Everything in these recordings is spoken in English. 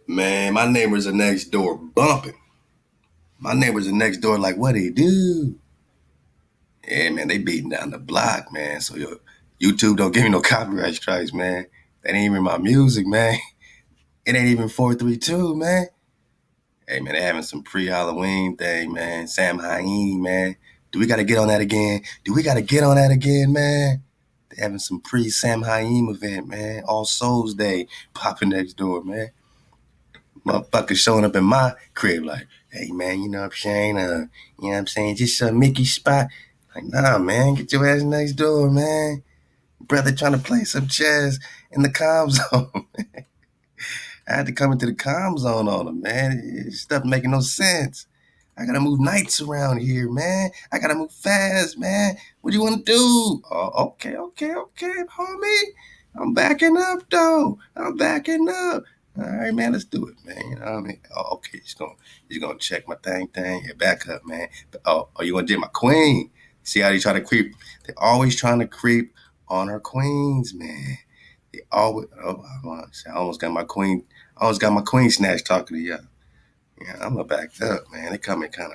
Man, my neighbors are next door bumping. My neighbors are next door like, what they do? Yeah, man, they beating down the block, man. So yo, YouTube don't give me no copyright strikes, man. That ain't even my music, man. It ain't even 432, man. Hey, man, they having some pre-Halloween thing, man. Sam Hain, man. Do we got to get on that again? Do we got to get on that again, man? They having some pre-Sam Hain event, man. All Souls Day popping next door, man. Motherfuckers showing up in my crib like, hey, man, you know what I'm saying? You know what I'm saying? Just a Mickey spot. Like, nah, man, get your ass next door, man. Brother trying to play some chess in the calm zone. I had to come into the calm zone on them, man. Stuff making no sense. I gotta move nights around here, man. I gotta move fast, man. What do you want to do? Oh, okay, homie. I'm backing up, though. I'm backing up. All right, man, let's do it, man. You know what I mean? Oh, okay, he's gonna check my thing. Yeah, back up, man. Oh, you gonna get my queen? See how they try to creep? They're always trying to creep on our queens, man. They always. Oh, I almost got my queen. I almost got my queen snatch talking to you. Yeah, I'm gonna back up, man. They coming kind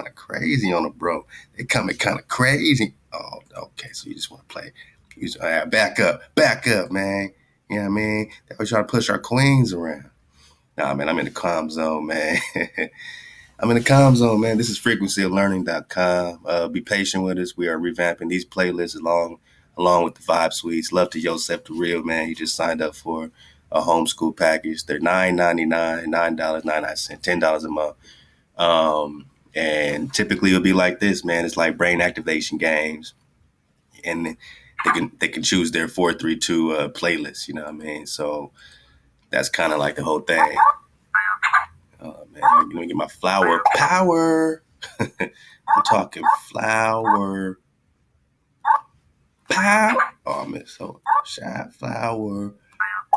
of crazy on the bro. They coming kind of crazy. Oh, okay. So you just want to play? You just, back up, man. You know what I mean? They always try to push our queens around. Nah, man, I'm in the calm zone, man. I'm in the calm zone, man. This is frequencyoflearning.com. Be patient with us. We are revamping these playlists along with the Vibe Suites. Love to Yosef the Real, man. He just signed up for a homeschool package. They're $9.99, $9.99, $10 a month. And typically it'll be like this, man. It's like brain activation games. And they can choose their 432 playlist, you know what I mean? So that's kind of like the whole thing. Oh man, let me get my flower power. I'm talking flower power. Oh man, so shot flower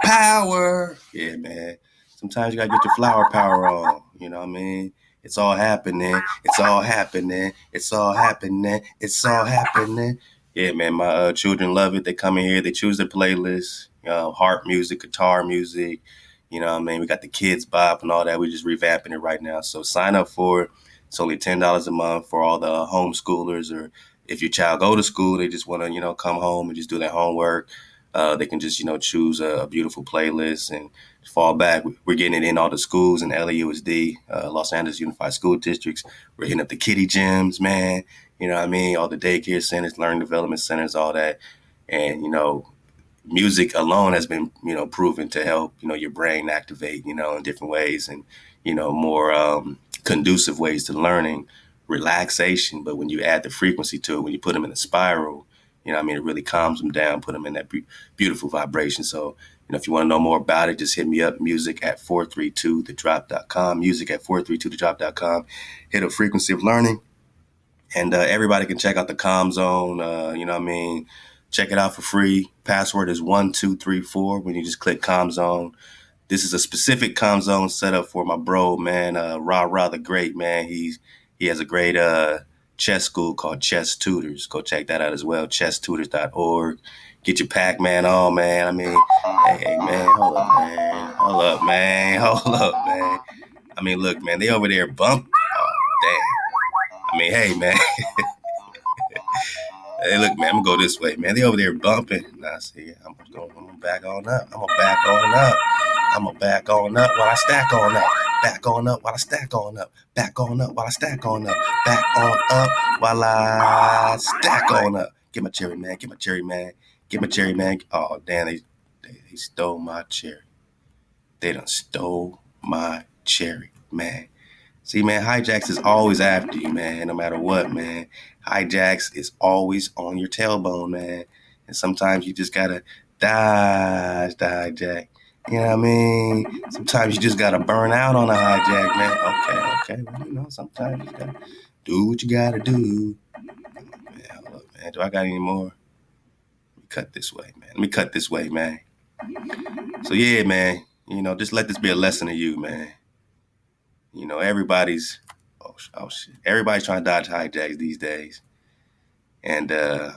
power. Yeah, man. Sometimes you gotta get your flower power on. You know what I mean? It's all happening. It's all happening. It's all happening. It's all happening. Yeah, man. My children love it. They come in here. They choose their playlist. Harp music, guitar music. You know what I mean? We got the kids bop and all that. We're just revamping it right now. So sign up for it. It's only $10 a month for all the homeschoolers, or if your child go to school, they just want to, come home and just do their homework. They can just, choose a beautiful playlist and fall back. We're getting it in all the schools in LAUSD, Los Angeles Unified School Districts. We're hitting up the kiddie gyms, man. You know what I mean? All the daycare centers, learning development centers, all that. And, music alone has been, proven to help, your brain activate, in different ways and, more conducive ways to learning, relaxation. But when you add the frequency to it, when you put them in a spiral, it really calms them down, put them in that beautiful vibration. So, if you want to know more about it, just hit me up, music at 432thedrop.com, music at 432thedrop.com. Hit a frequency of learning. And everybody can check out the Calm Zone. Check it out for free. Password is 1234 when you just click Calm Zone. This is a specific Calm Zone set up for my bro, man. Ra the Great, man. He has a great chess school called Chess Tutors. Go check that out as well. ChessTutors.org. Get your Pac-Man on, man. I mean, hey, man, hold up, man. Hold up, man. Hold up, man. I mean, look, man, they over there bump. Oh, damn. I mean, hey, man. Hey, look, man, I'm gonna go this way, man. They over there bumping. Nah, see, I'm gonna back on up. I'm gonna back on up. I'm gonna back on up while I stack on up. Back on up while I stack on up. Back on up while I stack on up. Back on up while I stack on up. Get my cherry, man. Get my cherry, man. Get my cherry, man. Oh, damn, they stole my cherry. They done stole my cherry, man. See, man, Hijacks is always after you, man, no matter what, man. Hijacks is always on your tailbone, man. And sometimes you just gotta dodge the hijack. You know what I mean? Sometimes you just gotta burn out on a hijack, man. Okay. Well, sometimes you gotta do what you gotta do. Man, hold up, man. Do I got any more? Let me cut this way, man. So, yeah, man, just let this be a lesson to you, man. Everybody's shit. Everybody's trying to dodge hijacks these days. And hold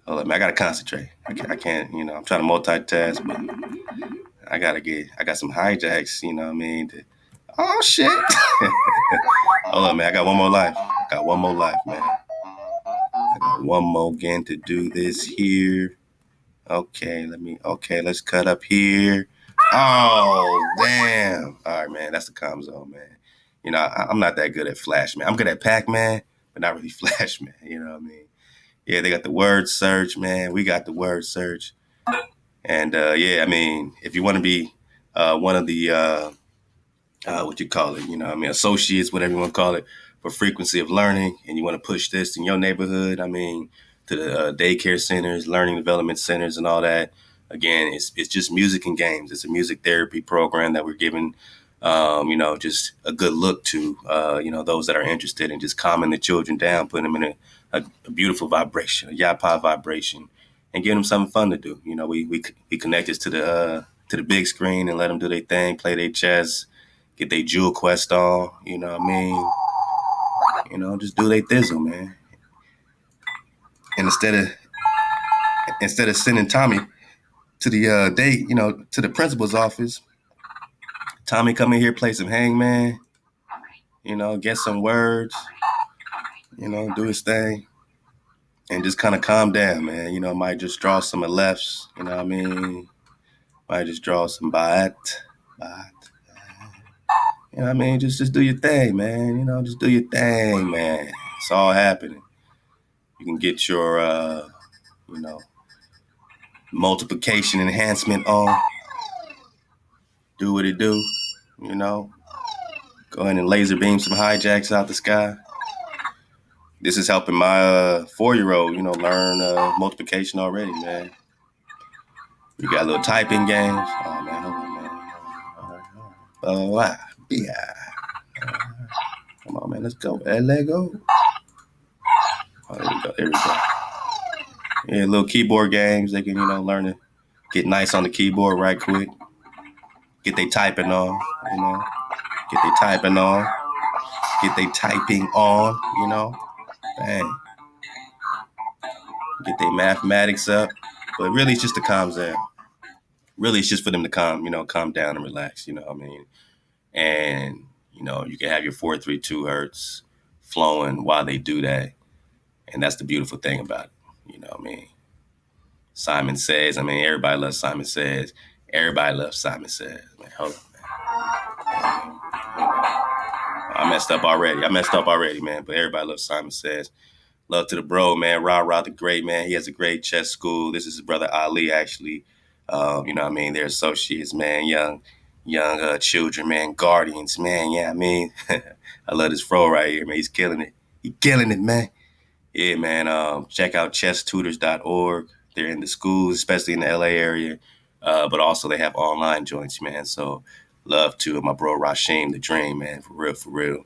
on, man, I gotta concentrate. I can't, I'm trying to multitask, but I got some hijacks, you know what I mean? Oh, shit. Hold on, man. I got one more life. Man. I got one more again to do this here. Okay, let's cut up here. Oh, damn. All right, man. That's the comm zone, man. You know, I'm not that good at Flash, man. I'm good at Pac-Man, but not really Flash, man. You know what I mean? Yeah, they got the word search, man. We got the word search. And yeah, I mean, if you want to be one of the what you call it, you know, I mean, associates, whatever you want to call it, for frequency of learning, and you want to push this in your neighborhood, I mean, to the daycare centers, learning development centers, and all that. Again, it's just music and games. It's a music therapy program that we're giving, you know, just a good look to, you know, those that are interested in just calming the children down, putting them in a beautiful vibration, a yapa vibration, and giving them something fun to do. You know, we connect this to the big screen and let them do their thing, play their chess, get their jewel quest on, you know what I mean? You know, just do their thizzle, man. And instead of sending Tommy to the to the principal's office, Tommy come in here, play some hangman, you know, get some words, you know, do his thing, and just kind of calm down, man. You know, might just draw some lefts, you know what I mean? Might just draw some bat. You know what I mean? Just do your thing, man. You know, just do your thing, man. It's all happening. You can get your you know, multiplication enhancement on. Do what it do, you know. Go ahead and laser beam some hijacks out the sky. This is helping my 4-year-old, you know, learn multiplication already, man. We got little typing games. Oh, man, hold on, man. All right. Yeah. Come on, man, let's go. Let go. Oh, there we go. Yeah, little keyboard games. They can, you know, learn to get nice on the keyboard right quick. Get they typing on, you know. Get they typing on. Get they typing on, you know. Bang. Get their mathematics up. But really, it's just to calm down. Really, it's just for them to calm down and relax, you know what I mean? And, you know, you can have your 432 hertz flowing while they do that. And that's the beautiful thing about it, you know what I mean? Simon Says, I mean, everybody loves Simon Says. Everybody loves Simon Says. Man, hold on, man. I messed up already, man. But everybody loves Simon Says. Love to the bro, man. Rah the great, man. He has a great chess school. This is his brother Ali, actually. You know what I mean? They're associates, man. Young children, man. Guardians, man. Yeah, I mean, I love this fro right here, man. He's killing it. Man. Yeah, man. Check out chesstutors.org. They're in the schools, especially in the LA area. But also they have online joints, man. So love to my bro Rashim, the dream, man. For real.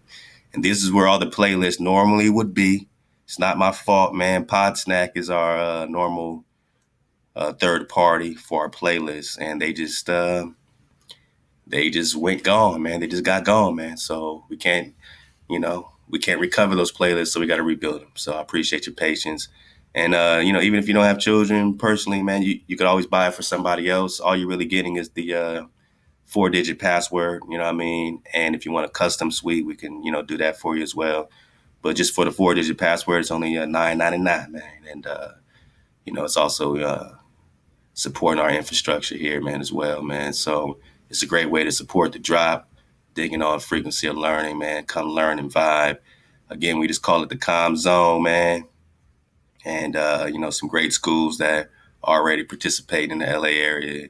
And this is where all the playlists normally would be. It's not my fault, man. Podsnack is our normal third party for our playlist, and they just went gone, man. They just got gone, man. So we can't recover those playlists, so we got to rebuild them. So I appreciate your patience. And, you know, even if you don't have children personally, man, you could always buy it for somebody else. All you're really getting is the 4-digit password, you know what I mean? And if you want a custom suite, we can, you know, do that for you as well. But just for the 4-digit password, it's only $9.99, man. And, you know, it's also supporting our infrastructure here, man, as well, man. So it's a great way to support the drop, digging on frequency of learning, man. Come learn and vibe. Again, we just call it the Comm Zone, man. And, you know, some great schools that already participate in the LA area.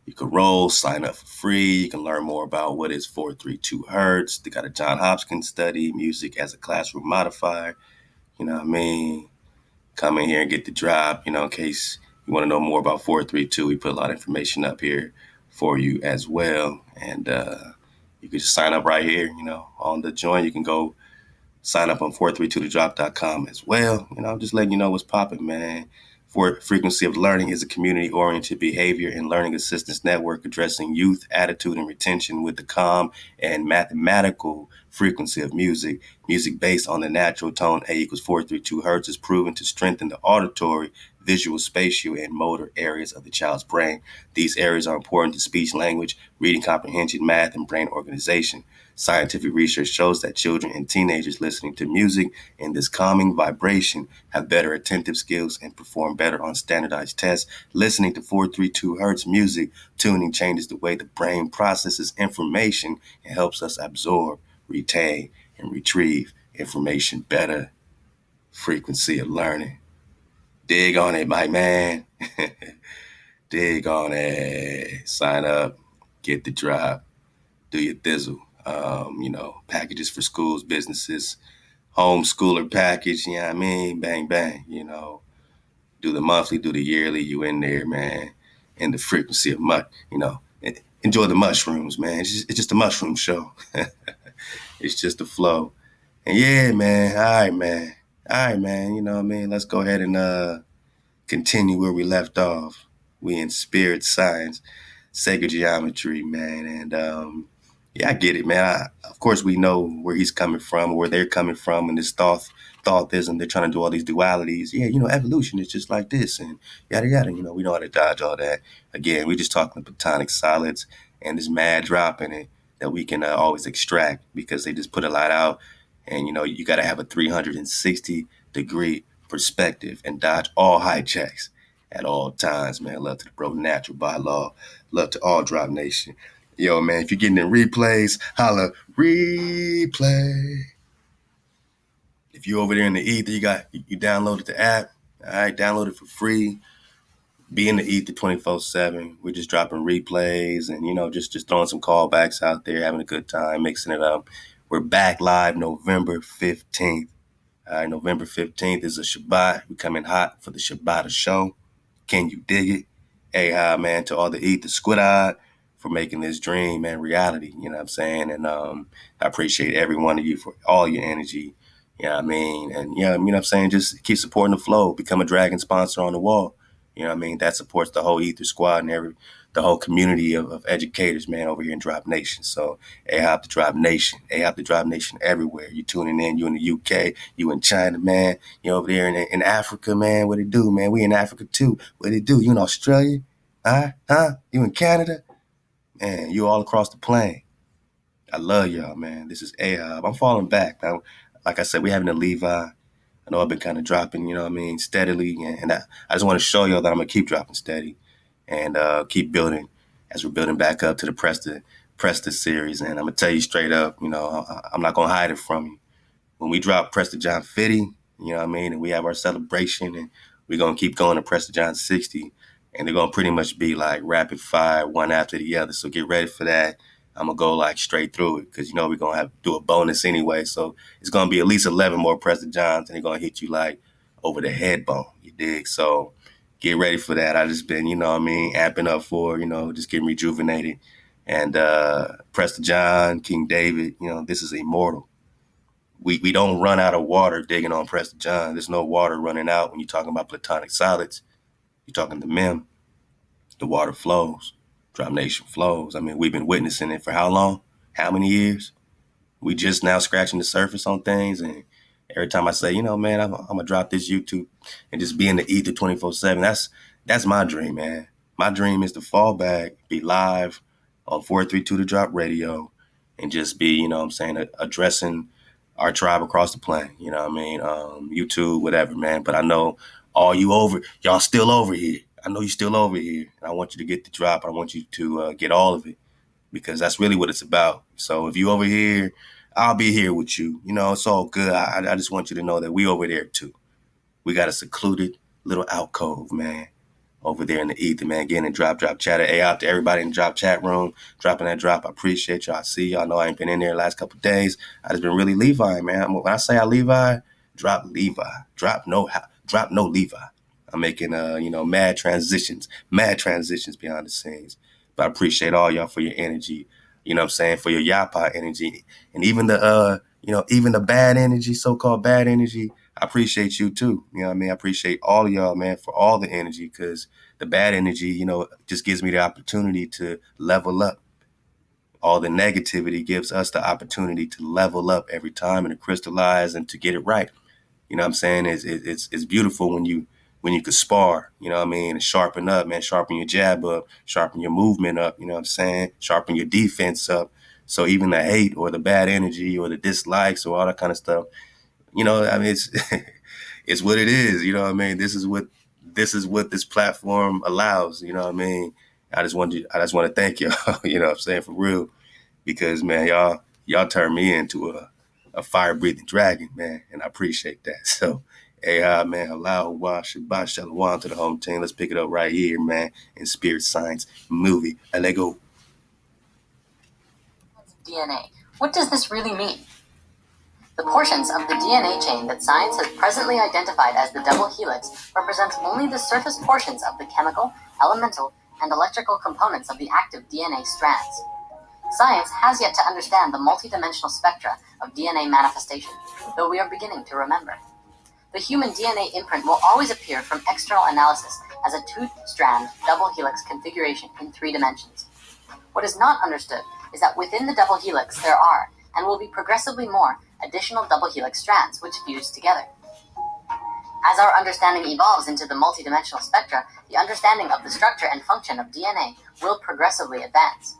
You can roll, sign up for free. You can learn more about what is 432 hertz. They got a John Hopkins study, music as a classroom modifier. You know what I mean? Come in here and get the drop, you know, in case you want to know more about 432. We put a lot of information up here for you as well. And you can just sign up right here, you know, on the joint. You can go sign up on 432thedrop.com as well. You know, I'm just letting you know what's popping, man. For Frequency of Learning is a community-oriented behavior and learning assistance network addressing youth attitude and retention with the calm and mathematical frequency of music. Music based on the natural tone A equals 432 hertz is proven to strengthen the auditory, visual, spatial, and motor areas of the child's brain. These areas are important to speech, language, reading comprehension, math, and brain organization. Scientific research shows that children and teenagers listening to music in this calming vibration have better attentive skills and perform better on standardized tests. Listening to 432 hertz music tuning changes the way the brain processes information and helps us absorb, retain, and retrieve information better. Frequency of learning. Dig on it, my man. Dig on it. Sign up. Get the drop. Do your thizzle. Packages for schools, businesses, homeschooler package, you know what I mean? Bang, bang, do the monthly, do the yearly, you in there, man. And the frequency of enjoy the mushrooms, man. It's just a mushroom show. It's just a flow. And yeah, man. All right, man. All right, man. You know what I mean? Let's go ahead and continue where we left off. We in spirit science, sacred geometry, man. And yeah, I get it, man. Of course, we know where he's coming from, where they're coming from, and this thoughtism. They're trying to do all these dualities. Yeah, evolution is just like this, and yada yada. We know how to dodge all that. Again, we're just talking the Platonic solids and this mad drop in it that we can always extract because they just put a lot out, and you got to have a 360-degree perspective and dodge all hijacks at all times, man. Love to the bro natural by law. Love to all Drop Nation. Yo, man, if you're getting in replays, holla, replay. If you're over there in the ether, you downloaded the app. All right, download it for free. Be in the ether 24/7. We're just dropping replays and just throwing some callbacks out there, having a good time, mixing it up. We're back live November 15th. All right, November 15th is a Shabbat. We're coming hot for the Shabbat show. Can you dig it? Hey, hi, man, to all the ether squid-eyed for making this dream, man, reality. You know what I'm saying? And I appreciate every one of you for all your energy. You know what I mean? And, what I'm saying? Just keep supporting the flow. Become a Dragon sponsor on the wall. You know what I mean? That supports the whole Ether Squad and the whole community of educators, man, over here in Drop Nation. So, Ahchwa the Drop Nation. Ahchwa the Drop Nation everywhere. You tuning in. You in the UK. You in China, man. You over there in Africa, man. What it do, man? We in Africa, too. What it do? You in Australia? Huh? You in Canada? Man, you all across the plane. I love y'all, man. This is Ahchwa. I'm falling back, man. Like I said, we having a Levi. I know I've been kind of dropping, steadily. And I just want to show y'all that I'm going to keep dropping steady and keep building as we're building back up to the Presta series. And I'm going to tell you straight up, I'm not going to hide it from you. When we drop Presta John 50, you know what I mean, and we have our celebration, and we're going to keep going to Presta John 60, and they're going to pretty much be like rapid fire, one after the other. So get ready for that. I'm going to go like straight through it because, we're going to have to do a bonus anyway. So it's going to be at least 11 more Presta Johns, and they're going to hit you like over the head bone, you dig? So get ready for that. I just been, amping up for, just getting rejuvenated. And Presta John, King David, this is immortal. We don't run out of water digging on Presta John. There's no water running out when you're talking about Platonic solids. You're talking the Mem. The water flows. Drop Nation flows. I mean, we've been witnessing it for how long? How many years? We just now scratching the surface on things. And every time I say, man, I'm going to drop this YouTube and just be in the ether 24/7. That's my dream, man. My dream is to fall back, be live on 432 The Drop Radio, and just be, addressing our tribe across the plane. You know what I mean? YouTube, whatever, man. But I know y'all still over here. I know you're still over here. And I want you to get the drop. I want you to get all of it because that's really what it's about. So if you over here, I'll be here with you. It's all good. I just want you to know that we over there too. We got a secluded little alcove, man, over there in the ether, man. Getting in drop chatter. Hey, out to everybody in the drop chat room, dropping that drop. I appreciate y'all. I see y'all. Know I ain't been in there the last couple of days. I just been really Levi, man. When I say I Levi, drop Levi. Drop no Levi. I'm making mad transitions behind the scenes. But I appreciate all y'all for your energy. You know what I'm saying? For your Yapa energy. And even the bad energy, so-called bad energy, I appreciate you too. You know what I mean? I appreciate all of y'all, man, for all the energy because the bad energy, just gives me the opportunity to level up. All the negativity gives us the opportunity to level up every time and to crystallize and to get it right. You know what I'm saying? It's beautiful when you when you could spar, you know what I mean, and sharpen up, man, sharpen your jab up, sharpen your movement up, you know what I'm saying, sharpen your defense up. So even the hate or the bad energy or the dislikes or all that kind of stuff, you know, I mean, it's it's what it is, you know what I mean. This is what this platform allows, you know what I mean. I just want to thank y'all, you know what I'm saying, for real, because man, y'all turned me into a fire breathing dragon, man, and I appreciate that. So, hey, man, allow Shabbat Shalom to the home team. Let's pick it up right here, man, in Spirit Science Movie. And let go. DNA. What does this really mean? The portions of the DNA chain that science has presently identified as the double helix represents only the surface portions of the chemical, elemental, and electrical components of the active DNA strands. Science has yet to understand the multidimensional spectra of DNA manifestation, though we are beginning to remember. The human DNA imprint will always appear from external analysis as a two-strand double helix configuration in 3 dimensions. What is not understood is that within the double helix there are, and will be progressively more, additional double helix strands which fuse together. As our understanding evolves into the multidimensional spectra, the understanding of the structure and function of DNA will progressively advance.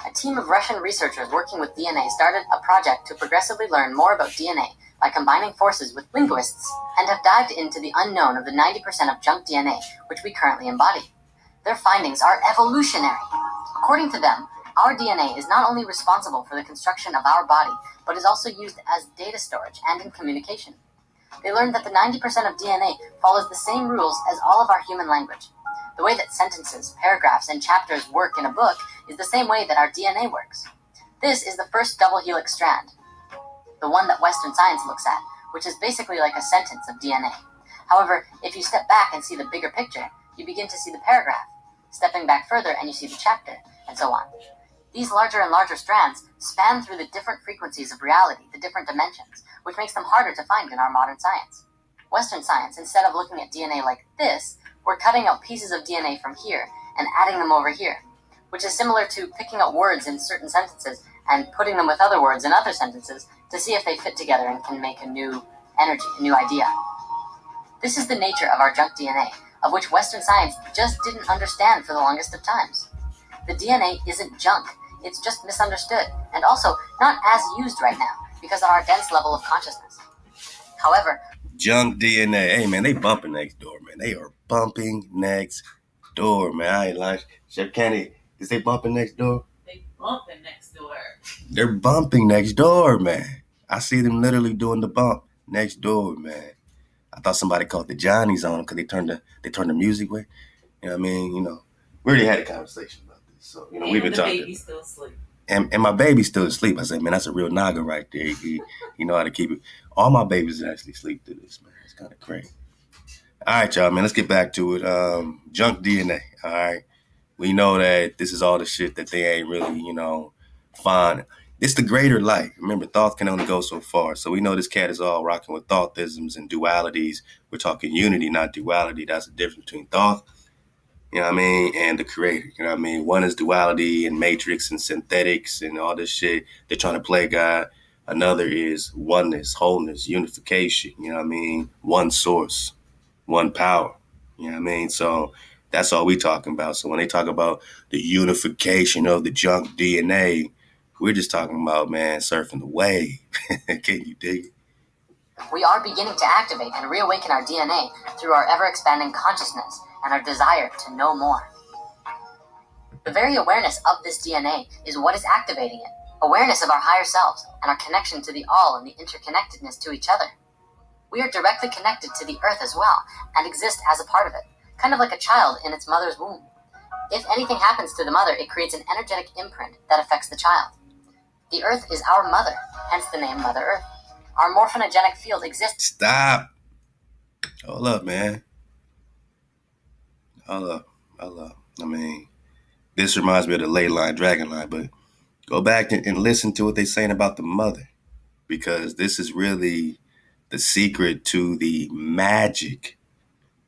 A team of Russian researchers working with DNA started a project to progressively learn more about DNA by combining forces with linguists, and have dived into the unknown of the 90% of junk DNA which we currently embody. Their findings are evolutionary. According to them, our DNA is not only responsible for the construction of our body, but is also used as data storage and in communication. They learned that the 90% of DNA follows the same rules as all of our human language. The way that sentences, paragraphs, and chapters work in a book is the same way that our DNA works. This is the first double helix strand, the one that Western science looks at, which is basically like a sentence of DNA. However, if you step back and see the bigger picture, you begin to see the paragraph. Stepping back further and you see the chapter, and so on. These larger and larger strands span through the different frequencies of reality, the different dimensions, which makes them harder to find in our modern science. Western science, instead of looking at DNA like this, we're cutting out pieces of DNA from here and adding them over here, which is similar to picking out words in certain sentences and putting them with other words in other sentences to see if they fit together and can make a new energy, a new idea. This is the nature of our junk DNA, of which Western science just didn't understand for the longest of times. The DNA isn't junk, it's just misunderstood, and also not as used right now because of our dense level of consciousness. However, Junk DNA. Hey, man, they bumping next door, man. They are bumping next door, man. I ain't lying. Chef Candy, is they bumping next door? They bumping next door. They're bumping next door, man. I see them literally doing the bump next door, man. I thought somebody called the Johnnies on them because they turned the music way. You know what I mean? You know, we already had a conversation about this. So, you know, we've been talking. The baby's still asleep. And my baby's still asleep. I said, man, that's a real naga right there. He know how to keep it. All my babies actually sleep through this, man. It's kind of crazy. All right, y'all, man, let's get back to it. Junk DNA, all right? We know that this is all the shit that they ain't really, you know, fine. It's the greater light. Remember, thought can only go so far. So we know this cat is all rocking with thoughthisms and dualities. We're talking unity, not duality. That's the difference between thought, you know what I mean, and the creator. You know what I mean? One is duality and matrix and synthetics and all this shit. They're trying to play God. Another is oneness, wholeness, unification. You know what I mean? One source, one power. You know what I mean? So that's all we talking about. So when they talk about the unification of the junk DNA, we're just talking about, man, surfing the wave. Can you dig it? We are beginning to activate and reawaken our DNA through our ever-expanding consciousness and our desire to know more. The very awareness of this DNA is what is activating it. Awareness of our higher selves and our connection to the all and the interconnectedness to each other. We are directly connected to the earth as well and exist as a part of it, kind of like a child in its mother's womb. If anything happens to the mother, it creates an energetic imprint that affects the child. The earth is our mother, hence the name Mother Earth. Our morphogenetic field exists. Stop. Hold up, man. Hold up. I mean, this reminds me of the ley line, dragon line, but go back and listen to what they're saying about the mother, because this is really the secret to the magic,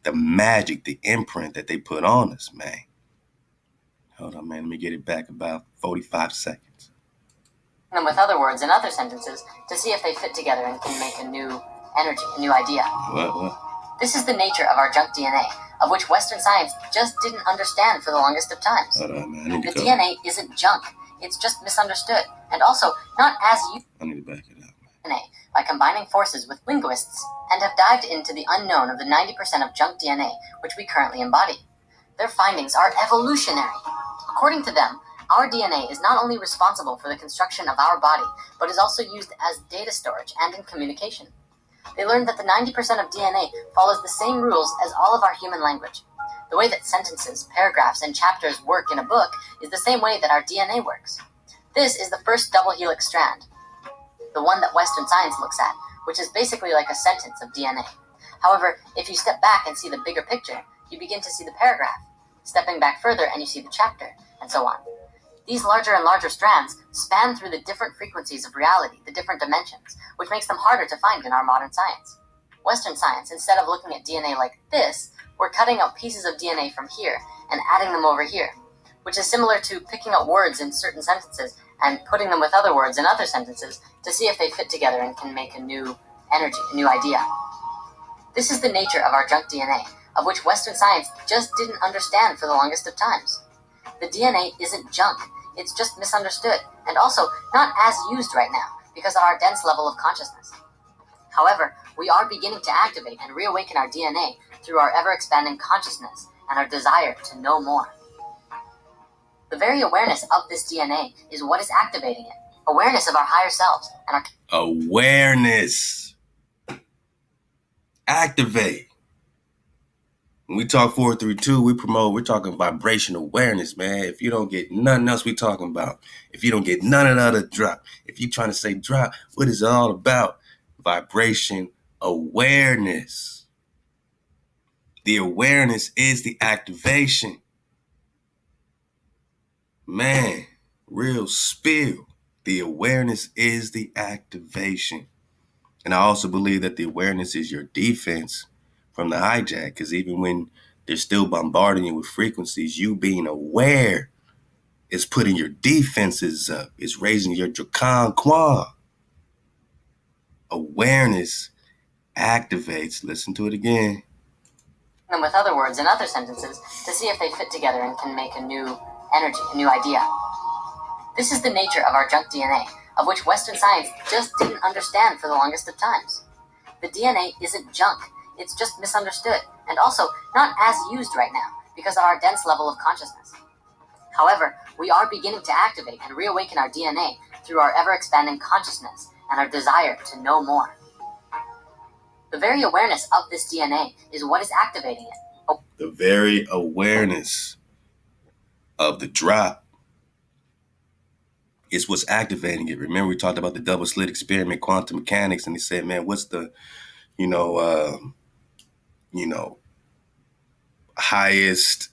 the imprint that they put on us, man. Hold on, man. Let me get it back about 45 seconds. Them with other words in other sentences to see if they fit together and can make a new energy, a new idea. What? This is the nature of our junk DNA, of which Western science just didn't understand for the longest of times. Hold on, man. The DNA isn't junk, it's just misunderstood, and also not as I need to back it up. DNA by combining forces with linguists, and have dived into the unknown of the 90% of junk DNA which we currently embody. Their findings are evolutionary. According to them, our DNA is not only responsible for the construction of our body, but is also used as data storage and in communication. They learned that the 90% of DNA follows the same rules as all of our human language. The way that sentences, paragraphs, and chapters work in a book is the same way that our DNA works. This is the first double helix strand, the one that Western science looks at, which is basically like a sentence of DNA. However, if you step back and see the bigger picture, you begin to see the paragraph. Stepping back further and you see the chapter, and so on. These larger and larger strands span through the different frequencies of reality, the different dimensions, which makes them harder to find in our modern science. Western science, instead of looking at DNA like this, we're cutting out pieces of DNA from here and adding them over here, which is similar to picking out words in certain sentences and putting them with other words in other sentences to see if they fit together and can make a new energy, a new idea. This is the nature of our junk DNA, of which Western science just didn't understand for the longest of times. The DNA isn't junk, it's just misunderstood, and also not as used right now because of our dense level of consciousness. However, we are beginning to activate and reawaken our DNA through our ever-expanding consciousness and our desire to know more. The very awareness of this DNA is what is activating it. Awareness of our higher selves and our... Awareness. Activate. When we talk 432, we're talking vibration awareness, man. If you don't get nothing else we talking about, if you don't get none of the other drop, if you trying to say drop, what is it all about? Vibration awareness. The awareness is the activation. Man, real spill. The awareness is the activation. And I also believe that the awareness is your defense from the hijack, because even when they're still bombarding you with frequencies, you being aware is putting your defenses up. It's raising your Dracan Qua. Awareness activates. Listen to it again. Them with other words in other sentences to see if they fit together and can make a new energy, a new idea. This is the nature of our junk DNA, of which Western science just didn't understand for the longest of times. The DNA isn't junk, it's just misunderstood, and also not as used right now because of our dense level of consciousness. However, we are beginning to activate and reawaken our DNA through our ever-expanding consciousness and our desire to know more. The very awareness of this DNA is what is activating it. The very awareness of the drop is what's activating it. Remember, we talked about the double slit experiment, quantum mechanics, and they said, man, what's the, highest,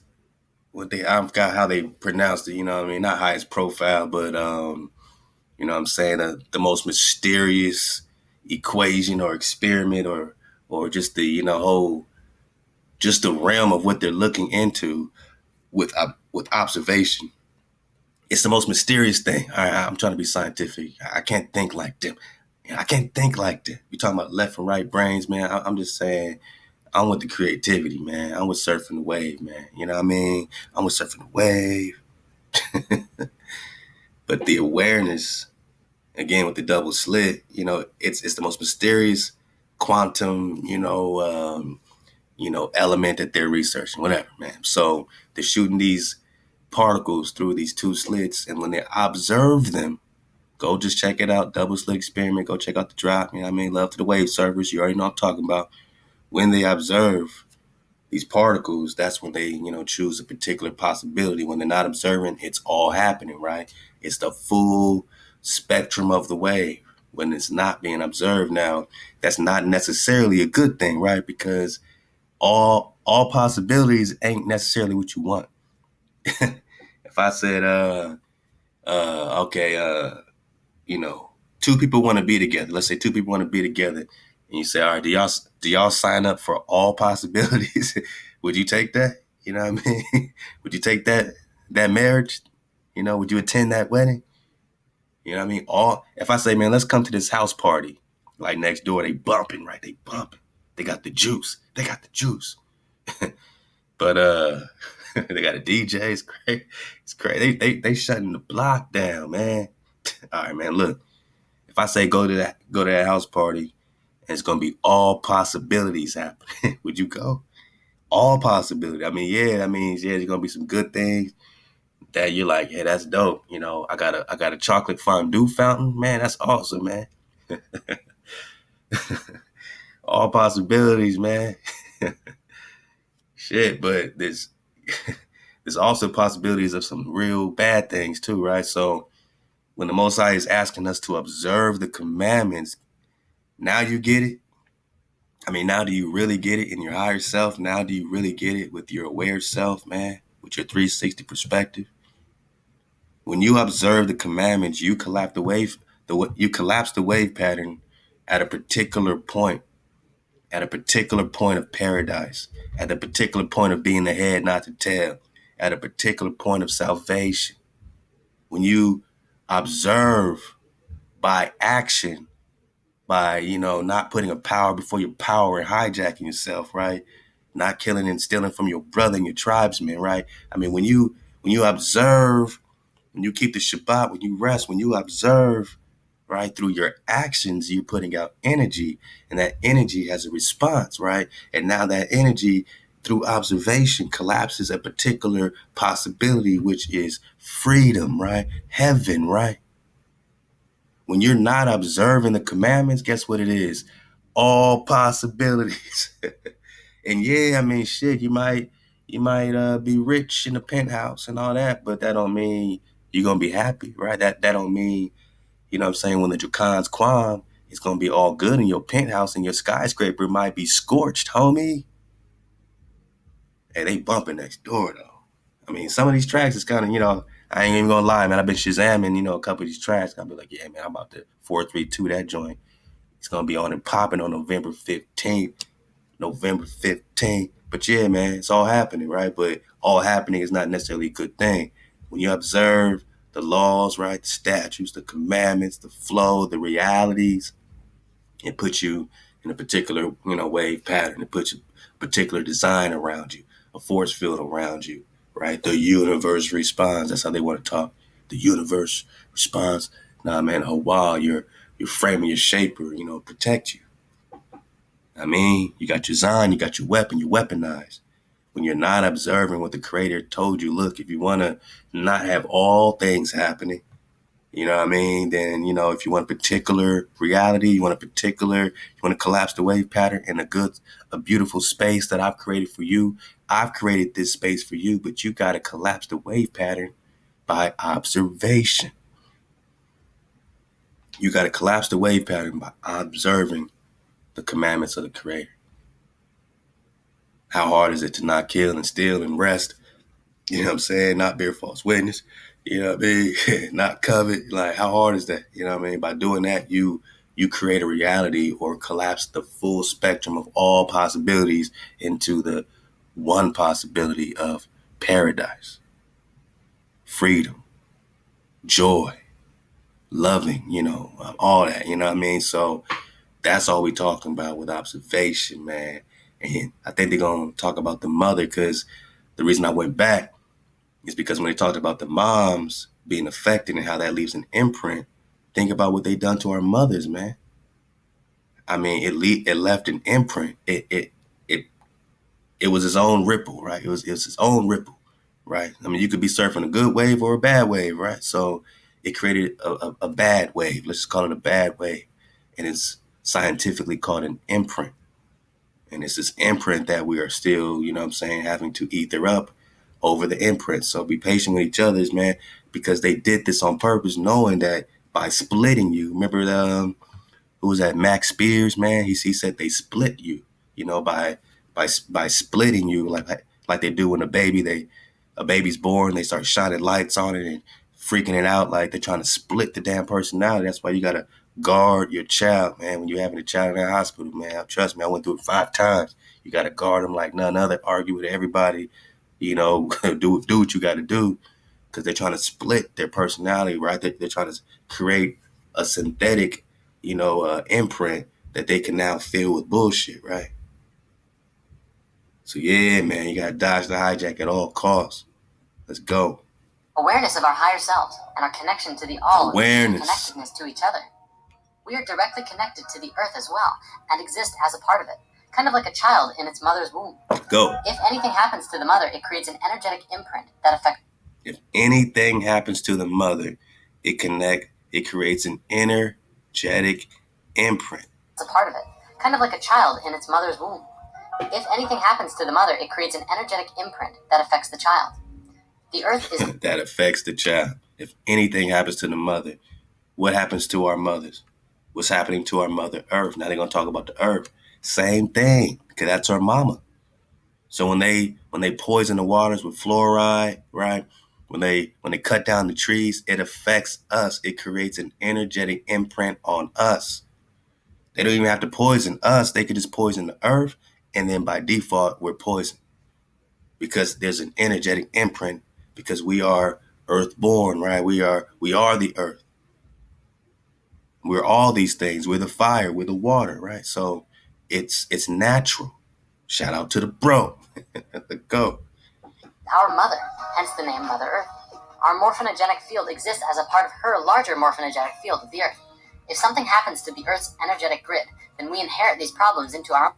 I forgot how they pronounced it, not highest profile, but, I'm saying the most mysterious equation or experiment or just the, just the realm of what they're looking into with observation. It's the most mysterious thing. All right, I'm trying to be scientific. I can't think like them. I can't think like that. You're talking about left and right brains, man. I'm just saying, I'm with the creativity, man. I'm with surfing the wave, man. You know what I mean? I'm with surfing the wave. But the awareness, again, with the double slit, it's the most mysterious quantum, element that they're researching, whatever, man. So they're shooting these particles through these two slits, and when they observe them, go just check it out, double slit experiment, go check out the drop, love to the wave servers, you already know what I'm talking about. When they observe these particles, that's when they, choose a particular possibility. When they're not observing, it's all happening, right? It's the full spectrum of the wave. When it's not being observed now, that's not necessarily a good thing, right? Because all possibilities ain't necessarily what you want. If I said, two people want to be together. Let's say two people want to be together, and you say, all right, do y'all sign up for all possibilities? Would you take that? You know what I mean? Would you take that marriage? Would you attend that wedding? You know what I mean? If I say, man, let's come to this house party, like next door, they bumping, right? They bumping. They got the juice. They got the juice. But they got a DJ. It's crazy. It's crazy. They shutting the block down, man. All right, man. Look, if I say go to that house party, and it's gonna be all possibilities happening, would you go? All possibility. I mean, yeah, that means there's gonna be some good things that you're like, yeah, that's dope. You know, I got a chocolate fondue fountain, man. That's awesome, man. All possibilities, man. Shit, but there's also possibilities of some real bad things too, right? So when the Most High is asking us to observe the commandments, now you get it. I mean, now do you really get it in your higher self? Now do you really get it with your aware self, man? With your 360 perspective? When you observe the commandments, you collapse the wave pattern at a particular point, at a particular point of paradise, at a particular point of being the head, not the tail, at a particular point of salvation. When you observe by action, by, not putting a power before your power and hijacking yourself, right? Not killing and stealing from your brother and your tribesmen, right? I mean, when you observe, when you keep the Shabbat, when you rest, when you observe, right, through your actions, you're putting out energy, and that energy has a response, right? And now that energy, through observation, collapses a particular possibility, which is freedom, right? Heaven, right? When you're not observing the commandments, guess what it is? All possibilities. And yeah, I mean, shit, you might be rich in the penthouse and all that, but that don't mean you're gonna be happy, right? That don't mean, you know what I'm saying, when the Dracon's Quam, it's gonna be all good in your penthouse and your skyscraper might be scorched, homie. Hey, they bumping next door though. I mean, some of these tracks is kind of, I ain't even gonna lie, man. I've been shazamming, a couple of these tracks. I'll be like, yeah, man, I'm about to 432 that joint. It's gonna be on and popping on November 15th. November 15th. But yeah, man, it's all happening, right? But all happening is not necessarily a good thing. When you observe the laws, right, the statutes, the commandments, the flow, the realities, it puts you in a particular, wave pattern. It puts a particular design around you, a force field around you, right? The universe responds. That's how they want to talk. The universe responds. Nah, man, Hawa, your frame and your shaper, protect you. I mean, you got your Zon, you got your weapon, you weaponized. When you're not observing what the Creator told you, look, if you want to not have all things happening, you know what I mean? Then, if you want a particular reality, you want to collapse the wave pattern in a beautiful space that I've created for you. I've created this space for you, but you got to collapse the wave pattern by observation. You got to collapse the wave pattern by observing the commandments of the Creator. How hard is it to not kill and steal and rest? You know what I'm saying? Not bear false witness. You know what I mean? Not covet. Like, how hard is that? You know what I mean? By doing that, you create a reality or collapse the full spectrum of all possibilities into the one possibility of paradise, freedom, joy, loving, all that. You know what I mean? So that's all we talking about with observation, man. And I think they're going to talk about the mother, because the reason I went back is because when they talked about the moms being affected and how that leaves an imprint, think about what they done to our mothers, man. I mean, it left an imprint. It was its own ripple, right? It was its own ripple, right? I mean, you could be surfing a good wave or a bad wave, right? So it created a bad wave. Let's just call it a bad wave. And it's scientifically called an imprint. And it's this imprint that we are still, having to ether up over the imprint. So be patient with each other, man, because they did this on purpose, knowing that by splitting you, remember who was that, Max Spears, man? He said they split you, by splitting you, like they do when a baby's born, they start shining lights on it and freaking it out, like they're trying to split the damn personality. That's why you gotta guard your child, man. When you're having a child in that hospital, man, trust me, I went through it 5 times. You gotta guard them like none other. Argue with everybody, do what you got to do, because they're trying to split their personality, right? They're trying to create a synthetic, imprint that they can now fill with bullshit, right? So yeah, man, you gotta dodge the hijack at all costs. Let's go. Awareness of our higher selves and our connection to the all Awareness. and connectedness to each other. We are directly connected to the earth as well and exist as a part of it, kind of like a child in its mother's womb. Go. If anything happens to the mother, it creates an energetic imprint that affects. If anything happens to the mother, it creates an energetic imprint. As a part of it, kind of like a child in its mother's womb. If anything happens to the mother, it creates an energetic imprint that affects the child. The earth is that affects the child. If anything happens to the mother, what happens to our mothers? What's happening to our mother earth? Now they're gonna talk about the earth. Same thing, because that's our mama. So when they poison the waters with fluoride, right? When they cut down the trees, it affects us. It creates an energetic imprint on us. They don't even have to poison us. They could just poison the earth, and then by default, we're poisoned. Because there's an energetic imprint, because we are earthborn, right? We are the earth. We're all these things. We're the fire, we're the water, right? So it's natural. Shout out to the bro. Go. Our mother, hence the name Mother Earth. Our morphinogenic field exists as a part of her larger morphinogenic field of the Earth. If something happens to the Earth's energetic grid, then we inherit these problems into our own.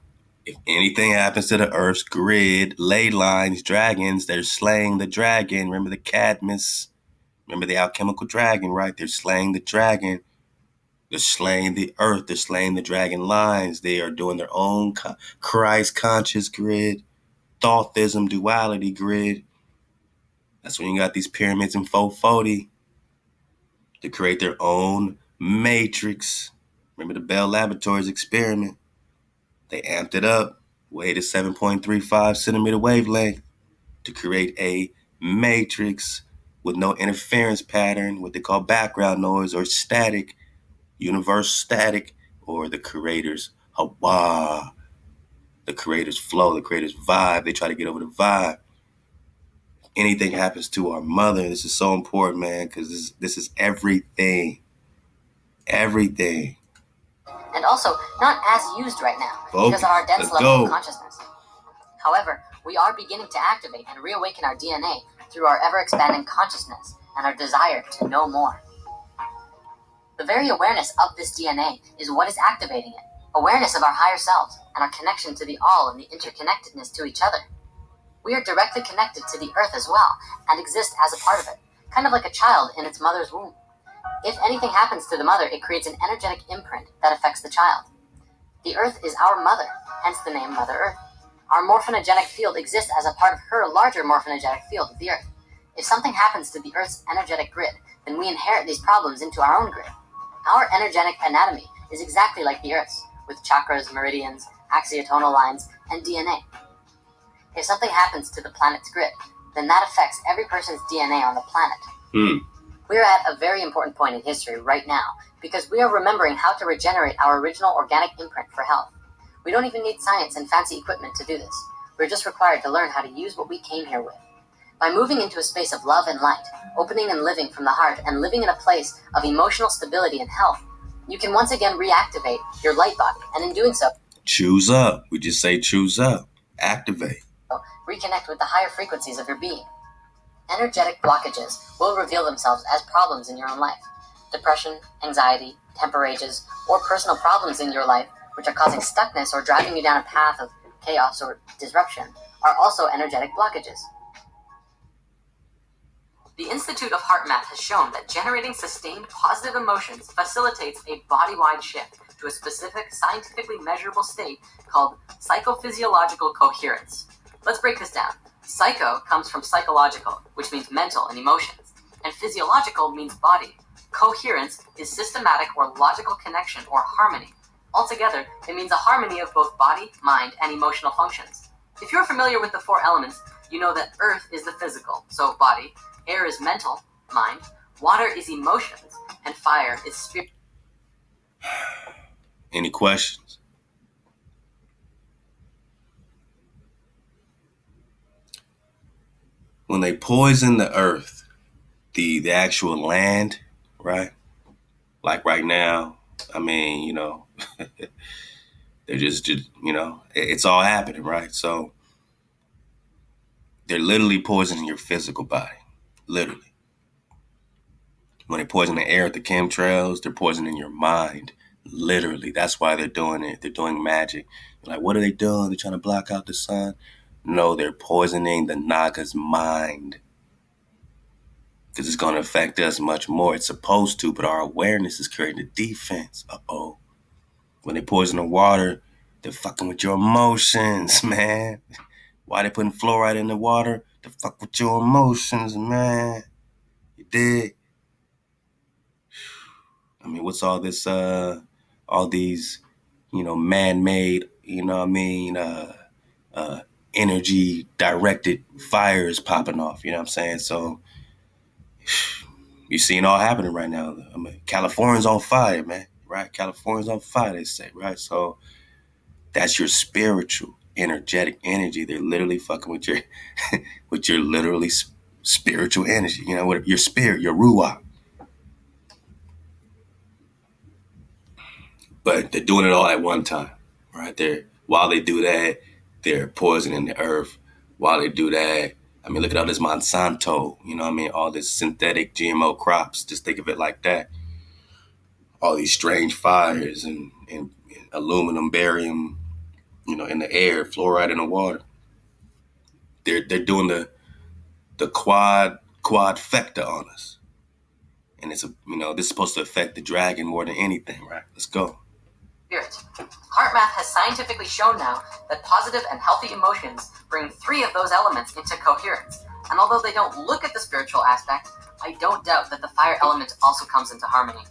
If anything happens to the Earth's grid, ley lines, dragons, they're slaying the dragon. Remember the Cadmus? Remember the alchemical dragon, right? They're slaying the dragon. They're slaying the Earth. They're slaying the dragon lines. They are doing their own Christ-conscious grid, thoughthism, duality grid. That's when you got these pyramids in 440 to create their own matrix. Remember the Bell Laboratories experiment? They amped it up, way to 7.35 centimeter wavelength to create a matrix with no interference pattern, what they call background noise or static, universe static, or the creator's Ahchwa, the creator's flow, the creator's vibe. They try to get over the vibe. Anything happens to our mother, this is so important, man, because this is everything. Everything. And also not as used right now because of our dense level of consciousness. However, we are beginning to activate and reawaken our DNA through our ever-expanding consciousness and our desire to know more. The very awareness of this DNA is what is activating it. Awareness of our higher selves and our connection to the all and the interconnectedness to each other. We are directly connected to the earth as well and exist as a part of it, kind of like a child in its mother's womb. If anything happens to the mother, it creates an energetic imprint that affects the child. The earth is our mother, hence the name Mother Earth. Our morphinogenic field exists as a part of her larger morphinogenic field of the earth. If something happens to the earth's energetic grid, then we inherit these problems into our own grid. Our energetic anatomy is exactly like the earth's, with chakras, meridians, axiotonal lines, and DNA. If something happens to the planet's grid, then that affects every person's DNA on the planet. We are at a very important point in history right now because we are remembering how to regenerate our original organic imprint for health. We don't even need science and fancy equipment to do this. We're just required to learn how to use what we came here with. By moving into a space of love and light, opening and living from the heart, and living in a place of emotional stability and health, you can once again reactivate your light body, and in doing so, choose up. We just say choose up. Activate. Reconnect with the higher frequencies of your being. Energetic blockages will reveal themselves as problems in your own life. Depression, anxiety, temper rages, or personal problems in your life which are causing stuckness or driving you down a path of chaos or disruption are also energetic blockages. The Institute of Heart Math has shown that generating sustained positive emotions facilitates a body-wide shift to a specific scientifically measurable state called psychophysiological coherence. Let's break this down. Psycho comes from psychological, which means mental and emotions, and physiological means body. Coherence is systematic or logical connection or harmony. Altogether, it means a harmony of both body, mind, and emotional functions. If you're familiar with the four elements, you know that earth is the physical, so body, air is mental, mind, water is emotions, and fire is spirit. Any questions? When they poison the earth, the actual land, right? Like right now, I mean, they're just it's all happening, right? So they're literally poisoning your physical body. Literally. When they poison the air at the chemtrails, they're poisoning your mind. Literally. That's why they're doing it. They're doing magic. You're like, what are they doing? They're trying to block out the sun. No, they're poisoning the Naga's mind. Because it's going to affect us much more. It's supposed to, but our awareness is creating a defense. Uh-oh. When they poison the water, they're fucking with your emotions, man. Why they putting fluoride in the water? To fuck with your emotions, man. You dig? I mean, what's all this, all these, man-made, energy directed fires popping off, you know what I'm saying? So you're seeing all happening right now. I mean, California's on fire, man, right? California's on fire, they say, right? So that's your spiritual, energetic energy. They're literally fucking with your, with your literally spiritual energy, with your spirit, your ruach. But they're doing it all at one time, right? While they do that, they're poisoning the earth. While they do that, I mean, look at all this Monsanto, all this synthetic GMO crops. Just think of it like that. All these strange fires and aluminum, barium, in the air, fluoride in the water. They're doing the quadfecta on us. And this is supposed to affect the dragon more than anything, right? Let's go. Spirit. Heart math has scientifically shown now that positive and healthy emotions bring 3 of those elements into coherence. And although they don't look at the spiritual aspect, I don't doubt that the fire element also comes into harmony.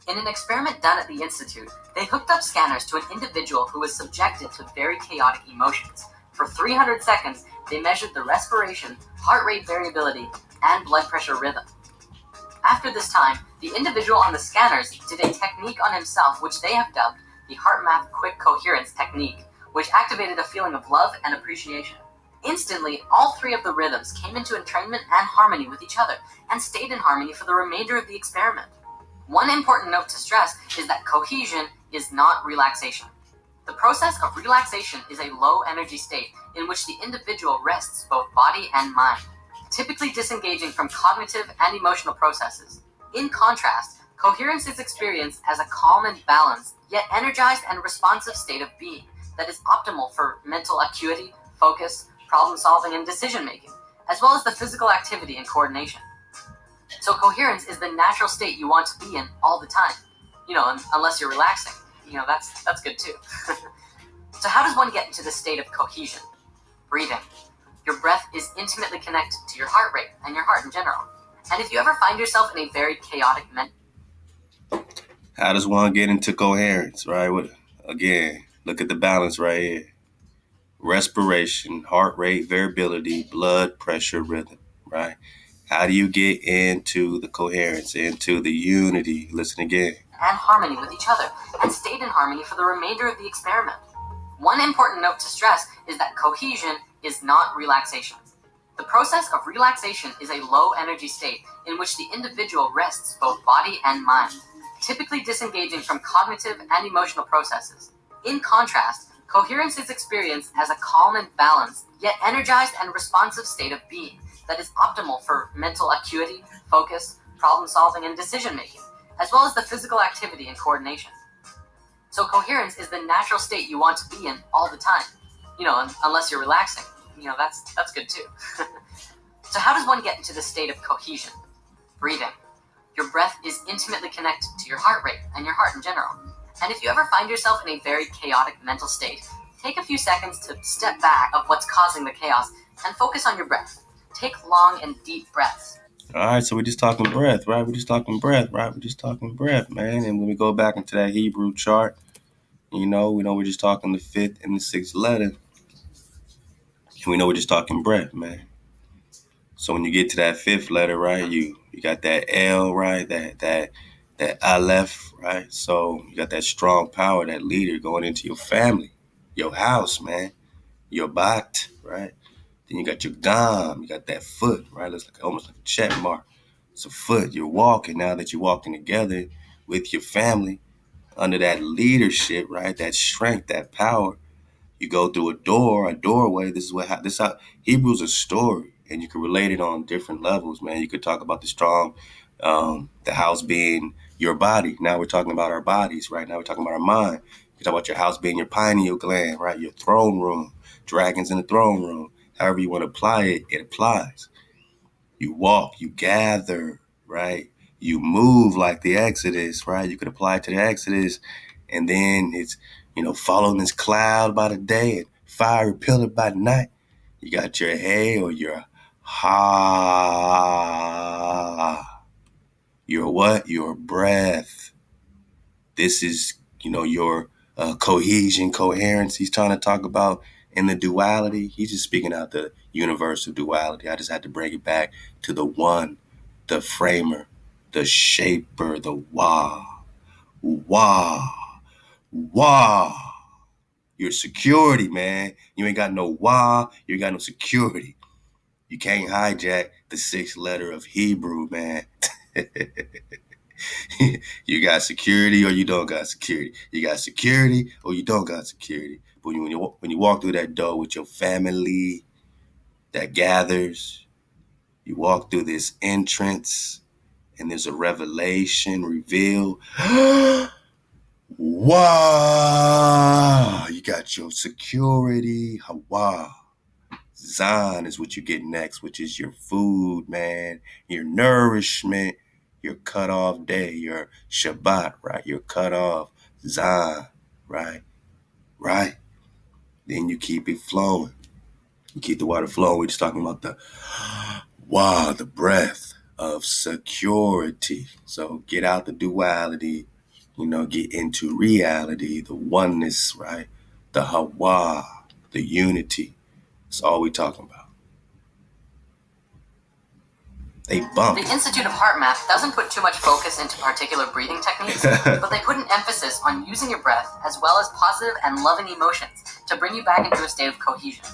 In an experiment done at the Institute, they hooked up scanners to an individual who was subjected to very chaotic emotions. For 300 seconds, they measured the respiration, heart rate variability, and blood pressure rhythm. After this time, the individual on the scanners did a technique on himself which they have dubbed the Heart Math Quick Coherence Technique, which activated a feeling of love and appreciation. Instantly, all 3 of the rhythms came into entrainment and harmony with each other, and stayed in harmony for the remainder of the experiment. One important note to stress is that cohesion is not relaxation. The process of relaxation is a low-energy state in which the individual rests both body and mind, typically disengaging from cognitive and emotional processes. In contrast, coherence is experienced as a calm and balanced, yet energized and responsive state of being that is optimal for mental acuity, focus, problem-solving, and decision-making, as well as the physical activity and coordination. So coherence is the natural state you want to be in all the time, unless you're relaxing. That's good too. So how does one get into this state of cohesion? Breathing. Your breath is intimately connected to your heart rate and your heart in general. And if you ever find yourself in a very chaotic How does one get into coherence, right? Again, look at the balance right here. Respiration, heart rate, variability, blood pressure, rhythm, right? How do you get into the coherence, into the unity? Listen again. And harmony with each other, and stayed in harmony for the remainder of the experiment. One important note to stress is that cohesion is not relaxation. The process of relaxation is a low-energy state in which the individual rests both body and mind, typically disengaging from cognitive and emotional processes. In contrast, coherence is experienced as a calm and balanced, yet energized and responsive state of being that is optimal for mental acuity, focus, problem-solving, and decision-making, as well as the physical activity and coordination. So coherence is the natural state you want to be in all the time, unless you're relaxing. That's good too. So how does one get into this state of cohesion? Breathing. Your breath is intimately connected to your heart rate and your heart in general. And if you ever find yourself in a very chaotic mental state, take a few seconds to step back of what's causing the chaos and focus on your breath. Take long and deep breaths. All right, so we're just talking breath, right? We're just talking breath, man. And when we go back into that Hebrew chart, we know we're just talking the 5th and the 6th letter. And we know we're just talking breath, man. So when you get to that 5th letter, right, you got that L, right? That Aleph, right? So you got that strong power, that leader going into your family, your house, man, your bat, right? Then you got your gam, you got that foot, right? Looks like almost like a check mark. It's a foot. You're walking now that you're walking together with your family under that leadership, right? That strength, that power. You go through a doorway. This is how Hebrew's a story, and you can relate it on different levels, man. You could talk about the house being your body. Now we're talking about our bodies, right? Now we're talking about our mind. You talk about your house being your pineal gland, right? Your throne room, dragons in the throne room. However you want to apply it, it applies. You walk, you gather, right? You move like the Exodus, right? You could apply it to the Exodus, and then it's, following this cloud by the day and fiery pillar by the night. You got your hey or your ha. Your what? Your breath. This is, your cohesion, coherence he's trying to talk about in the duality. He's just speaking out the universal duality. I just had to bring it back to the one, the framer, the shaper, the wah, wah, wah. Your security, man. You ain't got no wah. You ain't got no security. You can't hijack the sixth letter of Hebrew, man. You got security or you don't got security. You got security or you don't got security. But when you walk through that door with your family that gathers, you walk through this entrance and there's a revelation revealed. Wow! You got your security. Hawa. Zan is what you get next, which is your food, man, your nourishment, your cut off day, your Shabbat, right? Your cut off Zan, right? Right? Then you keep it flowing. You keep the water flowing. We're just talking about the breath of security. So get out the duality, get into reality, the oneness, right? The Hawa, the unity. That's all we're talking about. They bump. The Institute of Heart Math doesn't put too much focus into particular breathing techniques, but they put an emphasis on using your breath as well as positive and loving emotions to bring you back into a state of cohesion.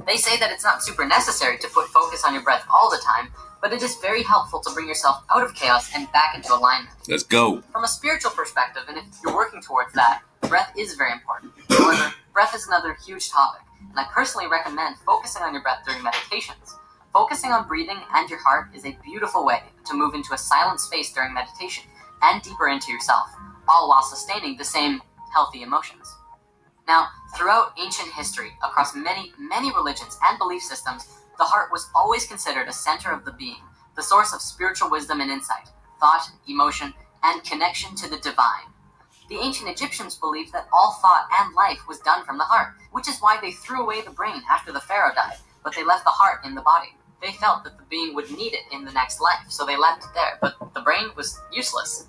They say that it's not super necessary to put focus on your breath all the time, but it is very helpful to bring yourself out of chaos and back into alignment. Let's go. From a spiritual perspective, and if you're working towards that, breath is very important. However, breath is another huge topic, and I personally recommend focusing on your breath during meditations. Focusing on breathing and your heart is a beautiful way to move into a silent space during meditation and deeper into yourself, all while sustaining the same healthy emotions. Now, throughout ancient history, across many, many religions and belief systems, the heart was always considered a center of the being, the source of spiritual wisdom and insight, thought, emotion, and connection to the divine. The ancient Egyptians believed that all thought and life was done from the heart, which is why they threw away the brain after the pharaoh died, but they left the heart in the body. They felt that the being would need it in the next life, so they left it there, but the brain was useless.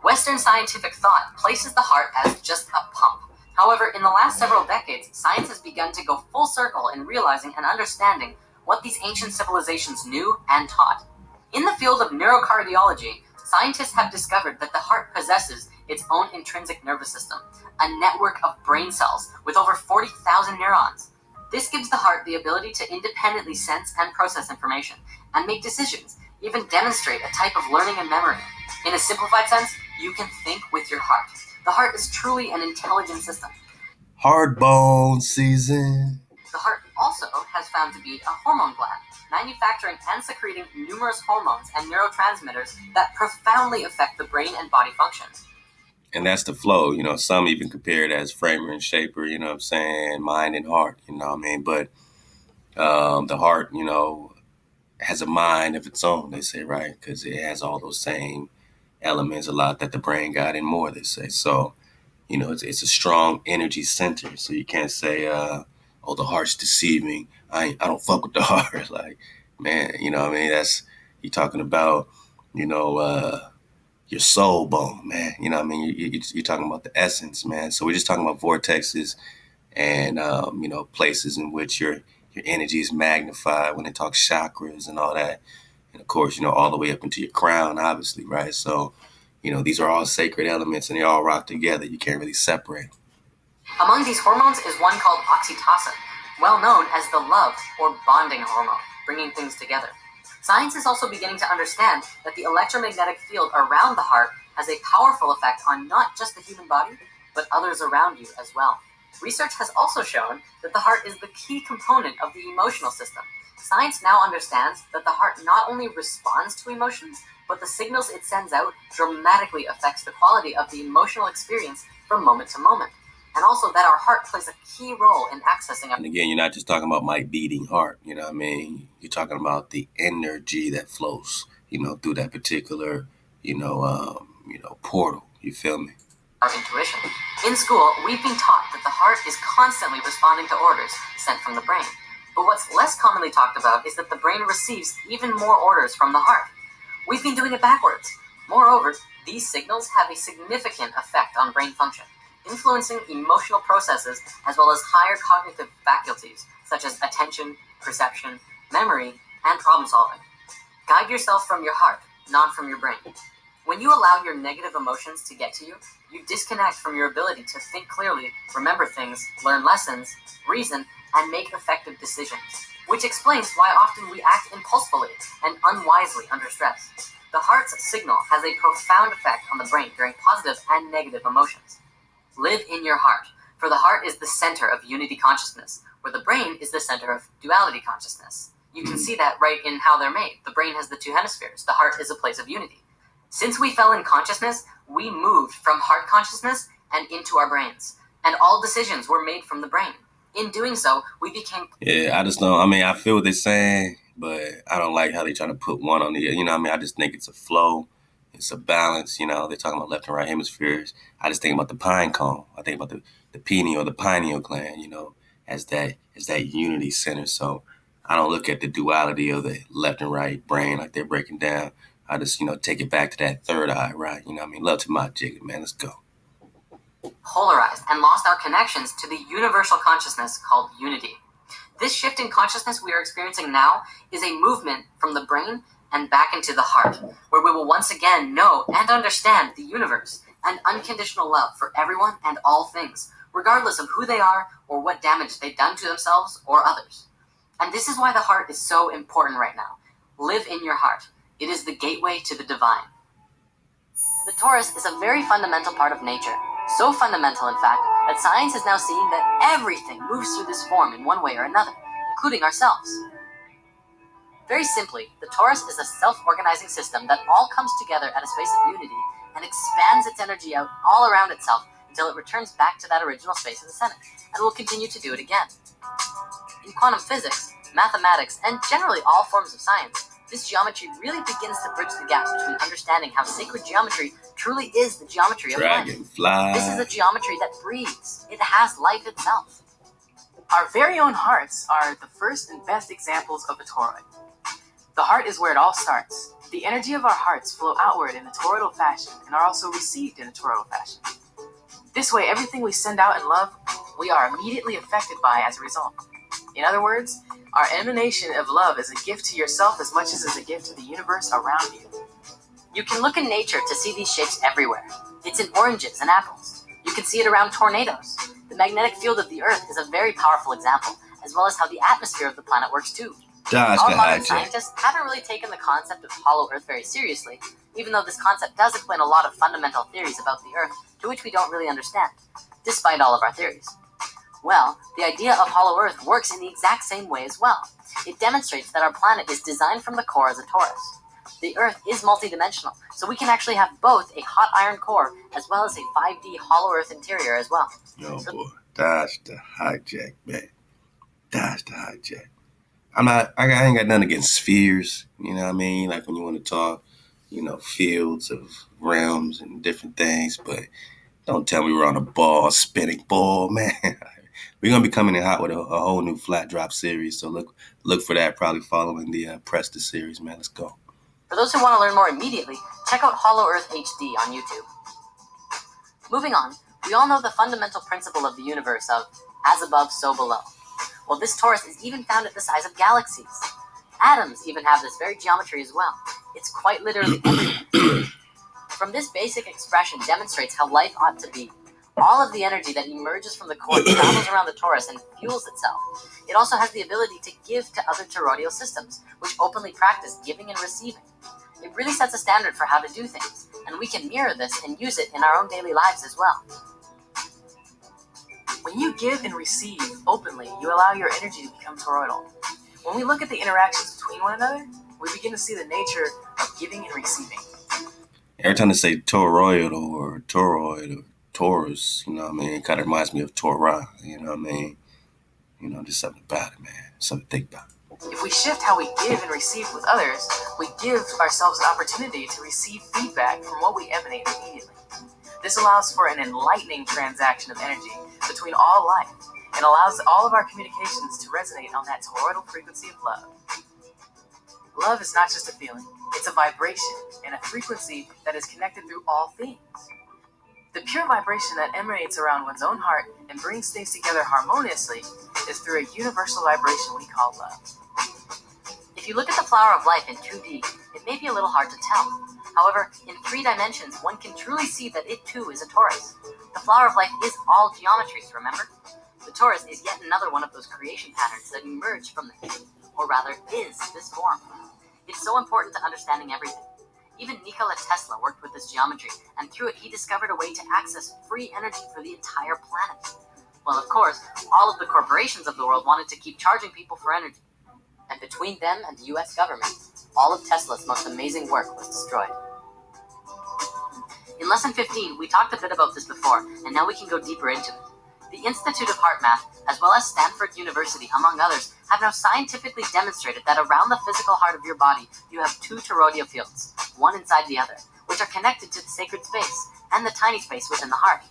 Western scientific thought places the heart as just a pump. However, in the last several decades, science has begun to go full circle in realizing and understanding what these ancient civilizations knew and taught. In the field of neurocardiology, scientists have discovered that the heart possesses its own intrinsic nervous system, a network of brain cells with over 40,000 neurons. This gives the heart the ability to independently sense and process information, and make decisions, even demonstrate a type of learning and memory. In a simplified sense, you can think with your heart. The heart is truly an intelligent system. Hardbone season. The heart also has found to be a hormone gland, manufacturing and secreting numerous hormones and neurotransmitters that profoundly affect the brain and body functions. And that's the flow, some even compare it as framer and shaper, mind and heart, But the heart, has a mind of its own, they say, right? Because it has all those same elements, a lot that the brain got and more, they say. So, it's a strong energy center. So you can't say, the heart's deceiving. I don't fuck with the heart. Like, man, that's, you're talking about, your soul bone, man. You're talking about the essence, man. So we're just talking about vortexes and, places in which your energy is magnified when they talk chakras and all that. And of course, all the way up into your crown, obviously, right? So, these are all sacred elements and they all rock together. You can't really separate. Among these hormones is one called oxytocin, well known as the love or bonding hormone, bringing things together. Science is also beginning to understand that the electromagnetic field around the heart has a powerful effect on not just the human body, but others around you as well. Research has also shown that the heart is the key component of the emotional system. Science now understands that the heart not only responds to emotions, but the signals it sends out dramatically affects the quality of the emotional experience from moment to moment. And also that our heart plays a key role in accessing our... And again, you're not just talking about my beating heart, you know what I mean? You're talking about the energy that flows, through that particular, portal. You feel me? Our intuition. In school, we've been taught that the heart is constantly responding to orders sent from the brain. But what's less commonly talked about is that the brain receives even more orders from the heart. We've been doing it backwards. Moreover, these signals have a significant effect on brain function, influencing emotional processes as well as higher cognitive faculties such as attention, perception, memory, and problem solving. Guide yourself from your heart, not from your brain. When you allow your negative emotions to get to you, you disconnect from your ability to think clearly, remember things, learn lessons, reason, and make effective decisions, which explains why often we act impulsively and unwisely under stress. The heart's signal has a profound effect on the brain during positive and negative emotions. Live in your heart, for the heart is the center of unity consciousness, where the brain is the center of duality consciousness. You can see that right in how they're made. The brain has the two hemispheres. The heart is a place of unity. Since we fell in consciousness, we moved from heart consciousness and into our brains, and all decisions were made from the brain. In doing so, we became... Yeah, I just don't, I feel what they're saying, but I don't like how they're trying to put one on the other. I just think it's a flow, it's a balance, they're talking about left and right hemispheres. I just think about the pine cone. I think about the pineal gland, as that unity center. So I don't look at the duality of the left and right brain like they're breaking down. I just, take it back to that third eye, right? Love to my jigger, man. Let's go. Polarized and lost our connections to the universal consciousness called unity. This shift in consciousness we are experiencing now is a movement from the brain and back into the heart, where we will once again know and understand the universe and unconditional love for everyone and all things, regardless of who they are or what damage they've done to themselves or others. And this is why the heart is so important right now. Live in your heart. It is the gateway to the divine. The torus is a very fundamental part of nature. So fundamental, in fact, that science is now seeing that everything moves through this form in one way or another, including ourselves. Very simply, the torus is a self-organizing system that all comes together at a space of unity and expands its energy out all around itself until it returns back to that original space in the center, and will continue to do it again. In quantum physics, mathematics, and generally all forms of science, this geometry really begins to bridge the gap between understanding how sacred geometry truly is the geometry of life. Dragonfly. This is a geometry that breathes. It has life itself. Our very own hearts are the first and best examples of a toroid. The heart is where it all starts. The energy of our hearts flow outward in a toroidal fashion and are also received in a toroidal fashion. This way, everything we send out in love, we are immediately affected by as a result. In other words, our emanation of love is a gift to yourself as much as it's a gift to the universe around you. You can look in nature to see these shapes everywhere. It's in oranges and apples. You can see it around tornadoes. The magnetic field of the Earth is a very powerful example, as well as how the atmosphere of the planet works too. Our modern scientists haven't really taken the concept of hollow Earth very seriously, even though this concept does explain a lot of fundamental theories about the Earth to which we don't really understand, despite all of our theories. Well, the idea of hollow Earth works in the exact same way as well. It demonstrates that our planet is designed from the core as a torus. The Earth is multidimensional, so we can actually have both a hot iron core as well as a 5D hollow Earth interior as well. Oh boy, that's the hijack, man. That's the hijack. I ain't got nothing against spheres, you know what I mean? Like when you want to talk, fields of realms and different things, but don't tell me we're on a ball, spinning ball, man. We're going to be coming in hot with a whole new flat drop series, so look for that probably following the Presta series, man. Let's go. For those who want to learn more immediately, check out Hollow Earth HD on YouTube. Moving on, we all know the fundamental principle of the universe of as above, so below. Well, this torus is even found at the size of galaxies. Atoms even have this very geometry as well. It's quite literally everywhere. From this basic expression demonstrates how life ought to be. All of the energy that emerges from the core travels around the torus and fuels itself. It also has the ability to give to other toroidal systems, which openly practice giving and receiving. It really sets a standard for how to do things, and we can mirror this and use it in our own daily lives as well. When you give and receive openly, you allow your energy to become toroidal. When we look at the interactions between one another, we begin to see the nature of giving and receiving. Every time they say toroid or toroid or Taurus, you know what I mean, it kind of reminds me of Torah, you know what I mean? You know, just something about it, man. Something to think about. If we shift how we give and receive with others, we give ourselves an opportunity to receive feedback from what we emanate immediately. This allows for an enlightening transaction of energy between all life and allows all of our communications to resonate on that toroidal frequency of love. Love is not just a feeling, it's a vibration and a frequency that is connected through all things. The pure vibration that emanates around one's own heart and brings things together harmoniously is through a universal vibration we call love. If you look at the flower of life in 2D, it may be a little hard to tell. However, in 3 dimensions, one can truly see that it too is a torus. The flower of life is all geometries, remember? The torus is yet another one of those creation patterns that emerge from the thing, or rather is this form. It's so important to understanding everything. Even Nikola Tesla worked with this geometry, and through it he discovered a way to access free energy for the entire planet. Well, of course, all of the corporations of the world wanted to keep charging people for energy. And between them and the US government, all of Tesla's most amazing work was destroyed. In Lesson 15, we talked a bit about this before, and now we can go deeper into it. The Institute of Heart Math, as well as Stanford University, among others, have now scientifically demonstrated that around the physical heart of your body, you have 2 toroidal fields, one inside the other, which are connected to the sacred space and the tiny space within the heart.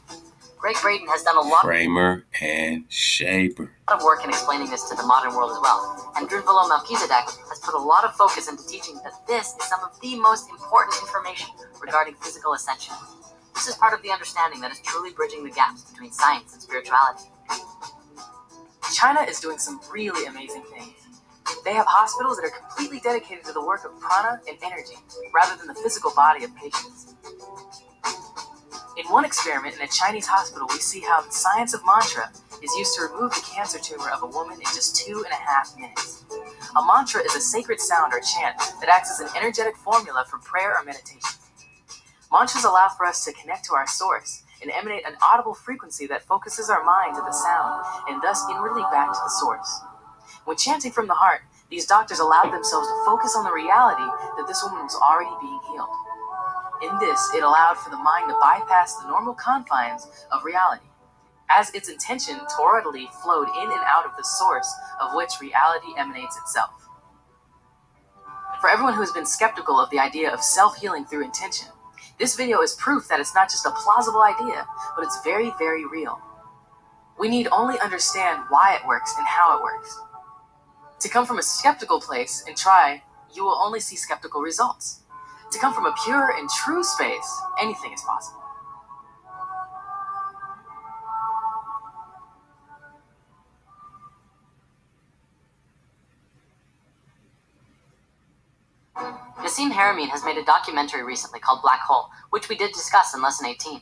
Greg Braden has done a lot Framer and Shaper. of work in explaining this to the modern world as well, and Drunvalo Melchizedek has put a lot of focus into teaching that this is some of the most important information regarding physical ascension. This is part of the understanding that is truly bridging the gaps between science and spirituality. China is doing some really amazing things. They have hospitals that are completely dedicated to the work of prana and energy, rather than the physical body of patients. In one experiment in a Chinese hospital, we see how the science of mantra is used to remove the cancer tumor of a woman in just 2.5 minutes. A mantra is a sacred sound or chant that acts as an energetic formula for prayer or meditation. Mantras allow for us to connect to our source and emanate an audible frequency that focuses our mind to the sound and thus inwardly back to the source. When chanting from the heart, these doctors allowed themselves to focus on the reality that this woman was already being healed. In this, it allowed for the mind to bypass the normal confines of reality, as its intention toroidally flowed in and out of the source of which reality emanates itself. For everyone who has been skeptical of the idea of self-healing through intention, this video is proof that it's not just a plausible idea, but it's very, very real. We need only understand why it works and how it works. To come from a skeptical place and try, you will only see skeptical results. To come from a pure and true space, anything is possible. Nassim Haramein has made a documentary recently called Black Hole, which we did discuss in Lesson 18.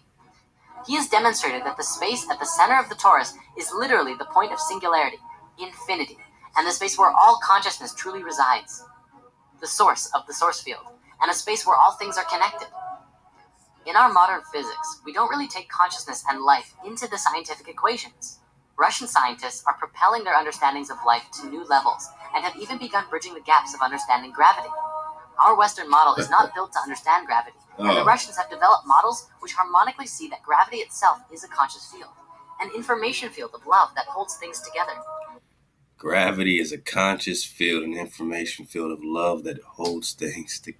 He has demonstrated that the space at the center of the torus is literally the point of singularity, infinity, and the space where all consciousness truly resides, the source of the source field, and a space where all things are connected. In our modern physics, we don't really take consciousness and life into the scientific equations. Russian scientists are propelling their understandings of life to new levels and have even begun bridging the gaps of understanding gravity. Our Western model is not built to understand gravity, and the Russians have developed models which harmonically see that gravity itself is a conscious field, an information field of love that holds things together. Gravity is a conscious field, an information field of love that holds things together.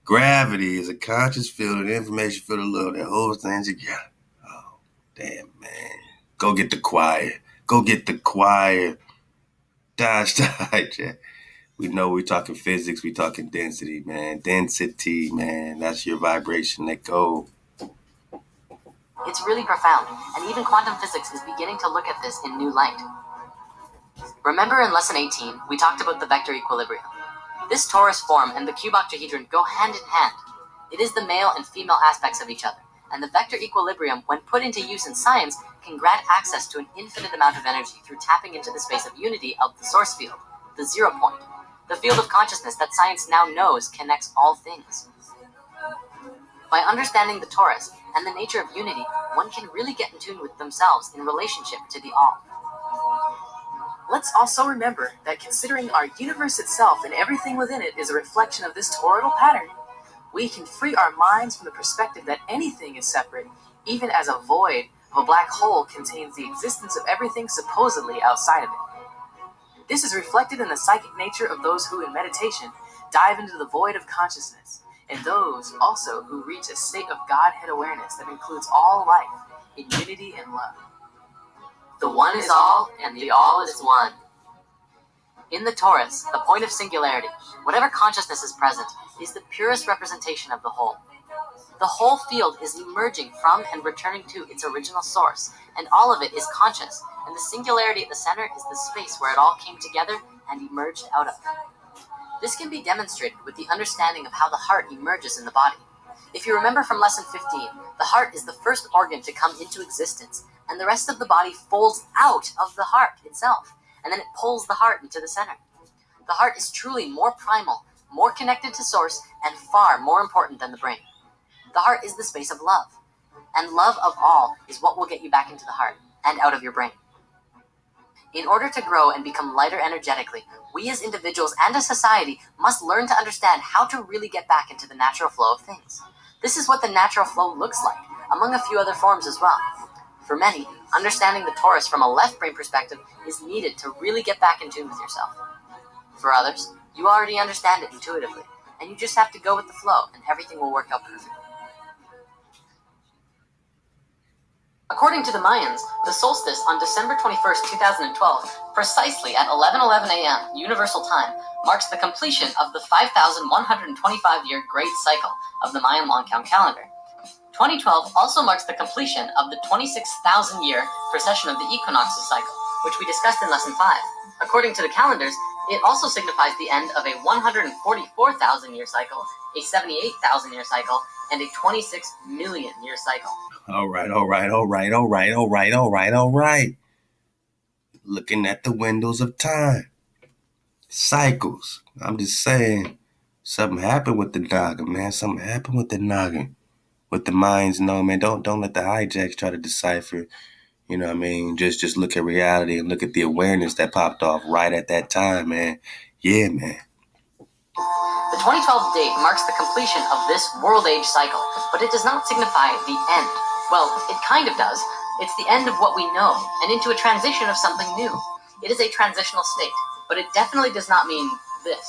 Gravity is a conscious field, an information field of love that holds things together. Oh, damn, man. Go get the choir. Go get the choir. Dodge. We know we're talking physics, we're talking density, man. Density, man. That's your vibration. Let go. It's really profound, and even quantum physics is beginning to look at this in new light. Remember in Lesson 18, we talked about the vector equilibrium. This torus form and the cube octahedron go hand in hand. It is the male and female aspects of each other, and the vector equilibrium, when put into use in science, can grant access to an infinite amount of energy through tapping into the space of unity of the source field, the 0 point, the field of consciousness that science now knows connects all things. By understanding the torus and the nature of unity, one can really get in tune with themselves in relationship to the all. Let's also remember that considering our universe itself and everything within it is a reflection of this toroidal pattern, we can free our minds from the perspective that anything is separate, even as a void of a black hole contains the existence of everything supposedly outside of it. This is reflected in the psychic nature of those who, in meditation, dive into the void of consciousness, and those also who reach a state of Godhead awareness that includes all life in unity and love. The one is all, and the all is one. In the torus, the point of singularity, whatever consciousness is present, is the purest representation of the whole. The whole field is emerging from and returning to its original source, and all of it is conscious, and the singularity at the center is the space where it all came together and emerged out of. This can be demonstrated with the understanding of how the heart emerges in the body. If you remember from lesson 15, the heart is the first organ to come into existence, and the rest of the body folds out of the heart itself, and then it pulls the heart into the center. The heart is truly more primal, more connected to source, and far more important than the brain. The heart is the space of love, and love of all is what will get you back into the heart and out of your brain. In order to grow and become lighter energetically, we as individuals and as society must learn to understand how to really get back into the natural flow of things. This is what the natural flow looks like, among a few other forms as well. For many, understanding the torus from a left brain perspective is needed to really get back in tune with yourself. For others, you already understand it intuitively, and you just have to go with the flow, and everything will work out perfectly. According to the Mayans, the solstice on December 21st, 2012, precisely at 11:11 a.m. Universal Time, marks the completion of the 5,125-year Great Cycle of the Mayan Long Count calendar. 2012 also marks the completion of the 26,000-year precession of the equinoxes cycle, which we discussed in Lesson 5. According to the calendars, it also signifies the end of a 144,000-year cycle, a 78,000-year cycle, and a 26 million-year cycle. All right. Looking at the windows of time. Cycles. I'm just saying, something happened with the noggin, man. Something happened with the noggin. With the minds, no, man. Don't let the hijacks try to decipher. You know what I mean? Just look at reality and look at the awareness that popped off right at that time, man. Yeah, man. The 2012 date marks the completion of this world age cycle, but it does not signify the end. Well, it kind of does. It's the end of what we know, and into a transition of something new. It is a transitional state, but it definitely does not mean this.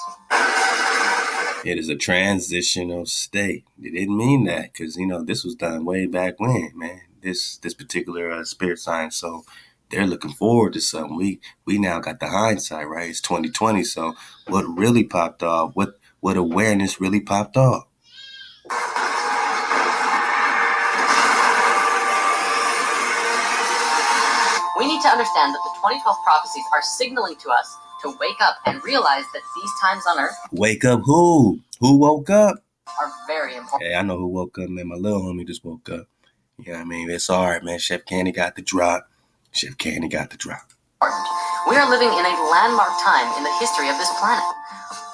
It is a transitional state. It didn't mean that, because, this was done way back when, man. This particular spirit science, so they're looking forward to something. We now got the hindsight, right? It's 2020, so what really popped off? What awareness really popped off? We need to understand that the 2012 prophecies are signaling to us to wake up and realize that these times on Earth... Wake up who? Who woke up? ...are very important. Hey, I know who woke up, man. My little homie just woke up. You know what I mean? It's all right, man. Chef Candy got the drop. We are living in a landmark time in the history of this planet.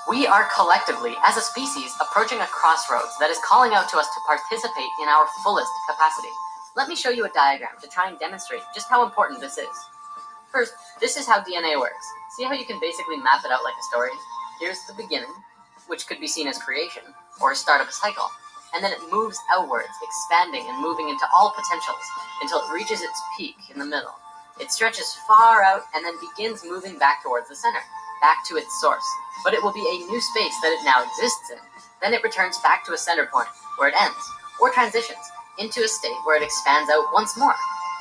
We are collectively, as a species, approaching a crossroads that is calling out to us to participate in our fullest capacity. Let me show you a diagram to try and demonstrate just how important this is. First, this is how DNA works. See how you can basically map it out like a story? Here's the beginning, which could be seen as creation, or a start of a cycle. And then it moves outwards, expanding and moving into all potentials, until it reaches its peak in the middle. It stretches far out and then begins moving back towards the center, back to its source. But it will be a new space that it now exists in. Then it returns back to a center point, where it ends, or transitions, into a state where it expands out once more,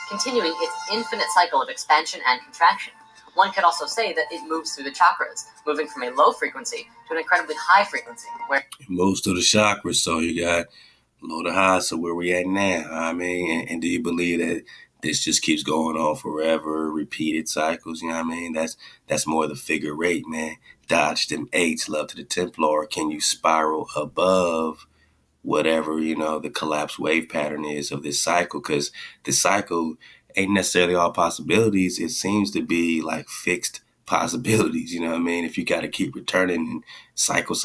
continuing its infinite cycle of expansion and contraction. One could also say that it moves through the chakras, moving from a low frequency to an incredibly high frequency, where it moves through the chakras, so you got low to high, so where we at now? I mean, and do you believe that this just keeps going on forever, repeated cycles? You know what I mean? That's more the figure eight, man. Dodge them eights, love to the 10th floor. Can you spiral above whatever, the collapse wave pattern is of this cycle? Because the cycle ain't necessarily all possibilities. It seems to be like fixed possibilities. You know what I mean? If you got to keep returning and cycle,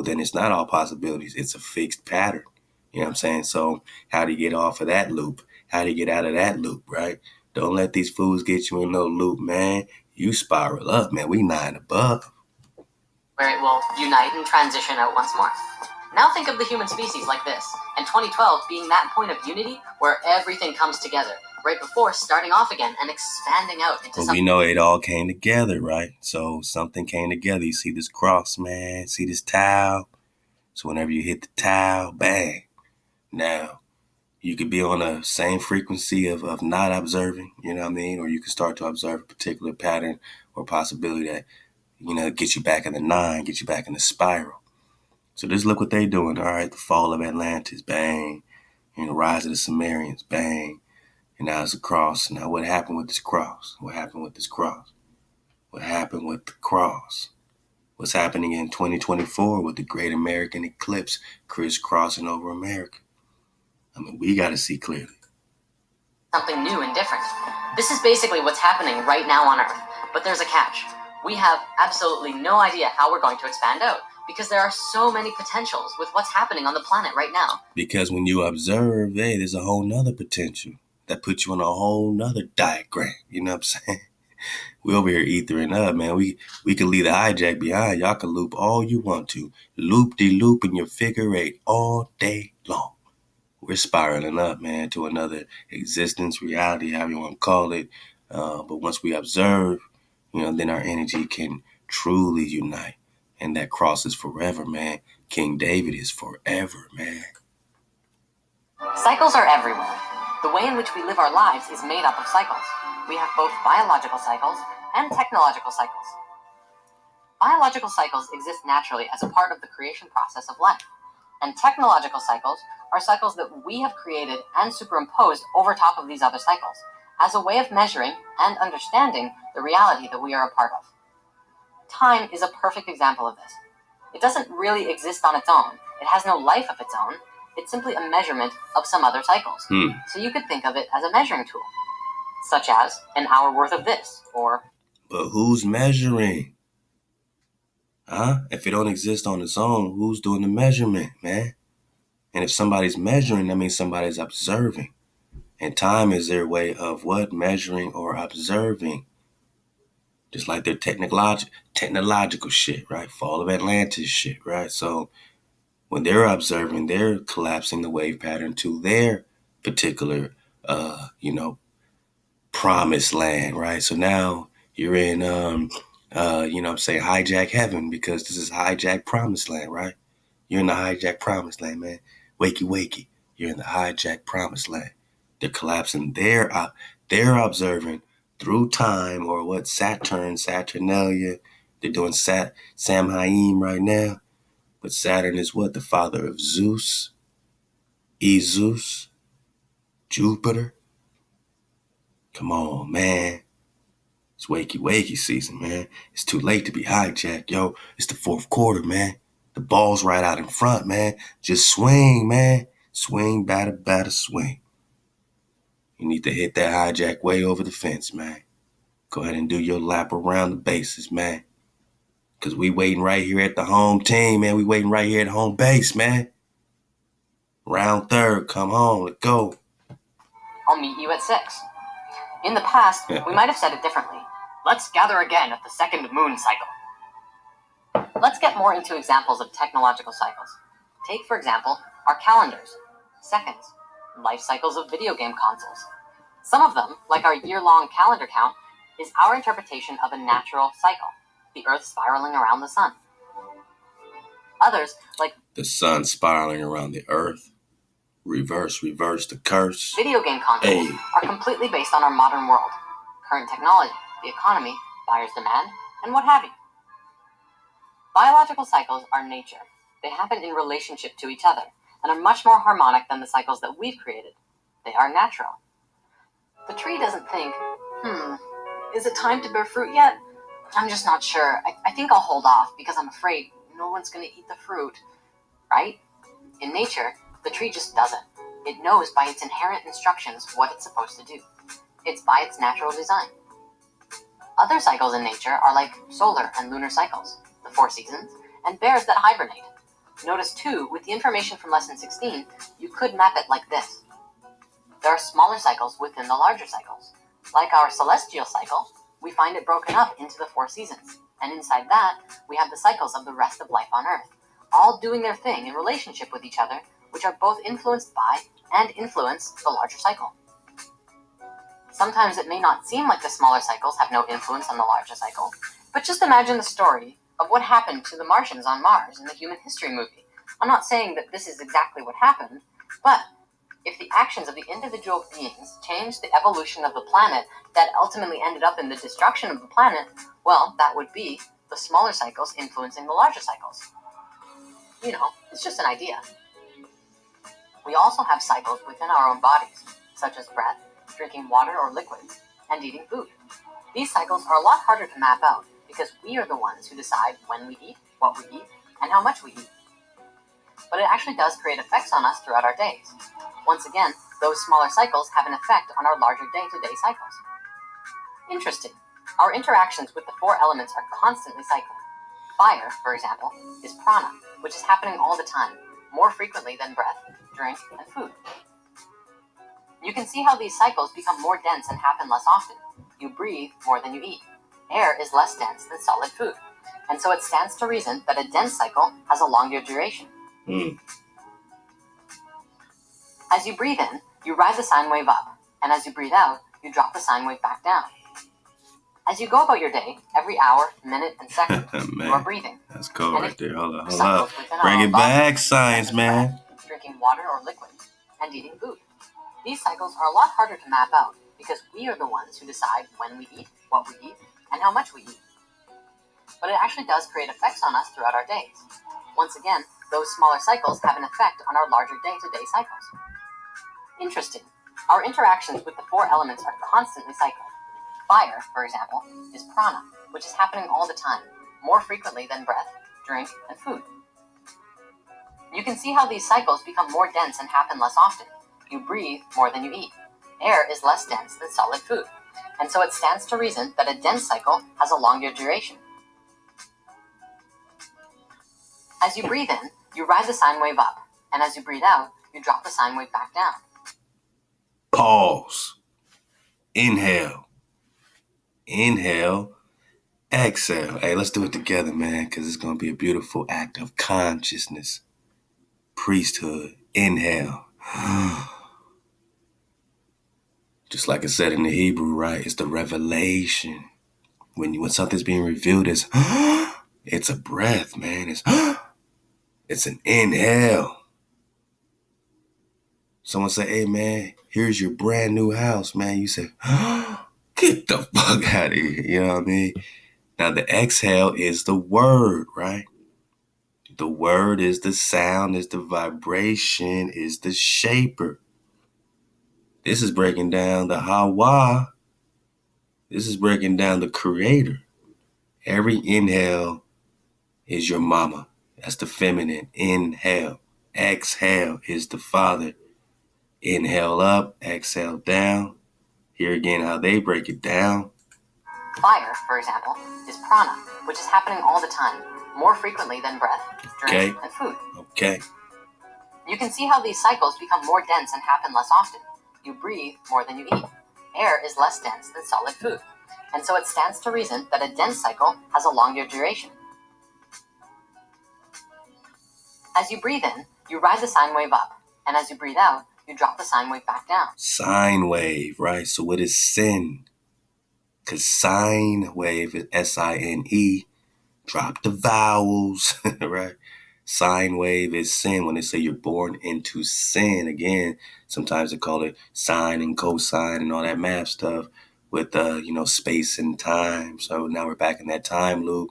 then it's not all possibilities. It's a fixed pattern. You know what I'm saying? So how do you get off of that loop? How do you get out of that loop, right? Don't let these fools get you in no loop, man. You spiral up, man. We 9 above. Where it will unite and transition out once more. Now think of the human species like this, and 2012 being that point of unity where everything comes together, right before starting off again and expanding out into But something. we know it all came together, right? So something came together. You see this cross, man. See this tile? So whenever you hit the tile, bang. Now, you could be on the same frequency of not observing, you know what I mean? Or you can start to observe a particular pattern or possibility that, gets you back in the 9, get you back in the spiral. So just look what they doing. All right, the fall of Atlantis, bang. Rise of the Sumerians, bang. And now it's a cross. Now what happened with this cross? What happened with this cross? What happened with the cross? What's happening in 2024 with the great American eclipse crisscrossing over America? I mean, we got to see clearly. Something new and different. This is basically what's happening right now on Earth. But there's a catch. We have absolutely no idea how we're going to expand out because there are so many potentials with what's happening on the planet right now. Because when you observe, hey, there's a whole nother potential that puts you on a whole nother diagram. You know what I'm saying? We over here ethering up, man. We can leave the hijack behind. Y'all can loop all you want to. Loop-de-loop in your figure 8 all day long. We're spiraling up, man, to another existence, reality, however you want to call it. But once we observe, then our energy can truly unite. And that cross is forever, man. King David is forever, man. Cycles are everywhere. The way in which we live our lives is made up of cycles. We have both biological cycles and technological cycles. Biological cycles exist naturally as a part of the creation process of life. And technological cycles are cycles that we have created and superimposed over top of these other cycles as a way of measuring and understanding the reality that we are a part of. Time is a perfect example of this. It doesn't really exist on its own. It has no life of its own. It's simply a measurement of some other cycles. So you could think of it as a measuring tool, such as an hour worth of this, or... But who's measuring? If it don't exist on its own, who's doing the measurement, man? And if somebody's measuring, that means somebody's observing. And time is their way of what? Measuring or observing. Just like their technological shit, right? Fall of Atlantis shit, right? So when they're observing, they're collapsing the wave pattern to their particular, promised land, right? So now you're in, hijack heaven because this is hijack promised land, right? You're in the hijack promised land, man. Wakey, wakey. You're in the hijack promised land. They're collapsing. They're observing through time or what? Saturnalia. They're doing Samhain right now. But Saturn is what? The father of Zeus, Zeus, Jupiter. Come on, man. It's wakey, wakey season, man. It's too late to be hijacked, yo. It's the 4th quarter, man. The ball's right out in front, man. Just swing, man. Swing, batter, swing. You need to hit that hijack way over the fence, man. Go ahead and do your lap around the bases, man. Because we waiting right here at the home team, man. We waiting right here at home base, man. Round 3rd, come on, let's go. I'll meet you at 6. In the past, we might have said it differently. Let's gather again at the 2nd moon cycle. Let's get more into examples of technological cycles. Take, for example, our calendars, seconds, life cycles of video game consoles. Some of them, like our year-long calendar count, is our interpretation of a natural cycle, the Earth spiraling around the sun. Others, like the sun spiraling around the Earth, reverse the curse. Video game consoles are completely based on our modern world, current technology, the economy, buyer's demand, and what have you. Biological cycles are nature. They happen in relationship to each other and are much more harmonic than the cycles that we've created. They are natural. The tree doesn't think, is it time to bear fruit yet? I'm just not sure. I think I'll hold off because I'm afraid no one's going to eat the fruit. Right? In nature, the tree just doesn't. It knows by its inherent instructions what it's supposed to do. It's by its natural design. Other cycles in nature are like solar and lunar cycles, the 4 seasons, and bears that hibernate. Notice too, with the information from lesson 16, you could map it like this. There are smaller cycles within the larger cycles. Like our celestial cycle, we find it broken up into the 4 seasons. And inside that, we have the cycles of the rest of life on Earth, all doing their thing in relationship with each other, which are both influenced by and influence the larger cycle. Sometimes it may not seem like the smaller cycles have no influence on the larger cycle, but just imagine the story of what happened to the Martians on Mars in the Human History movie. I'm not saying that this is exactly what happened, but if the actions of the individual beings changed the evolution of the planet that ultimately ended up in the destruction of the planet, well, that would be the smaller cycles influencing the larger cycles. You know, it's just an idea. We also have cycles within our own bodies, such as breath, drinking water or liquids, and eating food. These cycles are a lot harder to map out because we are the ones who decide when we eat, what we eat, and how much we eat. But it actually does create effects on us throughout our days. Once again, those smaller cycles have an effect on our larger day-to-day cycles. Interesting. Our interactions with the 4 elements are constantly cycling. Fire, for example, is prana, which is happening all the time, more frequently than breath, drink, and food. You can see how these cycles become more dense and happen less often. You breathe more than you eat. Air is less dense than solid food. And so it stands to reason that a dense cycle has a longer duration. As you breathe in, you ride the sine wave up, and as you breathe out, you drop the sine wave back down. As you go about your day, every hour, minute, and second, you are breathing. That's cool right there. Hold up. Bring it back, science, man. Drinking water or liquids, and eating food. These cycles are a lot harder to map out because we are the ones who decide when we eat, what we eat, and how much we eat. But it actually does create effects on us throughout our days. Once again, those smaller cycles have an effect on our larger day-to-day cycles. Interesting. Our interactions with the 4 elements are constantly cycling. Fire, for example, is prana, which is happening all the time, more frequently than breath, drink, and food. You can see how these cycles become more dense and happen less often. You breathe more than you eat. Air is less dense than solid food, and so it stands to reason that a dense cycle has a longer duration. As you breathe in, you ride the sine wave up, and as you breathe out, you drop the sine wave back down. Pause. Inhale. Inhale. Exhale. Hey, let's do it together, man, because it's going to be a beautiful act of consciousness. Priesthood. Inhale. Just like it said in the Hebrew, right? It's the revelation. When something's being revealed, it's a breath, man. It's an inhale. Someone say, hey, man, here's your brand new house, man. You say, get the fuck out of here. You know what I mean? Now, the exhale is the word, right? The word is the sound, is the vibration, is the shaper. This is breaking down the Ahchwa. This is breaking down the creator. Every inhale is your mama. That's the feminine. Inhale. Exhale is the father. Inhale up, exhale down. Here again how they break it down. Fire, for example, is prana, which is happening all the time, more frequently than breath, drink, and food. Okay. You can see how these cycles become more dense and happen less often. You breathe more than you eat. Air is less dense than solid food, and so it stands to reason that a dense cycle has a longer duration. As you breathe in, you ride the sine wave up, and as you breathe out, you drop the sine wave back down. Sine wave, right? So what is sin? Because sine wave is S-I-N-E. Drop the vowels, right? Sine wave is sin. When they say you're born into sin, again, sometimes they call it sine and cosine and all that math stuff with, space and time. So now we're back in that time loop.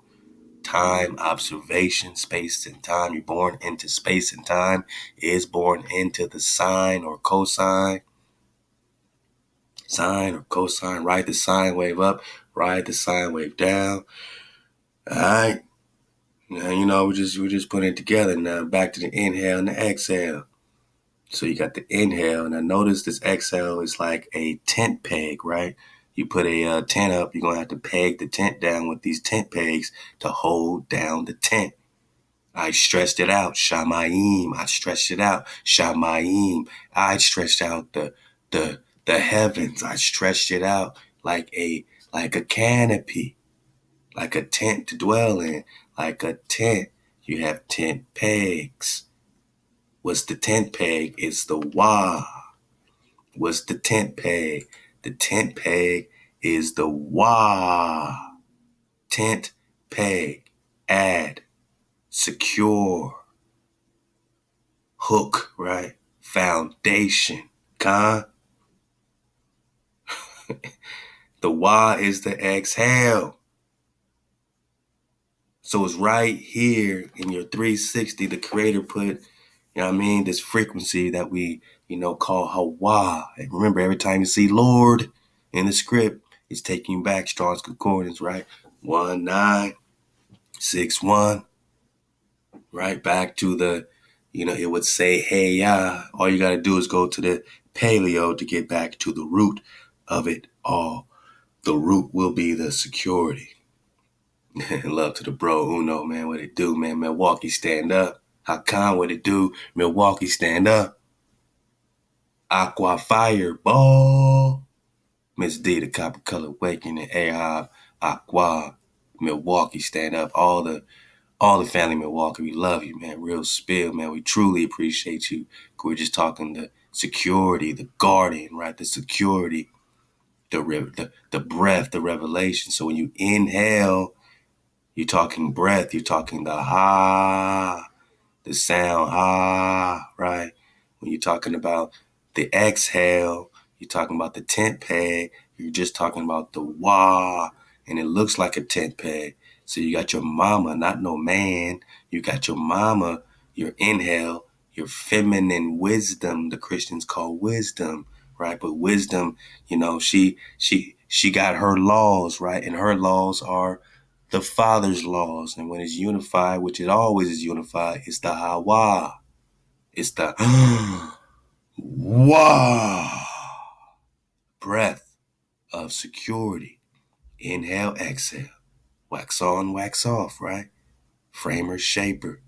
Time, observation, space and time. You're born into space and time. Is born into the sine or cosine. Sine or cosine. Ride the sine wave up. Ride the sine wave down. All right. Now, we're just putting it together now. Back to the inhale and the exhale. So you got the inhale. Now notice this exhale is like a tent peg, right? You put a tent up, you're going to have to peg the tent down with these tent pegs to hold down the tent. I stretched it out, Shamayim. I stretched it out, Shamayim. I stretched out the heavens. I stretched it out like a canopy, like a tent to dwell in, like a tent. You have tent pegs. What's the tent peg? It's the wah. What's the tent peg? The tent peg is the wah. Tent peg. Add. Secure. Hook, right? Foundation. Con. The wah is the exhale. So it's right here in your 360. The creator put, you know what I mean, this frequency that we, call Hawa. And remember, every time you see Lord in the script, it's taking you back Strong's Concordance, right? 1961, right? Back to the, it would say, hey, yeah. All you got to do is go to the paleo to get back to the root of it all. The root will be the security. Love to the bro Uno, man. What it do, man? Milwaukee, stand up. Hakan, what it do? Milwaukee, stand up. Ahchwa, fireball. Miss D, the copper color awakening. Ahab, Ahchwa, Milwaukee, stand up. All the family Milwaukee, we love you, man. Real spill, man. We truly appreciate you. We're just talking the security, the guardian, right? The security, the breath, the revelation. So when you inhale, you're talking breath, you're talking the ha, the sound ha, right? When you're talking about the exhale, you're talking about the tent peg, you're just talking about the wah, and it looks like a tent peg. So you got your mama, not no man. You got your mama, your inhale, your feminine wisdom, the Christians call wisdom, right? But wisdom, she got her laws, right? And her laws are the Father's laws. And when it's unified, which it always is unified, it's the Hawa. It's the Wah. Breath of security. Inhale, exhale. Wax on, wax off, right? Framer, shaper.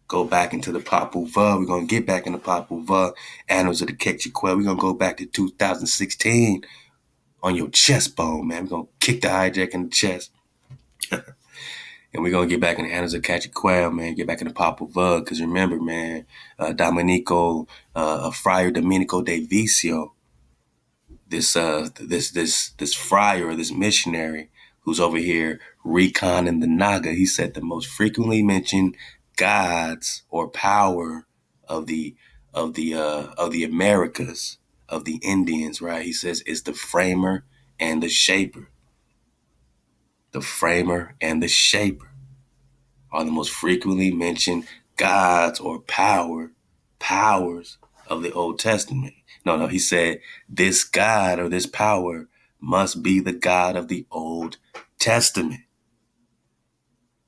Go back into the Papal Va. We're going to get back in the Papal Va. Annals of the Quechua. We're going to go back to 2016 on your chest bone, man. We're going to kick the hijack in the chest. And we're going to get back in the Annals of Quechua, man. Get back in the Papal Va. Because remember, man, Friar Domenico de Vicio, this friar, this missionary who's over here reconning the Naga, he said the most frequently mentioned gods or power of the Americas, of the Indians, right? He says is the framer and the shaper. The framer and the shaper are the most frequently mentioned gods or powers of the Old Testament. No, he said this God or this power must be the God of the Old Testament.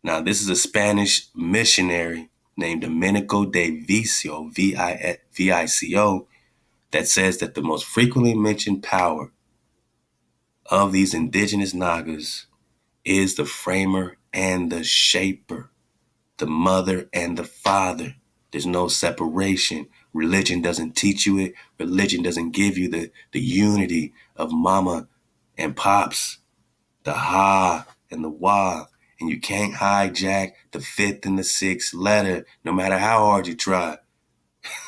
Now, this is a Spanish missionary named Domenico de Vicio, V-I-C-O, that says that the most frequently mentioned power of these indigenous Nagas is the framer and the shaper, the mother and the father. There's no separation. Religion doesn't teach you it. Religion doesn't give you the unity of mama and pops, the ha and the wah. And you can't hijack the fifth and the sixth letter, no matter how hard you try.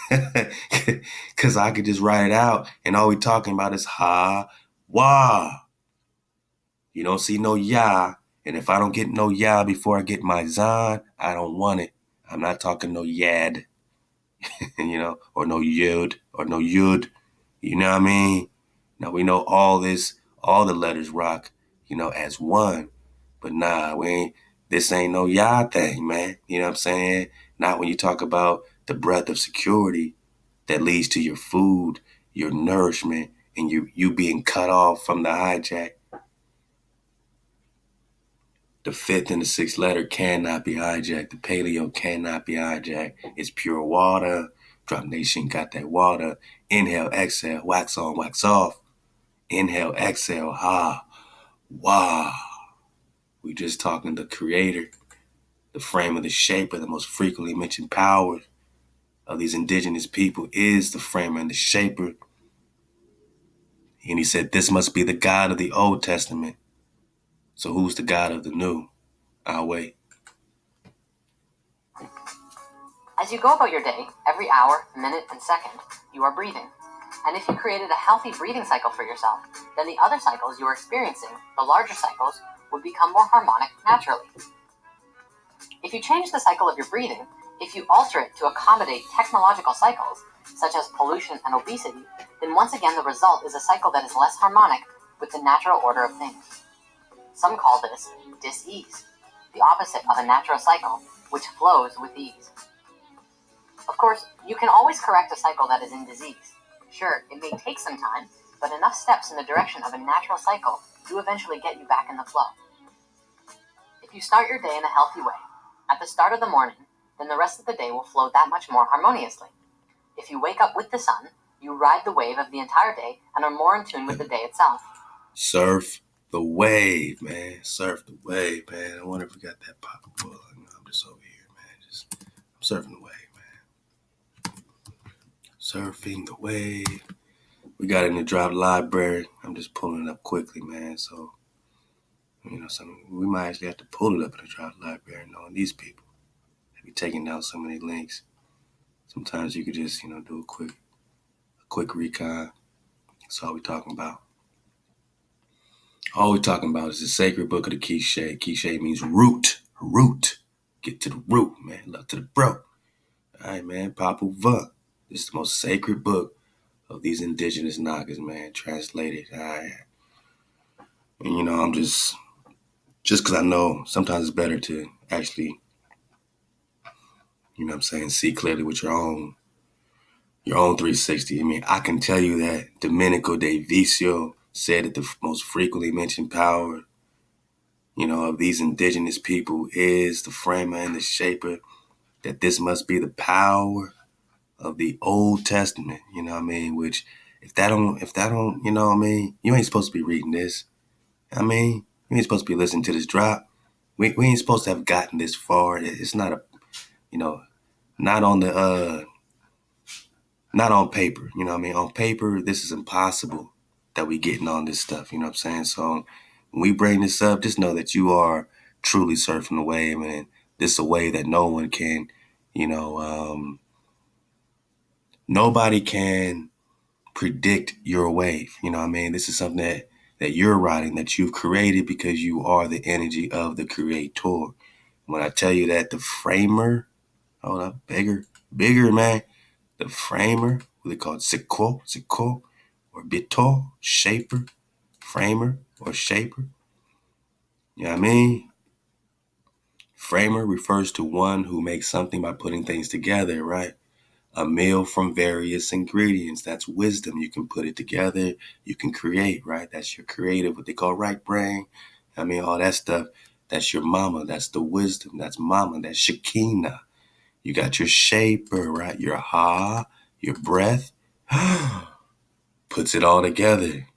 Because I could just write it out, and all we're talking about is ha, wah. You don't see no yah. And if I don't get no yah before I get my zan, I don't want it. I'm not talking no yad, or no yud, or no yud. You know what I mean? Now we know all the letters rock, as one. But nah, this ain't no yah thing, man. You know what I'm saying? Not when you talk about the breath of security that leads to your food, your nourishment, and you being cut off from the hijack. The fifth and the sixth letter cannot be hijacked. The paleo cannot be hijacked. It's pure water. Drop Nation got that water. Inhale, exhale, wax on, wax off. Inhale, exhale, ha, wah. We just talking the creator. the frame of the shaper, the most frequently mentioned power of these indigenous people is the framer and the shaper. And he said, this must be the God of the Old Testament. So who's the God of the New? I'll wait. As you go about your day, every hour, minute, and second, you are breathing. And if you created a healthy breathing cycle for yourself, then the other cycles you are experiencing, the larger cycles, would become more harmonic naturally. If you change the cycle of your breathing, if you alter it to accommodate technological cycles, such as pollution and obesity, then once again the result is a cycle that is less harmonic with the natural order of things. Some call this dis-ease, the opposite of a natural cycle, which flows with ease. Of course, you can always correct a cycle that is in disease. Sure, it may take some time, but enough steps in the direction of a natural cycle do eventually get you back in the flow. If you start your day in a healthy way, at the start of the morning, then the rest of the day will flow that much more harmoniously. If you wake up with the sun, you ride the wave of the entire day and are more in tune with the day itself. Surf the wave, man. Surf the wave, man. I wonder if we got that popping. I'm just over here, man. I'm surfing the wave, man. Surfing the wave. We got it in the drop library. I'm just pulling it up quickly, man. So, we might actually have to pull it up in the drop library, knowing these people. They be taking down so many links. Sometimes you could just, do a quick recon. That's all we're talking about. All we're talking about is the sacred book of the Quiche. Quiche means root. Get to the root, man. Love to the bro. All right, man. Papal. This is the most sacred book of these indigenous Nagas, man. Translated. All right. And, I'm just because I know sometimes it's better to actually, see clearly with your own 360. I mean, I can tell you that Domenico de Vicio said that the most frequently mentioned power, of these indigenous people is the framer and the shaper, that this must be the power of the Old Testament, which if that don't, you ain't supposed to be reading this. You ain't supposed to be listening to this drop. We ain't supposed to have gotten this far. It's not not on the, not on paper, On paper, this is impossible that we getting on this stuff, So when we bring this up, just know that you are truly surfing the wave, and this is a wave that no one can, nobody can predict your wave. This is something that you're riding, that you've created because you are the energy of the creator. When I tell you that the framer, hold up, bigger, man. The framer, what they call it, Cuzco, or Bito, shaper, framer, or shaper. You know what I mean? Framer refers to one who makes something by putting things together, right? A meal from various ingredients. That's wisdom. You can put it together. You can create, right? That's your creative, what they call right brain. All that stuff. That's your mama. That's the wisdom. That's mama. That's Shekinah. You got your shaper, right? Your your breath. Puts it all together.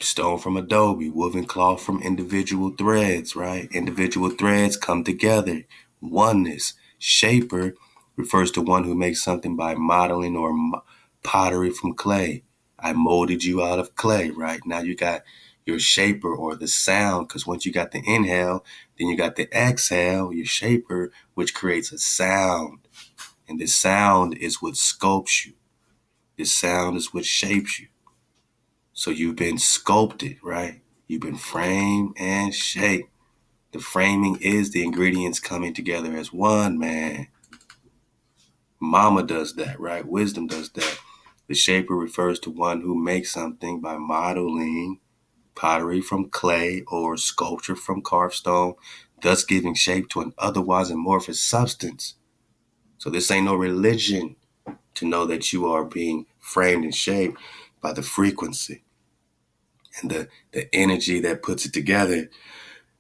Stone from adobe, woven cloth from individual threads, right? Individual threads come together. Oneness. Shaper refers to one who makes something by modeling or pottery from clay. I molded you out of clay, right? Now you got your shaper, or the sound, because once you got the inhale, then you got the exhale, your shaper, which creates a sound. And this sound is what sculpts you. This sound is what shapes you. So you've been sculpted, right? You've been framed and shaped. The framing is the ingredients coming together as one, man. Mama does that, right? Wisdom does that. The shaper refers to one who makes something by modeling pottery from clay or sculpture from carved stone, thus giving shape to an otherwise amorphous substance. So this ain't no religion to know that you are being framed and shaped by the frequency. And the energy that puts it together,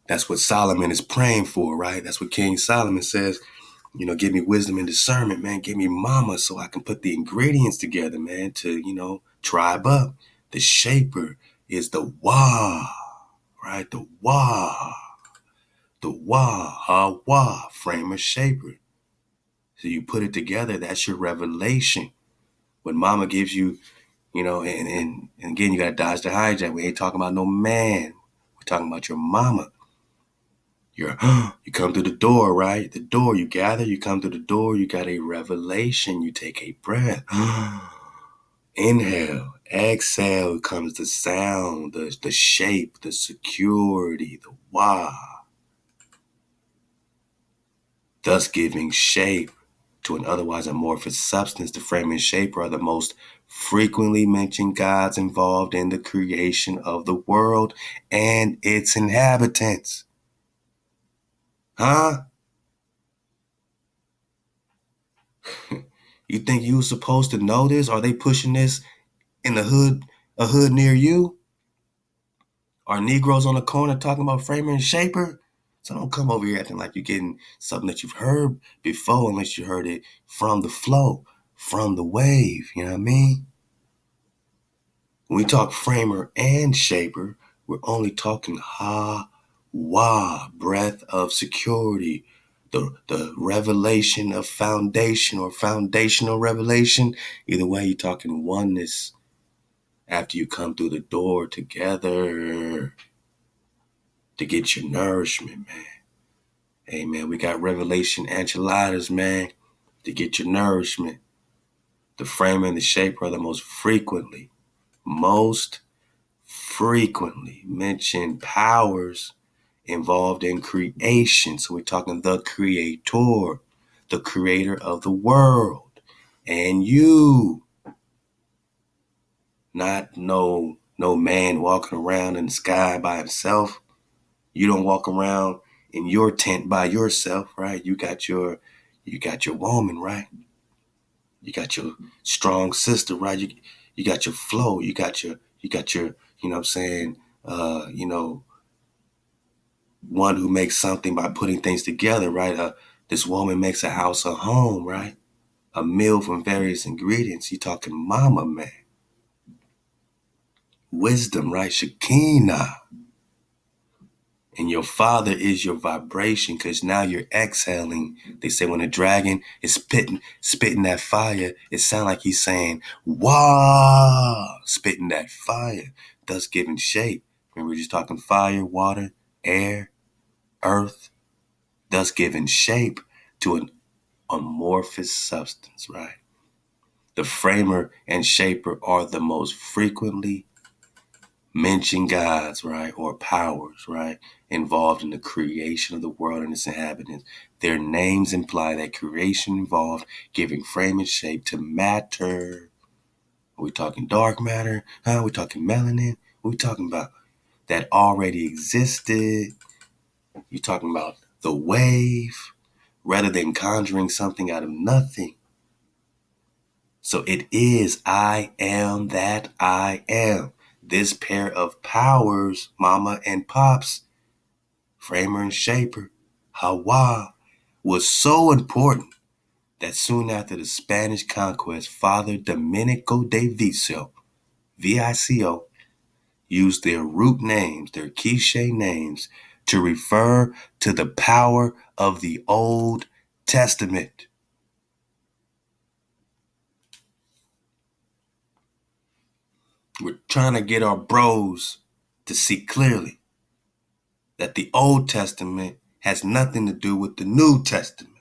that's what Solomon is praying for, right? That's what King Solomon says, give me wisdom and discernment, man. Give me mama so I can put the ingredients together, man, to, tribe up. The shaper is the Wah, right? The Wah. The Ahchwa, framer, shaper. So you put it together, that's your revelation. When mama gives you, and again, you got to dodge the hijack. We ain't talking about no man. We're talking about your mama. You come through the door, right? The door, you gather, you come through the door, you got a revelation, you take a breath. Inhale, exhale comes the sound, the shape, the security, the wah. Thus giving shape to an otherwise amorphous substance. The frame and shaper are the most frequently mentioned gods involved in the creation of the world and its inhabitants. Huh? You think you were supposed to know this? Are they pushing this in the hood, a hood near you? Are Negroes on the corner talking about framer and shaper? So don't come over here acting like you're getting something that you've heard before unless you heard it from the flow, from the wave. You know what I mean? When we talk framer and shaper, we're only talking breath of security, the revelation of foundation or foundational revelation. Either way, you're talking oneness after you come through the door together to get your nourishment, man. Hey, man, we got revelation enchiladas, man, to get your nourishment. The framer and the shaper are the most frequently mentioned powers involved in creation. So we're talking the creator, the creator of the world, and you. Not no man walking around in the sky by himself. You don't walk around in your tent by yourself, right? You got your woman, right? You got your strong sister, right? You got your flow. You got your, you know what I'm saying? One who makes something by putting things together, right? This woman makes a house a home, right? A meal from various ingredients. You talking mama, man. Wisdom, right? Shekinah. And your father is your vibration because now you're exhaling. They say when a dragon is spitting that fire, it sounds like he's saying, wah, spitting that fire, thus giving shape. Remember, we're just talking fire, water, air, earth, thus giving shape to an amorphous substance, right? The framer and shaper are the most frequently mentioned gods, right, or powers, right, involved in the creation of the world and its inhabitants. Their names imply that creation involved giving frame and shape to matter. Are we talking dark matter? Are we talking melanin? What are we talking about? That already existed. You're talking about the wave, rather than conjuring something out of nothing. So it is I am that I am. This pair of powers, mama and pops, framer and shaper, Ahchwa, was so important that soon after the Spanish conquest, Father Domenico de Vico, Vico, used their root names, their quiche names, to refer to the power of the Old Testament. We're trying to get our bros to see clearly that the Old Testament has nothing to do with the New Testament.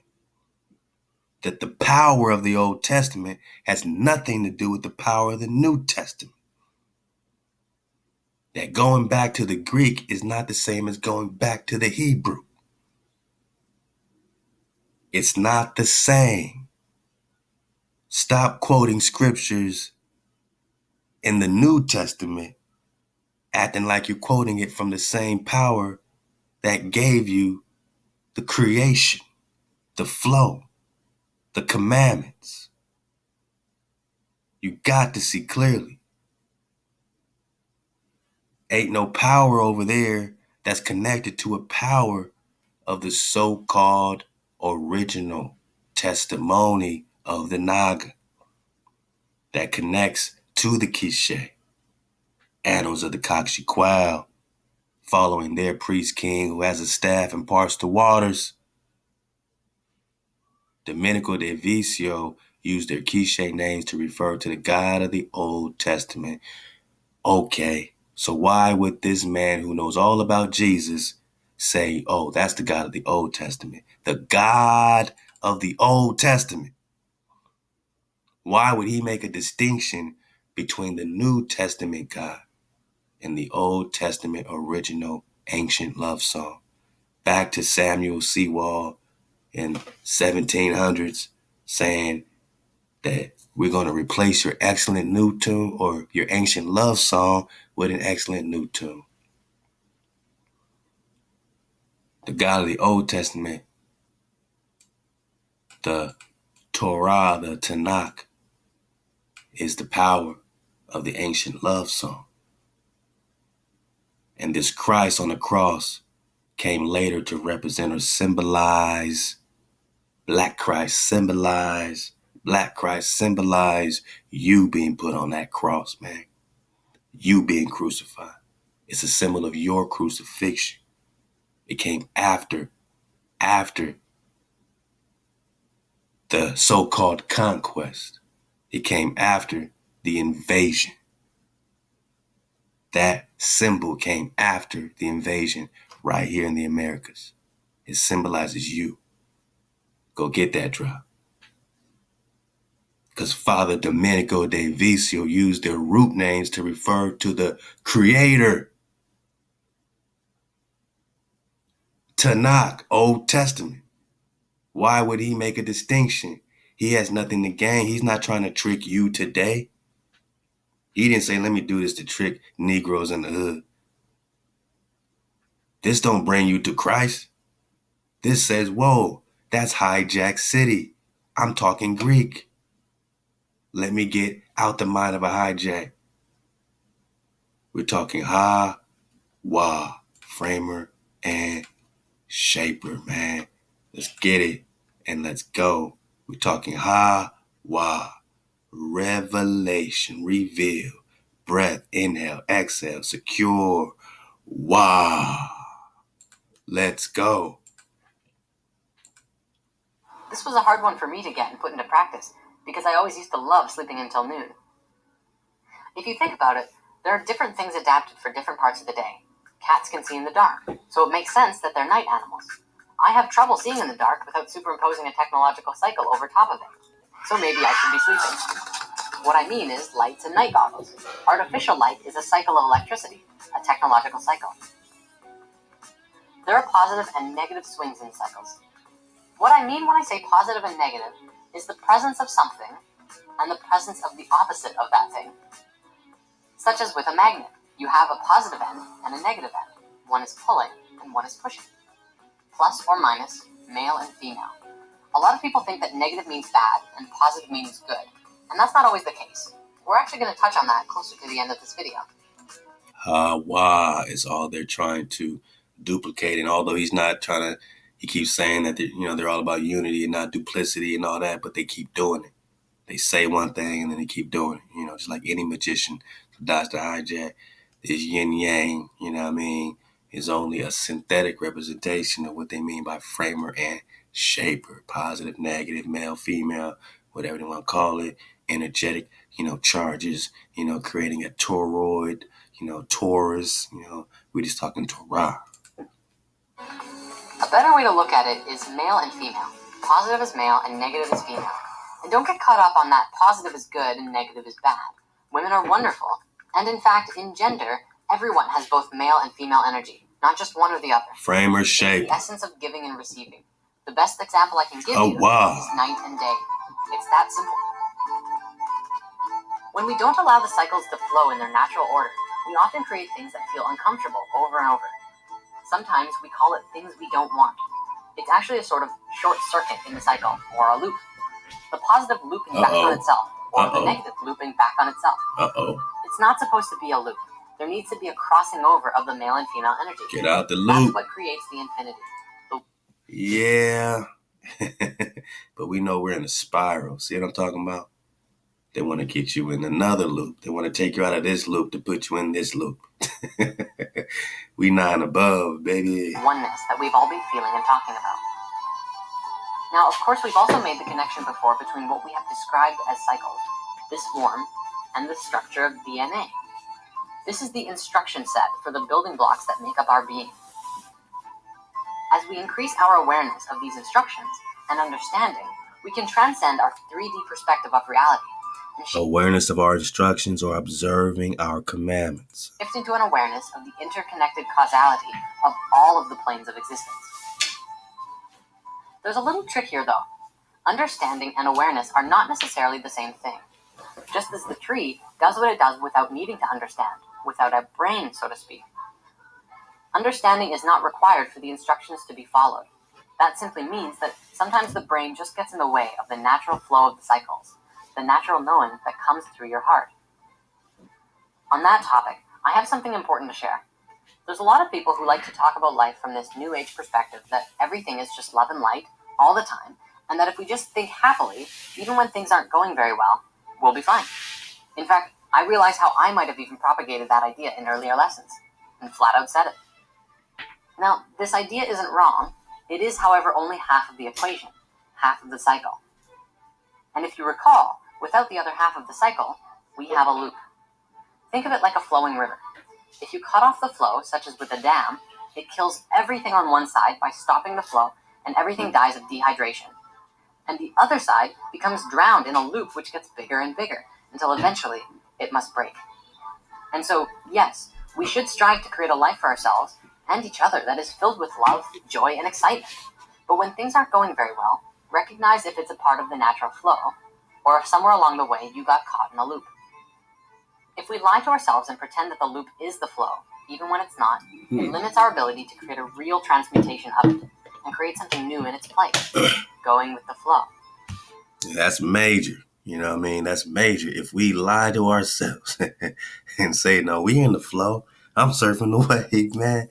That the power of the Old Testament has nothing to do with the power of the New Testament. That going back to the Greek is not the same as going back to the Hebrew. It's not the same. Stop quoting scriptures in the New Testament, acting like you're quoting it from the same power that gave you the creation, the flow, the commandments. You got to see clearly. Ain't no power over there that's connected to a power of the so-called original testimony of the Naga that connects to the quiche, atoms of the Ahchwa, following their priest king who has a staff and parts the waters. Domenico de Vicio used their quiche names to refer to the God of the Old Testament. Okay, so why would this man who knows all about Jesus say, oh, that's the God of the Old Testament? The God of the Old Testament. Why would he make a distinction between the New Testament God and the Old Testament original ancient love song? Back to Samuel Sewall in 1700s saying that we're going to replace your excellent new tune or your ancient love song with an excellent new tune. The God of the Old Testament, the Torah, the Tanakh, is the power of the ancient love song. And this Christ on the cross came later to represent or symbolize Black Christ, symbolize you being put on that cross, man. You being crucified. It's a symbol of your crucifixion. It came after the so-called conquest. It came after the invasion. That symbol came after the invasion right here in the Americas. It symbolizes you. Go get that drop. Because Father Domenico de Vicio used their root names to refer to the Creator. Tanakh, Old Testament. Why would he make a distinction? He has nothing to gain. He's not trying to trick you today. He didn't say, let me do this to trick Negroes in the hood. This don't bring you to Christ. This says, whoa, that's hijack city. I'm talking Greek. Let me get out the mind of a hijack. We're talking Ahchwa, framer and shaper, man. Let's get it and let's go. We're talking Ahchwa, revelation, reveal, breath, inhale, exhale, secure. Wow. Let's go. This was a hard one for me to get and put into practice, because I always used to love sleeping until noon. If you think about it, there are different things adapted for different parts of the day. Cats can see in the dark, so it makes sense that they're night animals. I have trouble seeing in the dark without superimposing a technological cycle over top of it, so maybe I should be sleeping. What I mean is lights and night goggles. Artificial light is a cycle of electricity, a technological cycle. There are positive and negative swings in cycles. What I mean when I say positive and negative is the presence of something and the presence of the opposite of that thing. Such as with a magnet, you have a positive end and a negative end. One is pulling and one is pushing. Plus or minus, male and female. A lot of people think that negative means bad and positive means good, and that's not always the case. We're actually going to touch on that closer to the end of this video. Ahchwa is all they're trying to duplicate, and although he's not trying to, he keeps saying that they're all about unity and not duplicity and all that, but they keep doing it. They say one thing and then they keep doing it, just like any magician who dies to hijack. This yin yang, is only a synthetic representation of what they mean by framer and shaper, positive, negative, male, female, whatever they want to call it, energetic, charges, creating a toroid, Taurus, we're just talking Torah. A better way to look at it is male and female. Positive is male and negative is female. And don't get caught up on that positive is good and negative is bad. Women are wonderful. And in fact, in gender, everyone has both male and female energy, not just one or the other. Framer, shape. The essence of giving and receiving. The best example I can give you is night and day. It's that simple. When we don't allow the cycles to flow in their natural order, we often create things that feel uncomfortable over and over. Sometimes we call it things we don't want. It's actually a sort of short circuit in the cycle, or a loop. The positive looping back on itself, or the negative looping back on itself. It's not supposed to be a loop. There needs to be a crossing over of the male and female energy. Get out the loop. That's what creates the infinity. Yeah. But we know we're in a spiral. See what I'm talking about? They want to get you in another loop. They want to take you out of this loop to put you in this loop. We 9 above, baby. Oneness that we've all been feeling and talking about. Now, of course, we've also made the connection before between what we have described as cycles, this form, and the structure of DNA. This is the instruction set for the building blocks that make up our being. As we increase our awareness of these instructions and understanding, we can transcend our 3D perspective of reality and Awareness of our instructions or observing our commandments. shift into an awareness of the interconnected causality of all of the planes of existence. There's a little trick here, though. Understanding and awareness are not necessarily the same thing. Just as the tree does what it does without needing to understand, without a brain, so to speak. Understanding is not required for the instructions to be followed. That simply means that sometimes the brain just gets in the way of the natural flow of the cycles, the natural knowing that comes through your heart. On that topic, I have something important to share. There's a lot of people who like to talk about life from this New Age perspective that everything is just love and light all the time, and that if we just think happily, even when things aren't going very well, we'll be fine. In fact, I realize how I might have even propagated that idea in earlier lessons, and flat out said it. Now, this idea isn't wrong. It is, however, only half of the equation, half of the cycle. And if you recall, without the other half of the cycle, we have a loop. Think of it like a flowing river. If you cut off the flow, such as with a dam, it kills everything on one side by stopping the flow, and everything dies of dehydration. And the other side becomes drowned in a loop which gets bigger and bigger, until eventually it must break. And so, yes, we should strive to create a life for ourselves and each other that is filled with love, joy, and excitement. But when things aren't going very well, recognize if it's a part of the natural flow, or if somewhere along the way you got caught in a loop. If we lie to ourselves and pretend that the loop is the flow, even when it's not, it limits our ability to create a real transmutation of it, and create something new in its place, going with the flow. That's major. You know what I mean? That's major. If we lie to ourselves and say, no, we in the flow, I'm surfing the wave, man.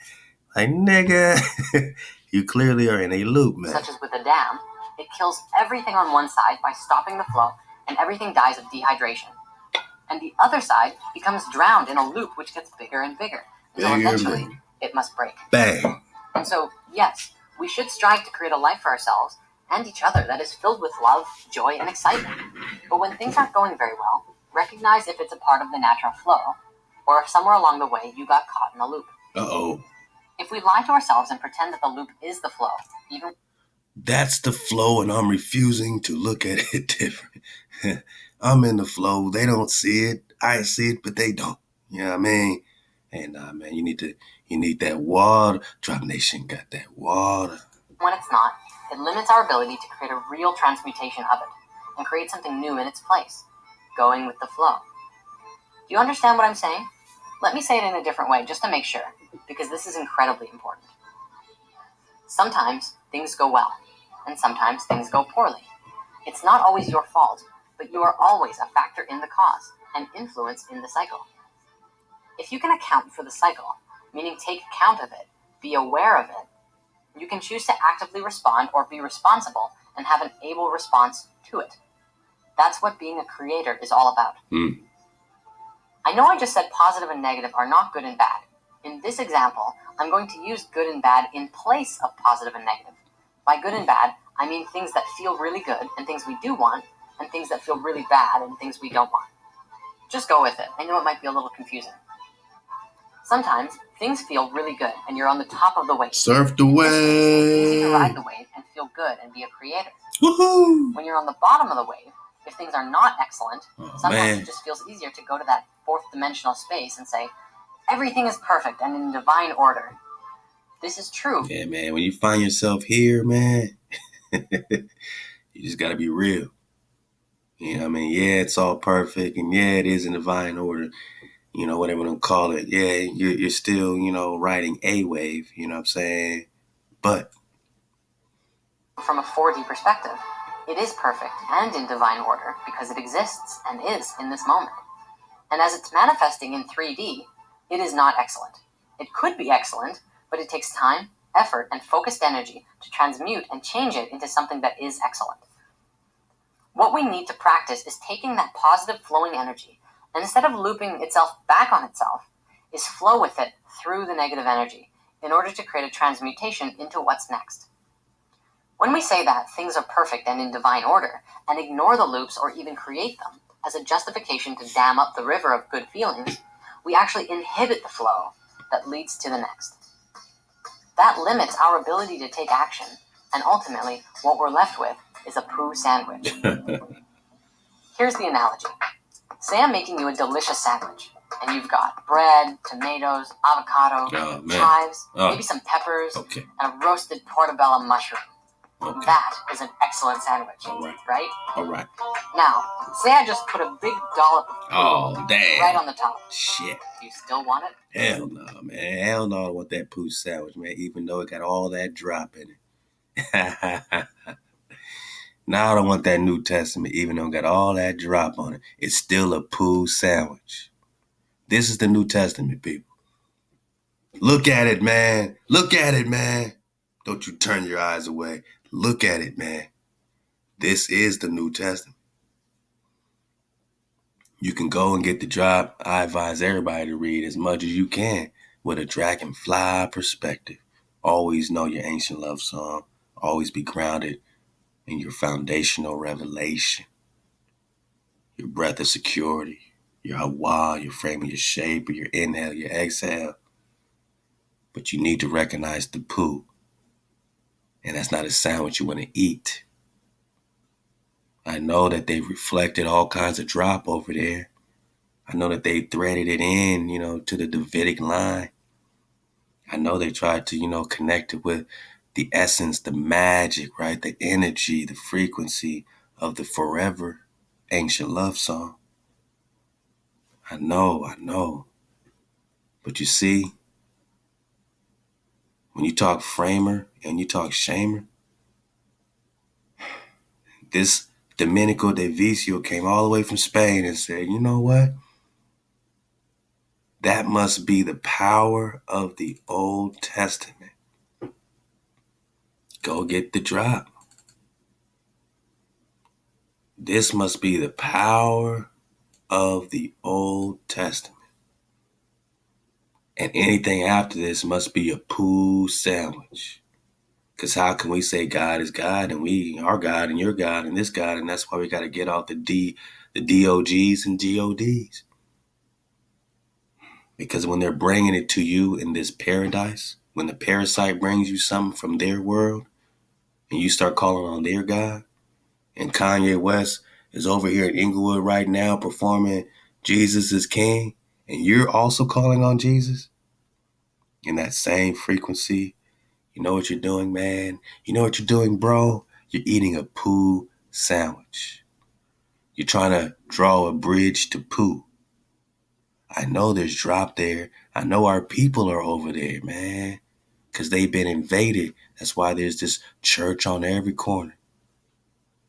Like, nigga, you clearly are in a loop, man. Such as with a dam, it kills everything on one side by stopping the flow, and everything dies of dehydration. And the other side becomes drowned in a loop which gets bigger and bigger, until eventually it must break. Bang. And so, yes, we should strive to create a life for ourselves and each other that is filled with love, joy, and excitement. But when things aren't going very well, recognize if it's a part of the natural flow, or if somewhere along the way you got caught in a loop. Uh-oh. If we lie to ourselves and pretend that the loop is the flow, even... That's the flow, and I'm refusing to look at it different. I'm in the flow. They don't see it. I see it, but they don't. You know what I mean? And man, you need that water. Drop Nation got that water. When it's not, it limits our ability to create a real transmutation of it, and create something new in its place, going with the flow. Do you understand what I'm saying? Let me say it in a different way, just to make sure, because this is incredibly important. Sometimes things go well, and sometimes things go poorly. It's not always your fault, but you are always a factor in the cause, and influence in the cycle. If you can account for the cycle, meaning take account of it, be aware of it, you can choose to actively respond or be responsible and have an able response to it. That's what being a creator is all about. I know I just said positive and negative are not good and bad. In this example, I'm going to use good and bad in place of positive and negative. By good and bad, I mean things that feel really good and things we do want, and things that feel really bad and things we don't want. Just go with it. I know it might be a little confusing. Sometimes things feel really good and you're on the top of the wave. Surf the wave. It's easy to ride the wave and feel good and be a creator. Woohoo! When you're on the bottom of the wave, if things are not excellent, sometimes it just feels easier to go to that fourth dimensional space and say, everything is perfect and in divine order. This is true. Yeah, man, when you find yourself here, man, you just got to be real. You know what I mean? Yeah, it's all perfect, and yeah, it is in divine order. You know, whatever you call it. Yeah, you're still, riding a wave, you know what I'm saying? But from a 4D perspective, it is perfect and in divine order because it exists and is in this moment. And as it's manifesting in 3D, it is not excellent. It could be excellent, but it takes time, effort, and focused energy to transmute and change it into something that is excellent. What we need to practice is taking that positive flowing energy, and instead of looping itself back on itself, is flow with it through the negative energy in order to create a transmutation into what's next. When we say that things are perfect and in divine order, and ignore the loops or even create them as a justification to dam up the river of good feelings, we actually inhibit the flow that leads to the next. That limits our ability to take action, and ultimately, what we're left with is a poo sandwich. Here's the analogy. Say I'm making you a delicious sandwich, and you've got bread, tomatoes, avocado, chives, maybe some peppers, and a roasted portobello mushroom. Okay. That is an excellent sandwich, right? All right. Now, say I just put a big dollop of poo right on the top. Shit. Do you still want it? Hell no, man. Hell no, I don't want that poo sandwich, man, even though it got all that drop in it. Now I don't want that New Testament, even though it got all that drop on it. It's still a poo sandwich. This is the New Testament, people. Look at it, man. Look at it, man. Don't you turn your eyes away. Look at it, man. This is the New Testament. You can go and get the drop. I advise everybody to read as much as you can with a dragonfly perspective. Always know your ancient love song. Always be grounded in your foundational revelation. Your breath of security. Your Ahchwa, your frame of your shape, your inhale, your exhale. But you need to recognize the poo. And that's not a sandwich you want to eat. I know that they reflected all kinds of drop over there. I know that they threaded it in, to the Davidic line. I know they tried to, connect it with the essence, the magic, right? The energy, the frequency of the forever ancient love song. I know. But you see, when you talk framer and you talk shamer, this Domenico de Vicio came all the way from Spain and said, you know what? That must be the power of the Old Testament. Go get the drop. This must be the power of the Old Testament. And anything after this must be a poo sandwich. Because how can we say God is God and we are God and you're God and this God? And that's why we got to get off the DOGs and GODs. Because when they're bringing it to you in this paradise, when the parasite brings you something from their world and you start calling on their God, and Kanye West is over here in Inglewood right now performing Jesus is King, and you're also calling on Jesus in that same frequency, you know what you're doing, man? You know what you're doing, bro? You're eating a poo sandwich. You're trying to draw a bridge to poo. I know there's drop there. I know our people are over there, man, because they've been invaded. That's why there's this church on every corner.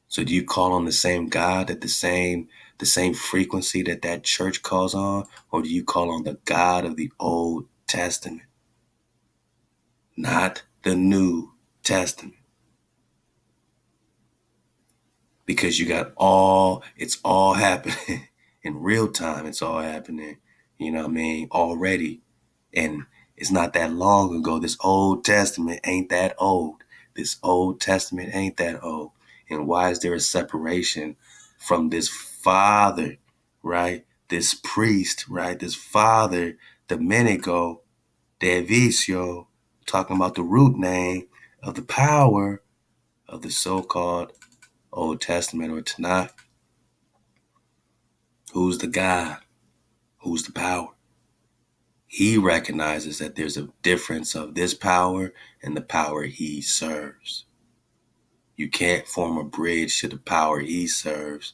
So do you call on the same God, that the same frequency that church calls on? Or do you call on the God of the Old Testament? Not the New Testament. Because you got it's all happening in real time. It's all happening, already. And it's not that long ago. This Old Testament ain't that old. This Old Testament ain't that old. And why is there a separation from this father, right? This priest, right? This father, Domenico de Vicio, talking about the root name of the power of the so-called Old Testament or Tanakh. Who's the God? Who's the power? He recognizes that there's a difference of this power and the power he serves. You can't form a bridge to the power he serves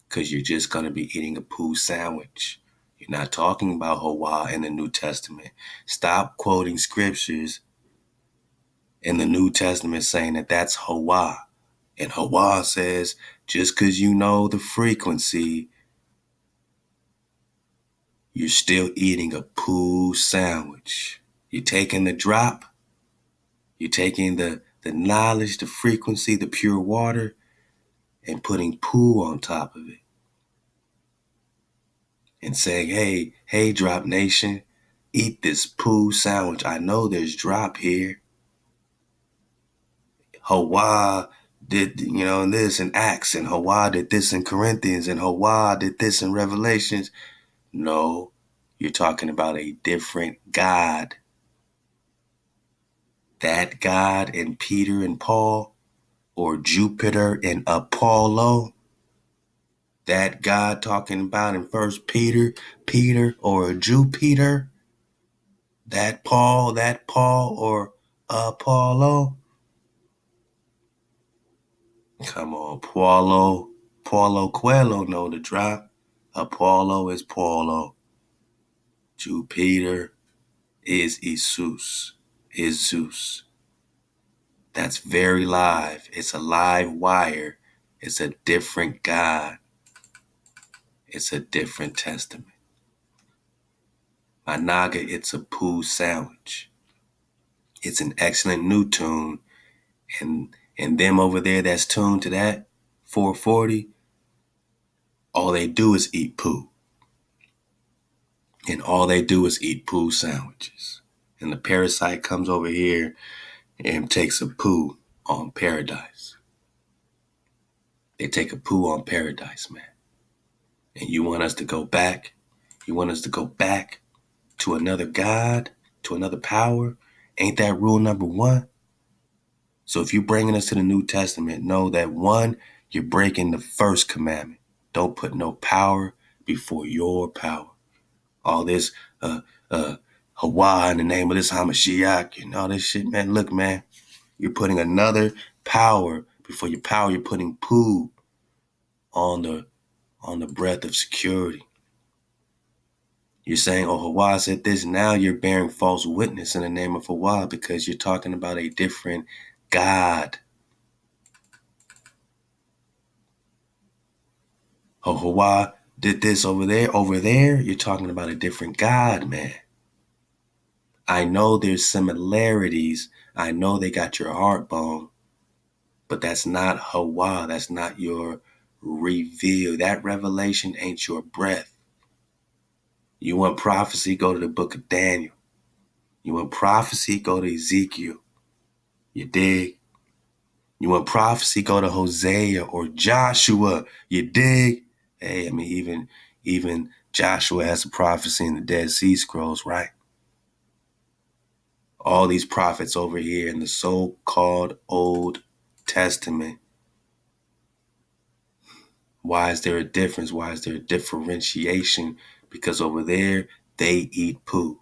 because you're just going to be eating a poo sandwich. You're not talking about Ahchwa in the New Testament. Stop quoting scriptures in the New Testament saying that that's Ahchwa. And Ahchwa says, just because you know the frequency, you're still eating a poo sandwich. You're taking the drop. You're taking the knowledge, the frequency, the pure water, and putting poo on top of it and saying, hey, Drop Nation, eat this poo sandwich. I know there's drop here. Hawa did, this in Acts, and Hawa did this in Corinthians, and Hawa did this in Revelations. No, you're talking about a different God. That God in Peter and Paul, or Jupiter and Apollo. That God talking about in First Peter, or Jupiter. That Paul, or Apollo. Come on, Paulo Coelho know the drop. Apollo is Paulo. Jupiter is Zeus. That's very live. It's a live wire. It's a different God. It's a different testament. My Naga, it's a poo sandwich. It's an excellent new tune. And them over there that's tuned to that 440, all they do is eat poo. And all they do is eat poo sandwiches. And the parasite comes over here and takes a poo on paradise. They take a poo on paradise, man. And you want us to go back? You want us to go back to another God, to another power? Ain't that rule number 1? So if you're bringing us to the New Testament, know that 1, you're breaking the first commandment. Don't put no power before your power. All this Hawa in the name of this Hamashiach and all this shit, man. Look, man, you're putting another power before your power. You're putting poo on the breath of security. You're saying, oh, Hawa said this. Now you're bearing false witness in the name of Hawa because you're talking about a different God. Oh, Hawa did this over there. Over there, you're talking about a different God, man. I know there's similarities. I know they got your heart bone, but that's not Hawa. That's not your reveal. That revelation ain't your breath. You want prophecy, go to the book of Daniel. You want prophecy, go to Ezekiel. You dig? You want prophecy, go to Hosea or Joshua. You dig? Hey, I mean, even Joshua has a prophecy in the Dead Sea Scrolls, right? All these prophets over here in the so-called Old Testament. Why is there a difference? Why is there a differentiation? Because over there, they eat poo.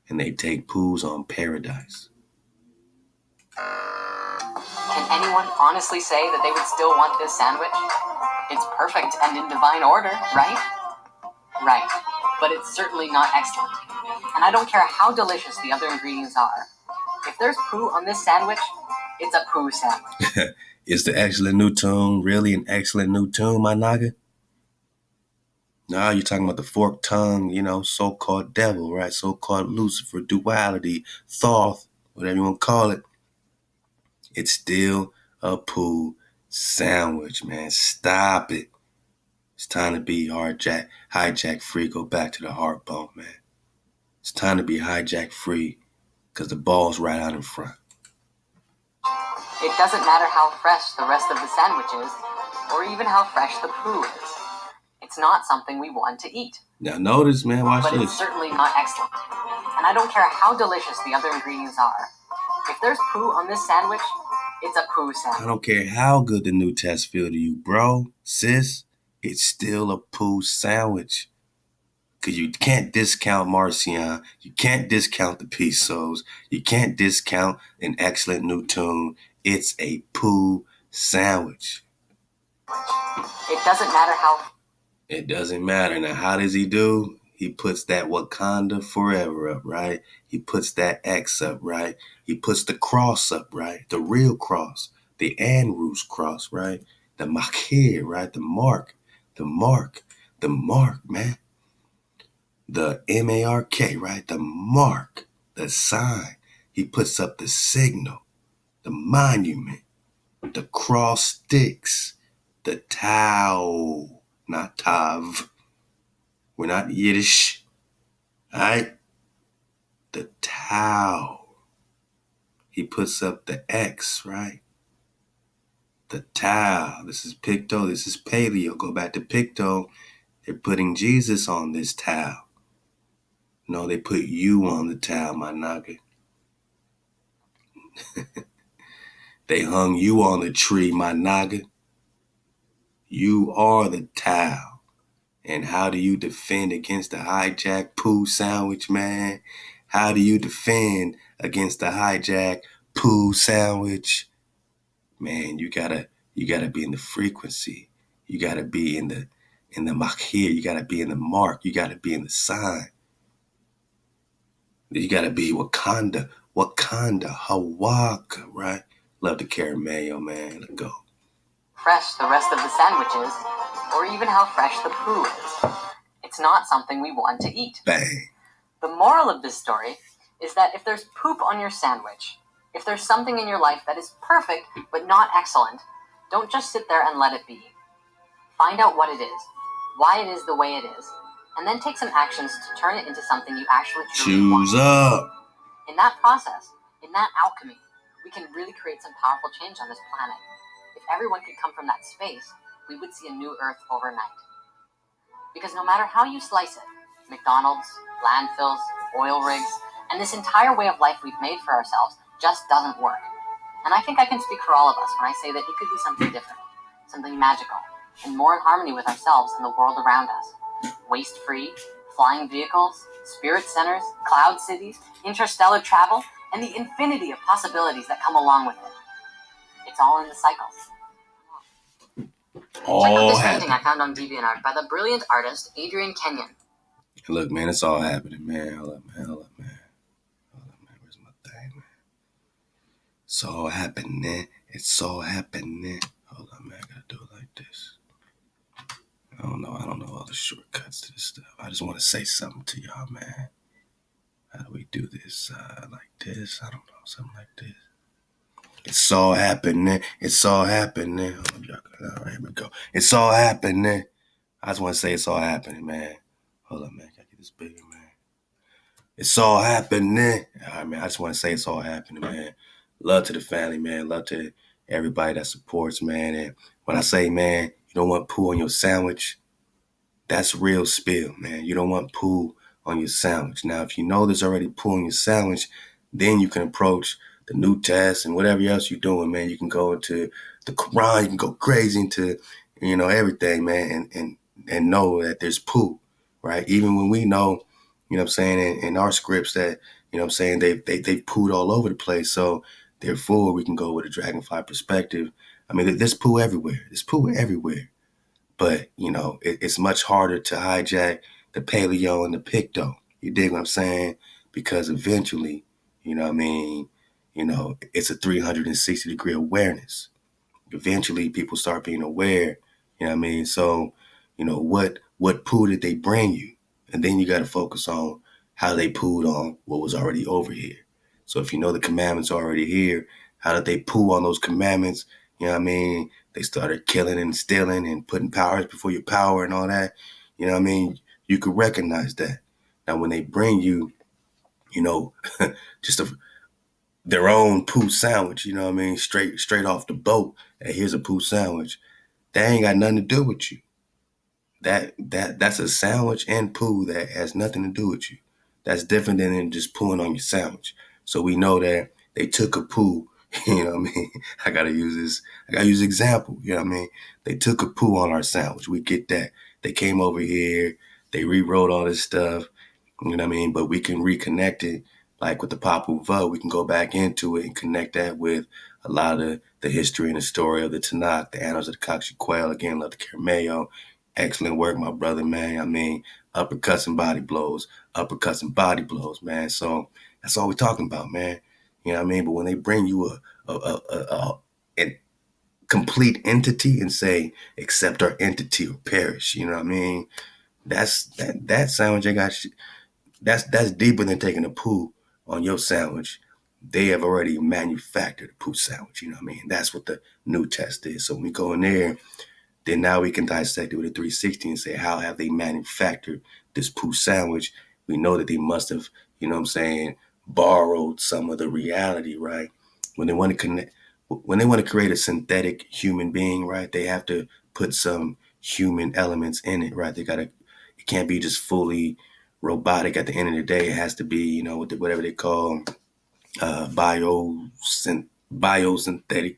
And they take poos on paradise. Can anyone honestly say that they would still want this sandwich? It's perfect and in divine order, right? Right. But it's certainly not excellent. And I don't care how delicious the other ingredients are. If there's poo on this sandwich, it's a poo sandwich. Is the excellent new tune really an excellent new tune, my naga? No, you're talking about the forked tongue, so-called devil, right? So-called Lucifer, duality, Thoth, whatever you want to call it. It's still a poo sandwich, man. Stop it. It's time to be hijack free. Go back to the heart bone, man. It's time to be hijack free because the ball's right out in front. It doesn't matter how fresh the rest of the sandwich is, or even how fresh the poo is. It's not something we want to eat. Now notice, man, watch this. But it's certainly not excellent. And I don't care how delicious the other ingredients are. If there's poo on this sandwich, it's a poo sandwich. I don't care how good the New Test feel to you, bro, sis. It's still a poo sandwich. Because you can't discount Marcion. You can't discount the Pesos. You can't discount an excellent new tune. It's a poo sandwich. It doesn't matter how... It doesn't matter. Now, how does he do? He puts that Wakanda forever up, right? He puts that X up, right? He puts the cross up, right? The real cross. The Anrus cross, right? The Makir, right? The mark, man. The M-A-R-K, right? The mark, the sign. He puts up the signal, the monument, the cross sticks, The Tao, not Tav. We're not Yiddish. Alright? The Tao. He puts up the X, right? The Tao. This is Picto. This is Paleo. Go back to Picto. They're putting Jesus on this Tao. No, they put you on the Tao, my naga. They hung you on the tree, my naga. You are the Tao. And how do you defend against the hijack poo sandwich, man? How do you defend against the hijack poo sandwich? Man, you gotta be in the frequency. You gotta be in the makhir. You gotta be in the mark. You gotta be in the sign. You gotta be Wakanda, Hawaka, right? Love the caramel, man. Let's go. Fresh the rest of the sandwiches, or even how fresh the poo is. It's not something we want to eat. Bang. The moral of this story is that if there's poop on your sandwich, if there's something in your life that is perfect but not excellent, don't just sit there and let it be. Find out what it is, why it is the way it is, and then take some actions to turn it into something you actually truly want. Choose up. In that process, in that alchemy, we can really create some powerful change on this planet. If everyone could come from that space, we would see a new Earth overnight. Because no matter how you slice it, McDonald's, landfills, oil rigs, and this entire way of life we've made for ourselves just doesn't work. And I think I can speak for all of us when I say that it could be something different, something magical, and more in harmony with ourselves and the world around us. Waste-free, flying vehicles, spirit centers, cloud cities, interstellar travel, and the infinity of possibilities that come along with it. It's all in the cycles. Check out this painting I found on DeviantArt by the brilliant artist Adrian Kenyon. Look, man, it's all happening, man. Hold up, man. Where's my thing, man? It's all happening. Hold on, man. I gotta do it like this. I don't know all the shortcuts to this stuff. I just want to say something to y'all, man. How do we do this? Like this? I don't know. Something like this. It's all happening. All right, here we go. It's all happening. I just want to say it's all happening, man. Hold up, man. Gotta get this bigger, man. It's all happening. All right, man. I just want to say it's all happening, man. Love to the family, man. Love to everybody that supports, man. And when I say, man, you don't want poo on your sandwich, that's real spill, man. You don't want poo on your sandwich. Now, if you know there's already poo on your sandwich, then you can approach the New Test and whatever else you're doing, man. You can go into the Quran, you can go crazy into, everything, man, and know that there's poo, right? Even when we know, what I'm saying, in our scripts that, what I'm saying, they pooed all over the place. So therefore we can go with a dragonfly perspective. I mean, there's poo everywhere. But, it's much harder to hijack the paleo and the picto. You dig what I'm saying? Because eventually, it's a 360-degree awareness. Eventually, people start being aware, So, what poo did they bring you? And then you got to focus on how they pooed on what was already over here. So if you know the commandments are already here, how did they poo on those commandments? They started killing and stealing and putting powers before your power and all that. You could recognize that. Now, when they bring you, just their own poo sandwich, straight off the boat. Hey, here's a poo sandwich. That ain't got nothing to do with you. That's a sandwich and poo that has nothing to do with you. That's different than just pooing on your sandwich. So we know that they took a poo. I gotta use example. They took a poo on our sandwich. We get that. They came over here. They rewrote all this stuff. But we can reconnect it, like with the Papal vote. We can go back into it and connect that with a lot of the history and the story of the Tanakh, the annals of the Coxie Quail. Again, love the Carameo. Excellent work, my brother, man. Uppercuts and body blows, man. So that's all we're talking about, man. But when they bring you a complete entity and say, accept our entity or perish, that sandwich I got. That's deeper than taking a poo on your sandwich. They have already manufactured a poo sandwich. That's what the New Test is. So when we go in there, Then now we can dissect it with a 360 and say, how have they manufactured this poo sandwich? We know that they must have, you know what I'm saying, borrowed some of the reality, right? When they want to connect, when they want to create a synthetic human being, right, they have to put some human elements in it, right? It can't be just fully robotic. At the end of the day, it has to be, you know, whatever they call biosynthetic,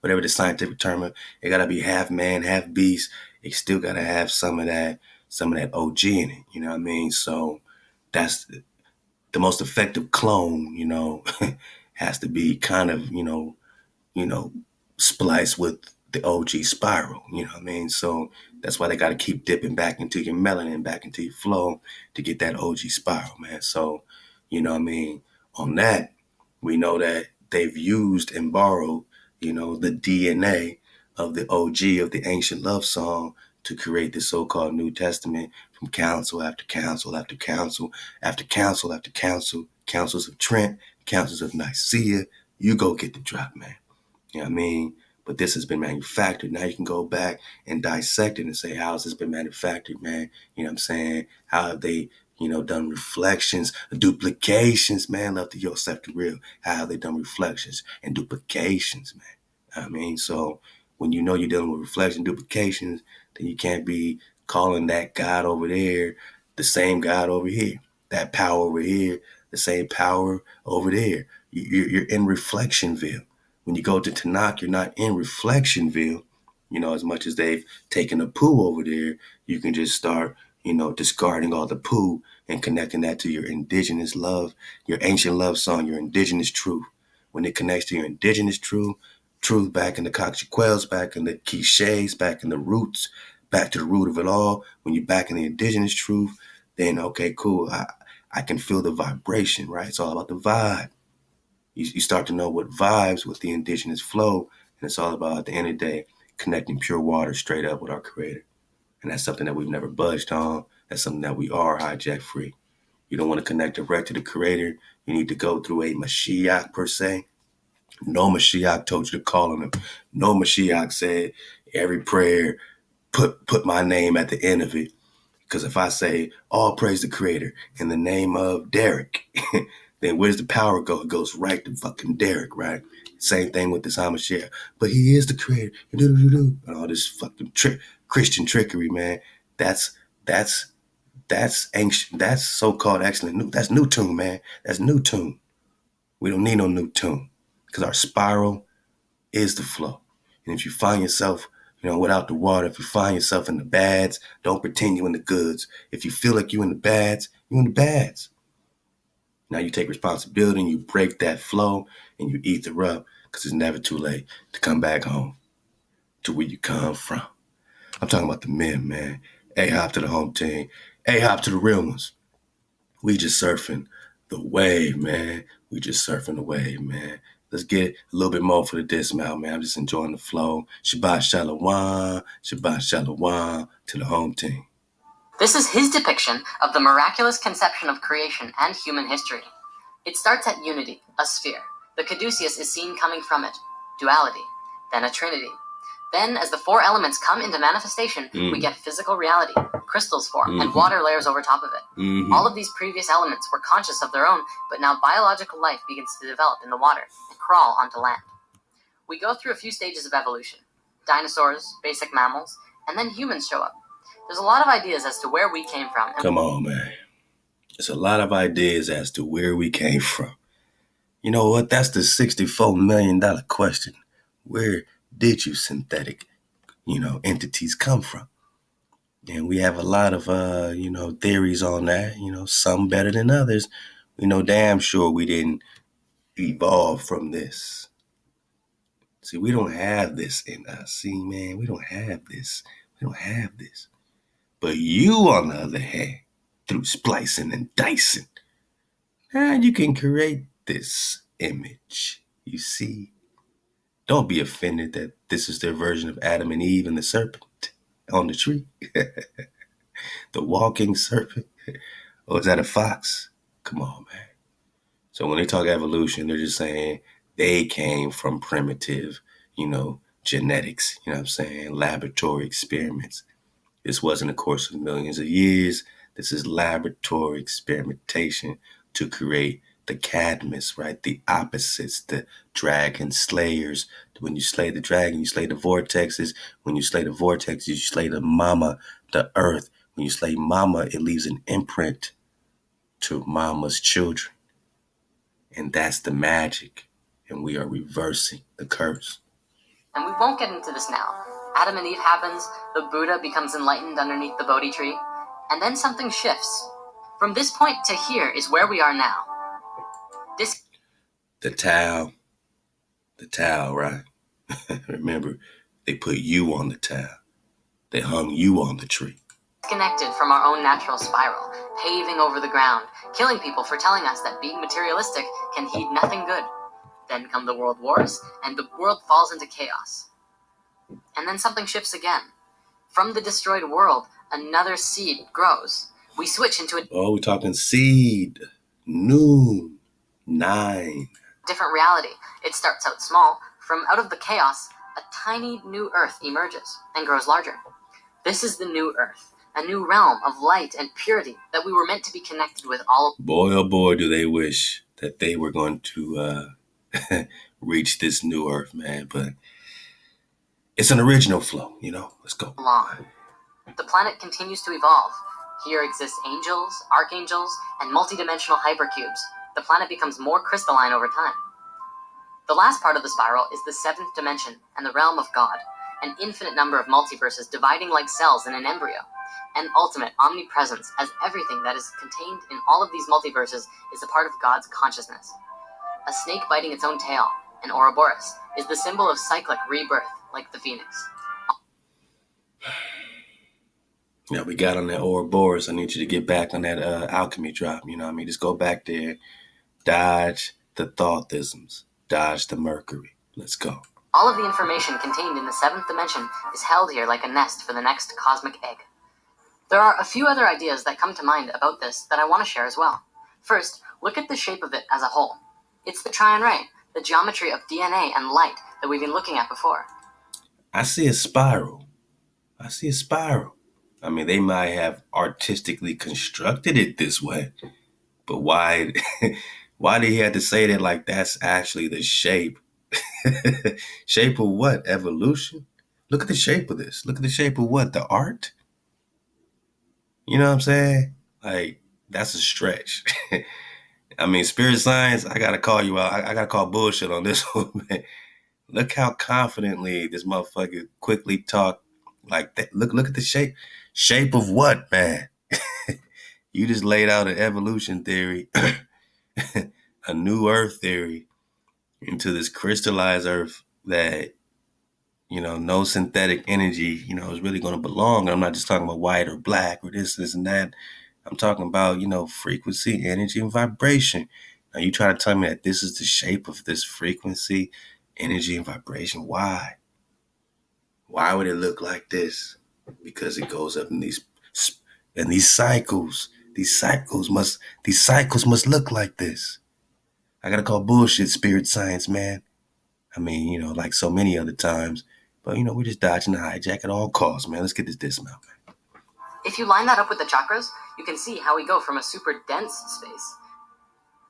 whatever the scientific term is. It gotta be half man, half beast. It still gotta have some of that OG in it. You know what I mean? So that's the most effective clone. You know, has to be kind of you know, spliced with the OG spiral. You know what I mean? So that's why they got to keep dipping back into your melanin, back into your flow to get that OG spiral, man. So, you know what I mean? On that, we know that they've used and borrowed, you know, the DNA of the OG of the ancient love song to create the so-called New Testament from council after council after council after council after council, councils of Trent, councils of Nicaea. You go get the drop, man. You know what I mean? But this has been manufactured. Now you can go back and dissect it and say, how has this been manufactured, man? You know what I'm saying? How have they, you know, done reflections, duplications, man? Love to yourself to real. How have they done reflections and duplications, man? You know what I mean? So when you know you're dealing with reflection, duplications, then you can't be calling that God over there the same God over here. That power over here, the same power over there. You're in Reflectionville. When you go to Tanakh, you're not in Reflectionville. You know, as much as they've taken a poo over there, you can just start, you know, discarding all the poo and connecting that to your indigenous love, your ancient love song, your indigenous truth. When it connects to your indigenous truth back in the Cockchaquels, back in the cliches, back in the roots, back to the root of it all. When you're back in the indigenous truth, then okay, cool. I can feel the vibration, right? It's all about the vibe. You start to know what vibes with the indigenous flow, and it's all about, at the end of the day, connecting pure water straight up with our creator. And that's something that we've never budged on. That's something that we are hijack free. You don't want to connect direct to the creator. You need to go through a Mashiach per se. No Mashiach told you to call on him. No Mashiach said every prayer, put my name at the end of it. Because if I say, all praise the creator in the name of Derek, then where's the power go? It goes right to fucking Derek, right? Same thing with this Hamashiach. But he is the creator. And all this fucking Christian trickery, man. That's ancient. That's so-called excellent. That's new tune, man. That's new tune. We don't need no new tune. Because our spiral is the flow. And if you find yourself, you know, without the water, if you find yourself in the bads, don't pretend you're in the goods. If you feel like you're in the bads, you're in the bads. Now you take responsibility and you break that flow and you ether up, because it's never too late to come back home to where you come from. I'm talking about the men, man. A-hop to the home team. A-hop to the real ones. We just surfing the wave, man. We just surfing the wave, man. Let's get a little bit more for the dismount, man. I'm just enjoying the flow. Shabbat Shalom. Shabbat Shalom to the home team. This is his depiction of the miraculous conception of creation and human history. It starts at unity, a sphere. The caduceus is seen coming from it. Duality. Then a trinity. Then, as the four elements come into manifestation, we get physical reality. Crystals form, and water layers over top of it. All of these previous elements were conscious of their own, but now biological life begins to develop in the water and crawl onto land. We go through a few stages of evolution. Dinosaurs, basic mammals, and then humans show up. There's a lot of ideas as to where we came from. Come on, man. There's a lot of ideas as to where we came from. You know what? That's the $64 million question. Where did you synthetic, entities come from? And we have a lot of, theories on that, some better than others. We know damn sure we didn't evolve from this. See, we don't have this in us. See, man, we don't have this. We don't have this. But you, on the other hand, through splicing and dicing, now you can create this image. You see? Don't be offended that this is their version of Adam and Eve and the serpent on the tree. The walking serpent. Or is that a fox? Come on, man. So when they talk evolution, they're just saying they came from primitive, genetics, you know what I'm saying? Laboratory experiments. This wasn't a course of millions of years. This is laboratory experimentation to create the cadmus, right? The opposites, the dragon slayers. When you slay the dragon, you slay the vortexes. When you slay the vortexes, you slay the mama, the earth. When you slay mama, it leaves an imprint to mama's children. And that's the magic. And we are reversing the curse. And we won't get into this now. Adam and Eve happens, the Buddha becomes enlightened underneath the Bodhi tree, and then something shifts. From this point to here is where we are now. The towel, right? Remember, they put you on the towel. They hung you on the tree. Disconnected from our own natural spiral, paving over the ground, killing people for telling us that being materialistic can heed nothing good. Then come the world wars, and the world falls into chaos. And then something shifts again. From the destroyed world, another seed grows. We switch into a we're talking seed, noon, 9. different reality. It starts out small. From out of the chaos, a tiny new earth emerges and grows larger. This is the new earth, a new realm of light and purity that we were meant to be connected with all. Boy, oh boy, do they wish that they were going to reach this new earth, man. But it's an original flow, Let's go. Along. The planet continues to evolve. Here exist angels, archangels, and multidimensional hypercubes. The planet becomes more crystalline over time. The last part of the spiral is the 7th dimension and the realm of God, an infinite number of multiverses dividing like cells in an embryo, and ultimate omnipresence, as everything that is contained in all of these multiverses is a part of God's consciousness. A snake biting its own tail, an Ouroboros, is the symbol of cyclic rebirth, like the phoenix. Yeah, we got on that Ouroboros. I need you to get back on that alchemy drop. Just go back there, dodge the thoughthisms, dodge the Mercury. Let's go. All of the information contained in the 7th dimension is held here like a nest for the next cosmic egg. There are a few other ideas that come to mind about this that I want to share as well. First, look at the shape of it as a whole. It's the triune, the geometry of DNA and light that we've been looking at before. I see a spiral. They might have artistically constructed it this way, but why did he have to say that like that's actually the shape? Shape of what? Evolution? Look at the shape of this. Look at the shape of what? The art? You know what I'm saying? Like, that's a stretch. Spirit science, I gotta call you out. I gotta call bullshit on this one, man. Look how confidently this motherfucker quickly talk like that. Look at the shape. Shape of what, man? You just laid out an evolution theory, a new earth theory into this crystallized earth that, no synthetic energy, is really going to belong. And I'm not just talking about white or black or this and that. I'm talking about, frequency, energy, and vibration. Now you try to tell me that this is the shape of this frequency, energy, and vibration. Why? Why would it look like this? Because it goes up in these cycles. These cycles must look like this. I gotta call bullshit spirit science, man. Like so many other times. But we're just dodging the hijack at all costs, man. Let's get this dismount, man. If you line that up with the chakras, you can see how we go from a super dense space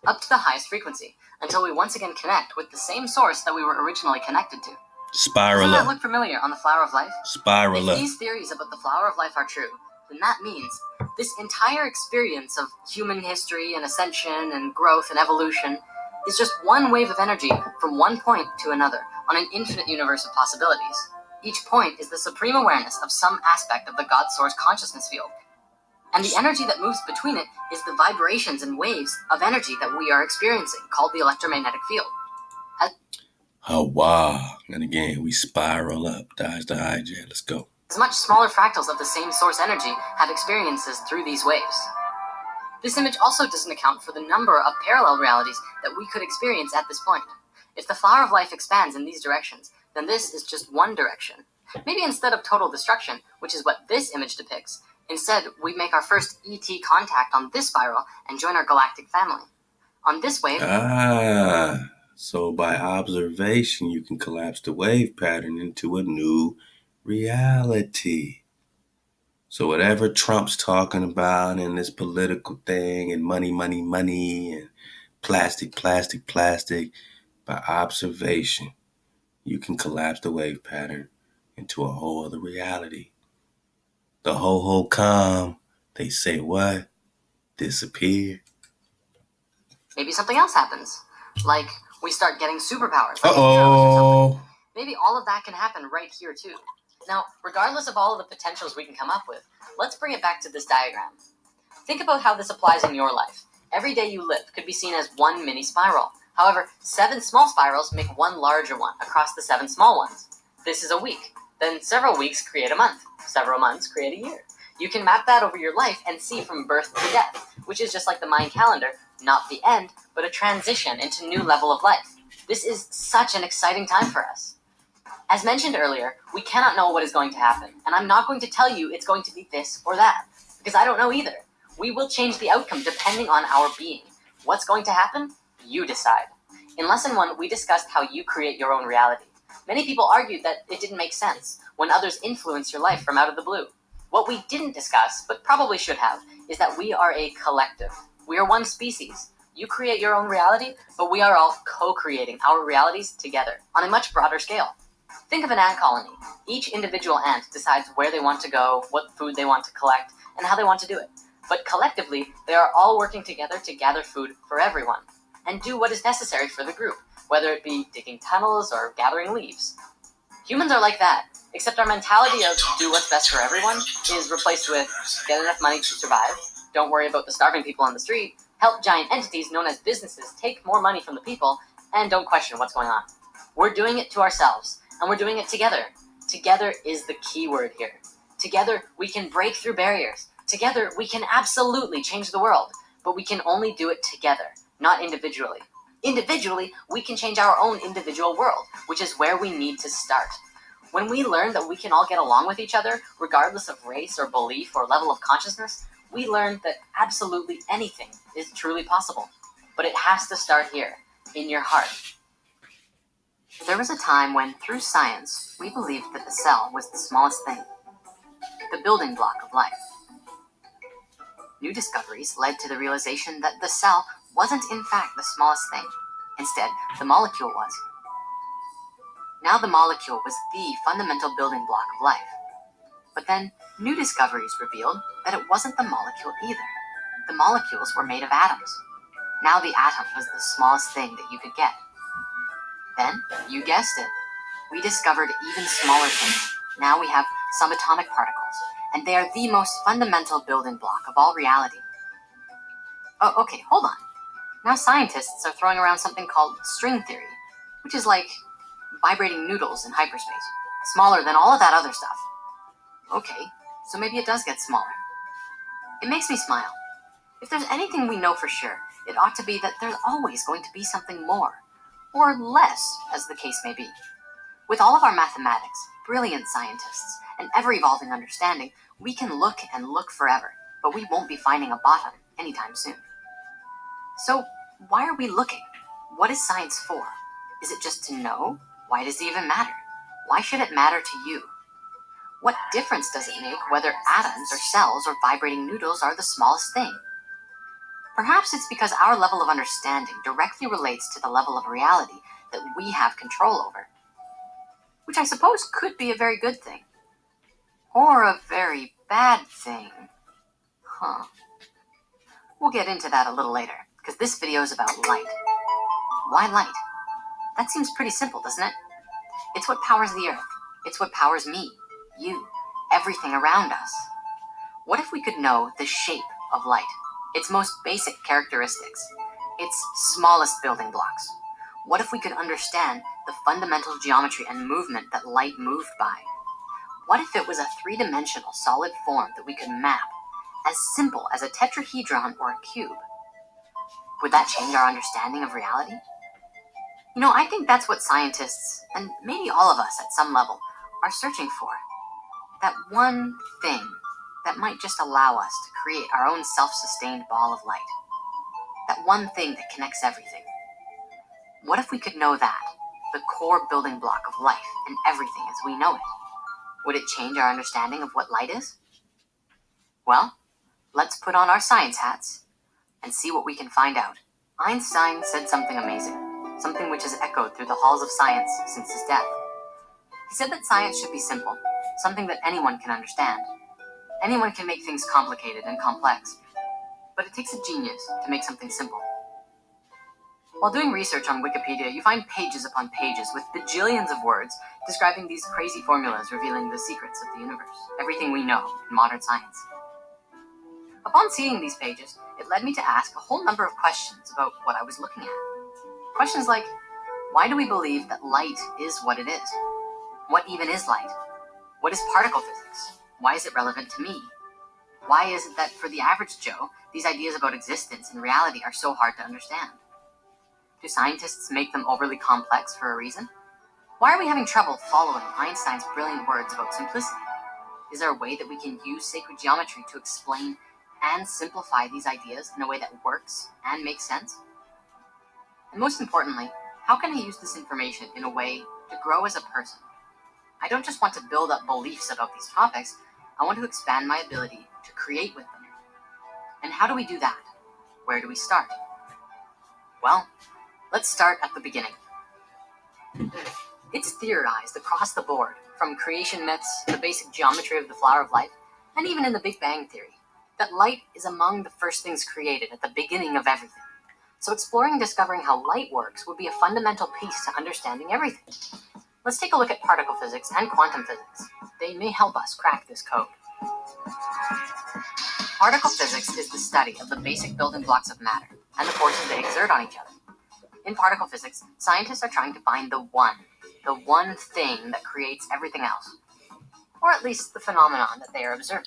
up to the highest frequency until we once again connect with the same source that we were originally connected to. Spiral Doesn't up. that look familiar on the Flower of Life? Spiral up. If these theories about the Flower of Life are true, then that means this entire experience of human history and ascension and growth and evolution is just one wave of energy from one point to another on an infinite universe of possibilities. Each point is the supreme awareness of some aspect of the God Source consciousness field. And the energy that moves between it is the vibrations and waves of energy that we are experiencing, called the electromagnetic field. Ahchwa. And again, we spiral up, dodge the hijack. Let's go. As much smaller fractals of the same source energy have experiences through these waves. This image also doesn't account for the number of parallel realities that we could experience at this point. If the Flower of Life expands in these directions, then this is just one direction. Maybe instead of total destruction, which is what this image depicts, instead we make our first ET contact on this spiral and join our galactic family. On this wave... So by observation, you can collapse the wave pattern into a new reality. So whatever Trump's talking about and this political thing and money, money, money and plastic, plastic, plastic, by observation, you can collapse the wave pattern into a whole other reality. The ho-ho come, they say what? Disappear. Maybe something else happens. Like, we start getting superpowers. Like Uh-oh. Maybe all of that can happen right here, too. Now, regardless of all of the potentials we can come up with, let's bring it back to this diagram. Think about how this applies in your life. Every day you live could be seen as one mini spiral. However, 7 small spirals make one larger one across the 7 small ones. This is a week. Then several weeks create a month. Several months create a year. You can map that over your life and see from birth to death, which is just like the Mayan calendar, not the end, but a transition into a new level of life. This is such an exciting time for us. As mentioned earlier, we cannot know what is going to happen, and I'm not going to tell you it's going to be this or that, because I don't know either. We will change the outcome depending on our being. What's going to happen? You decide. In Lesson 1, we discussed how you create your own reality. Many people argued that it didn't make sense when others influence your life from out of the blue. What we didn't discuss, but probably should have, is that we are a collective. We are one species. You create your own reality, but we are all co-creating our realities together on a much broader scale. Think of an ant colony. Each individual ant decides where they want to go, what food they want to collect, and how they want to do it. But collectively, they are all working together to gather food for everyone and do what is necessary for the group, whether it be digging tunnels or gathering leaves. Humans are like that, except our mentality of do what's best for everyone is replaced with get enough money to survive, don't worry about the starving people on the street, help giant entities known as businesses take more money from the people, and don't question what's going on. We're doing it to ourselves, and we're doing it together. Together is the key word here. Together, we can break through barriers. Together, we can absolutely change the world, but we can only do it together, not individually. Individually, we can change our own individual world, which is where we need to start. When we learn that we can all get along with each other, regardless of race or belief or level of consciousness, we learn that absolutely anything is truly possible. But it has to start here, in your heart. There was a time when, through science, we believed that the cell was the smallest thing, the building block of life. New discoveries led to the realization that the cell wasn't in fact the smallest thing. Instead, the molecule was. Now the molecule was the fundamental building block of life. But then, new discoveries revealed that it wasn't the molecule either. The molecules were made of atoms. Now the atom was the smallest thing that you could get. Then, you guessed it, we discovered even smaller things. Now we have subatomic particles, and they are the most fundamental building block of all reality. Oh, okay, hold on. Now scientists are throwing around something called string theory, which is like vibrating noodles in hyperspace, smaller than all of that other stuff. Okay, so maybe it does get smaller. It makes me smile. If there's anything we know for sure, it ought to be that there's always going to be something more, or less, as the case may be. With all of our mathematics, brilliant scientists, and ever-evolving understanding, we can look and look forever, but we won't be finding a bottom anytime soon. So, why are we looking? What is science for? Is it just to know? Why does it even matter? Why should it matter to you? What difference does it make whether atoms or cells or vibrating noodles are the smallest thing? Perhaps it's because our level of understanding directly relates to the level of reality that we have control over. Which I suppose could be a very good thing. Or a very bad thing. We'll get into that a little later, because this video is about light. Why light? That seems pretty simple, doesn't it? It's what powers the earth. It's what powers me, you, everything around us. What if we could know the shape of light? Its most basic characteristics. Its smallest building blocks. What if we could understand the fundamental geometry and movement that light moved by? What if it was a three-dimensional solid form that we could map, as simple as a tetrahedron or a cube? Would that change our understanding of reality? You know, I think that's what scientists, and maybe all of us at some level, are searching for. That one thing that might just allow us to create our own self-sustained ball of light. That one thing that connects everything. What if we could know that, the core building block of life and everything as we know it? Would it change our understanding of what light is? Well, let's put on our science hats and see what we can find out. Einstein said something amazing, something which has echoed through the halls of science since his death. He said that science should be simple, something that anyone can understand. Anyone can make things complicated and complex, but it takes a genius to make something simple. While doing research on Wikipedia, you find pages upon pages with bajillions of words describing these crazy formulas revealing the secrets of the universe, everything we know in modern science. Upon seeing these pages, it led me to ask a whole number of questions about what I was looking at. Questions like, why do we believe that light is what it is? What even is light? What is particle physics? Why is it relevant to me? Why is it that for the average Joe, these ideas about existence and reality are so hard to understand? Do scientists make them overly complex for a reason? Why are we having trouble following Einstein's brilliant words about simplicity? Is there a way that we can use sacred geometry to explain and simplify these ideas in a way that works and makes sense? And most importantly, how can I use this information in a way to grow as a person? I don't just want to build up beliefs about these topics, I want to expand my ability to create with them. And how do we do that? Where do we start? Well, let's start at the beginning. It's theorized across the board, from creation myths, the basic geometry of the flower of life, and even in the Big Bang Theory, that light is among the first things created at the beginning of everything. So exploring and discovering how light works would be a fundamental piece to understanding everything. Let's take a look at particle physics and quantum physics. They may help us crack this code. Particle physics is the study of the basic building blocks of matter and the forces they exert on each other. In particle physics, scientists are trying to find the one thing that creates everything else, or at least the phenomenon that they are observing.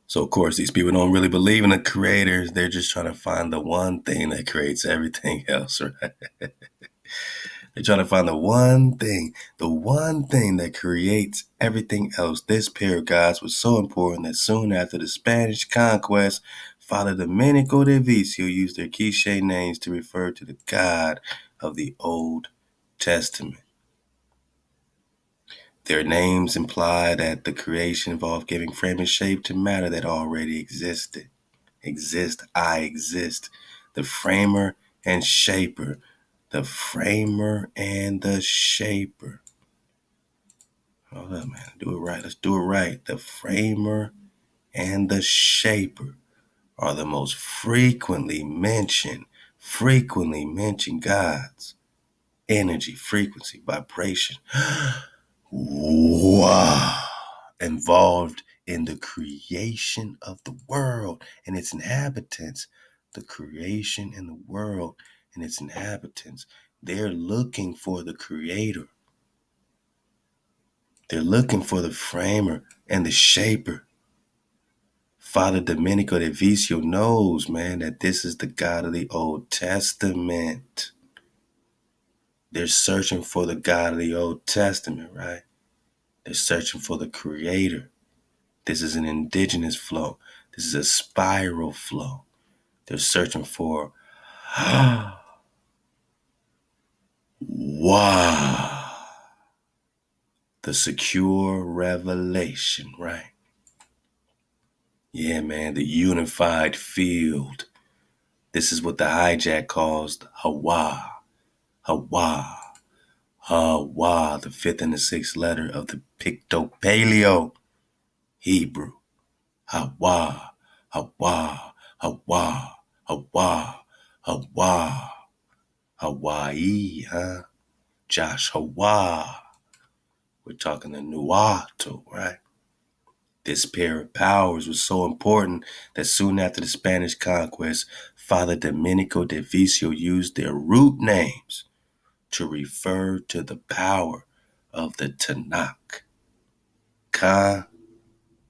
So, of course, these people don't really believe in the creators. They're just trying to find the one thing that creates everything else, right? They're trying to find the one thing that creates everything else. This pair of gods was so important that soon after the Spanish conquest, Father Domenico de Vicio used their cliché names to refer to the God of the Old Testament. Their names imply that the creation involved giving frame and shape to matter that already existed. I exist. The framer and shaper. The framer and the shaper. Hold up, man. Do it right. Let's do it right. The framer and the shaper are the most frequently mentioned gods. Energy, frequency, vibration. Wow. Involved in the creation of the world and its inhabitants. The creation in the world and its inhabitants. They're looking for the creator. They're looking for the framer and the shaper. Father Domenico de Vicio knows, man, that this is the God of the Old Testament. They're searching for the God of the Old Testament, right? They're searching for the creator. This is an indigenous flow. This is a spiral flow. They're searching for, wow, the secure revelation, right? Yeah, man, the unified field. This is what the hijack calls Hawa. Hawa. Hawa, the fifth and the sixth letter of the Picto-Paleo Hebrew. Hawa, Hawa, Hawa, Hawa, Hawa. Hawaii, huh? Josh Hawa. We're talking the Nuatu, right? This pair of powers was so important that soon after the Spanish conquest, Father Domenico de Vicio used their root names to refer to the power of the Tanakh. Ka,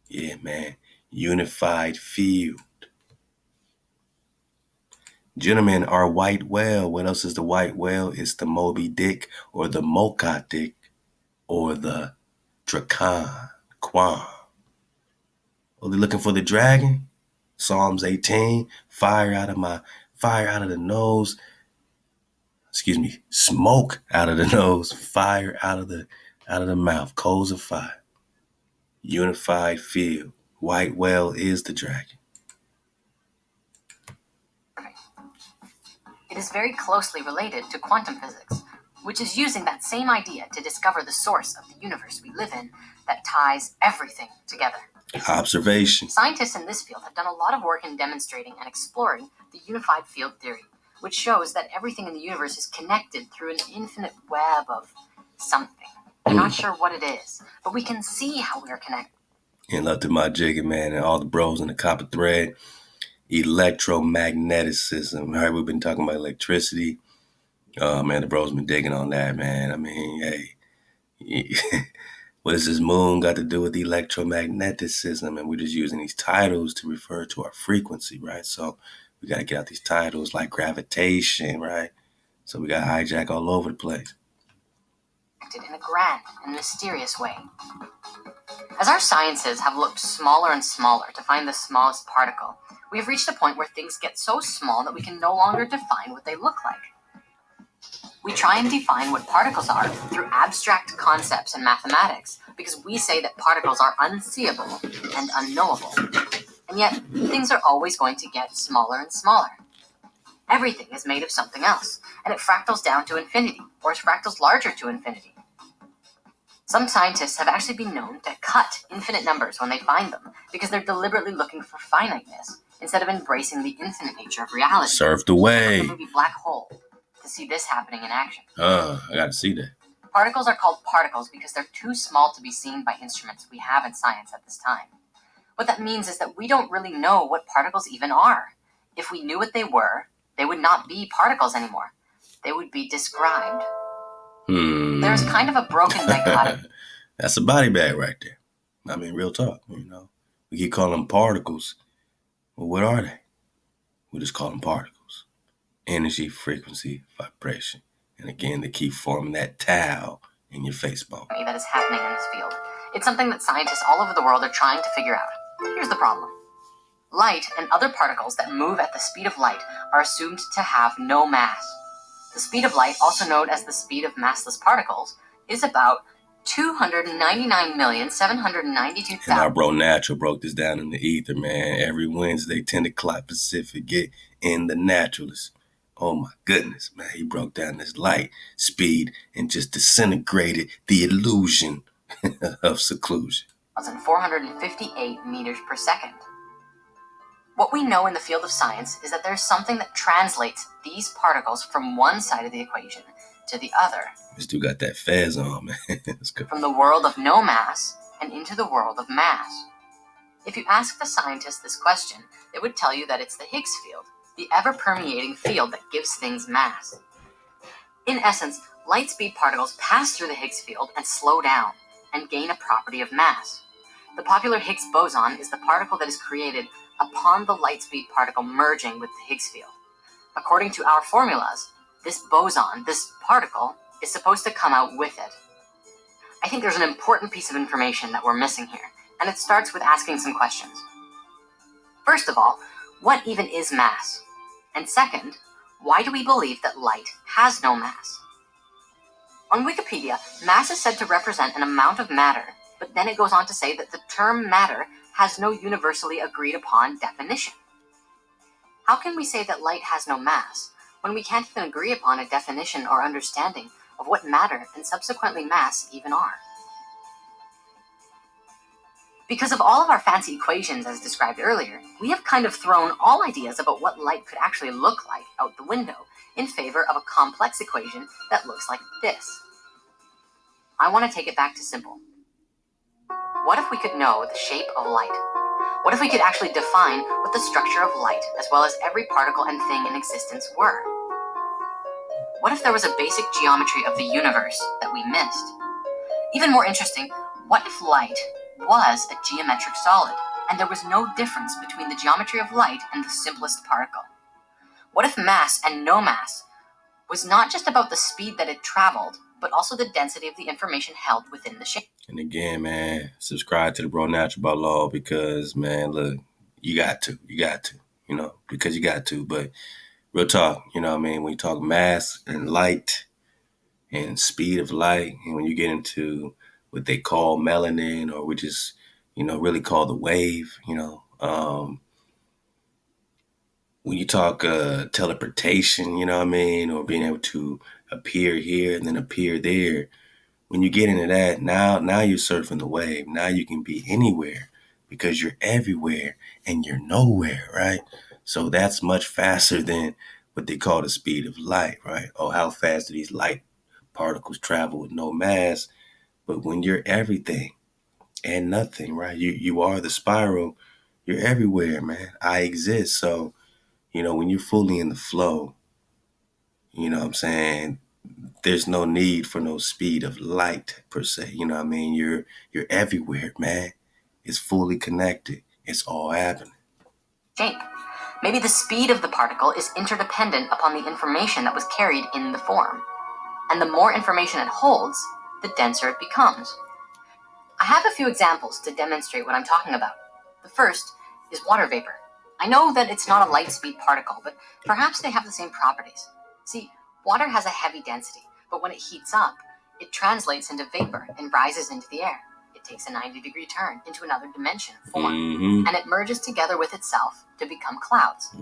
yeah, man, unified field. Gentlemen, our white whale, what else is the white whale? It's the Moby Dick or the Mocha Dick or the Drakan, Quan. Oh, they're looking for the dragon? Psalms 18, fire out of the nose. smoke out of the nose, fire out of the mouth, coals of fire. Unified field. White whale is the dragon. It is very closely related to quantum physics, which is using that same idea to discover the source of the universe we live in that ties everything together. Observation. Scientists in this field have done a lot of work in demonstrating and exploring the unified field theory, which shows that everything in the universe is connected through an infinite web of something. We're not sure what it is, but we can see how we are connected. And love to my jigger, man, and all the bros in the copper thread. Electromagneticism. All right, we've been talking about electricity. Man, the bros been digging on that, man. I mean, hey, what does this moon got to do with electromagneticism? And we're just using these titles to refer to our frequency, right? So we got to get out these titles like gravitation, right? So we got hijack all over the place. In a grand and mysterious way. As our sciences have looked smaller and smaller to find the smallest particle, we have reached a point where things get so small that we can no longer define what they look like. We try and define what particles are through abstract concepts and mathematics because we say that particles are unseeable and unknowable. And yet, things are always going to get smaller and smaller. Everything is made of something else, and it fractals down to infinity, or it fractals larger to infinity. Some scientists have actually been known to cut infinite numbers when they find them because they're deliberately looking for finiteness instead of embracing the infinite nature of reality. Surfed away. The movie Black Hole to see this happening in action. I got to see that. Particles are called particles because they're too small to be seen by instruments we have in science at this time. What that means is that we don't really know what particles even are. If we knew what they were, they would not be particles anymore. They would be described. There's kind of a broken dichotomy. That's a body bag right there. I mean, real talk, you know. We keep calling them particles. Well, what are they? We just call them particles. Energy, frequency, vibration. And again, they keep forming that towel in your face bone. That is happening in this field. It's something that scientists all over the world are trying to figure out. Here's the problem. Light and other particles that move at the speed of light are assumed to have no mass. The speed of light, also known as the speed of massless particles, is about 299,792,000. And our bro Natural broke this down in the ether, man. Every Wednesday, 10 o'clock Pacific, get in the Naturalist. Oh my goodness, man. He broke down this light speed and just disintegrated the illusion of seclusion. 458 meters per second. What we know in the field of science is that there's something that translates these particles from one side of the equation to the other. This dude got that fez on, man. That's good. From the world of no mass and into the world of mass. If you ask the scientists this question, they would tell you that it's the Higgs field, the ever-permeating field that gives things mass. In essence, light-speed particles pass through the Higgs field and slow down and gain a property of mass. The popular Higgs boson is the particle that is created upon the light-speed particle merging with the Higgs field. According to our formulas, this boson, this particle, is supposed to come out with it. I think there's an important piece of information that we're missing here, and it starts with asking some questions. First of all, what even is mass? And second, why do we believe that light has no mass? On Wikipedia, mass is said to represent an amount of matter, but then it goes on to say that the term matter has no universally agreed upon definition. How can we say that light has no mass when we can't even agree upon a definition or understanding of what matter and subsequently mass even are? Because of all of our fancy equations as described earlier, we have kind of thrown all ideas about what light could actually look like out the window in favor of a complex equation that looks like this. I want to take it back to simple. What if we could know the shape of light? What if we could actually define what the structure of light, as well as every particle and thing in existence, were? What if there was a basic geometry of the universe that we missed? Even more interesting, what if light was a geometric solid, and there was no difference between the geometry of light and the simplest particle? What if mass and no mass was not just about the speed that it traveled, but also the density of the information held within the shape? And again, man, subscribe to the Bro Natural by Law because, man, look, you got to, because you got to. But real talk, you know what I mean? When you talk mass and light and speed of light, and when you get into what they call melanin, or which is, really called the wave, when you talk teleportation, you know what I mean, or being able to appear here and then appear there, when you get into that, now you're surfing the wave. Now you can be anywhere because you're everywhere and you're nowhere, right? So that's much faster than what they call the speed of light, right? Oh, how fast do these light particles travel with no mass? But when you're everything and nothing, right? You are the spiral. You're everywhere, man. I exist. So, when you're fully in the flow, you know what I'm saying? There's no need for no speed of light per se. You know what I mean? You're everywhere, man. It's fully connected. It's all happening. Shape. Maybe the speed of the particle is interdependent upon the information that was carried in the form. And the more information it holds, the denser it becomes. I have a few examples to demonstrate what I'm talking about. The first is water vapor. I know that it's not a light speed particle, but perhaps they have the same properties. See, water has a heavy density, but when it heats up, it translates into vapor and rises into the air. It takes a 90-degree turn into another dimension form, and it merges together with itself to become clouds.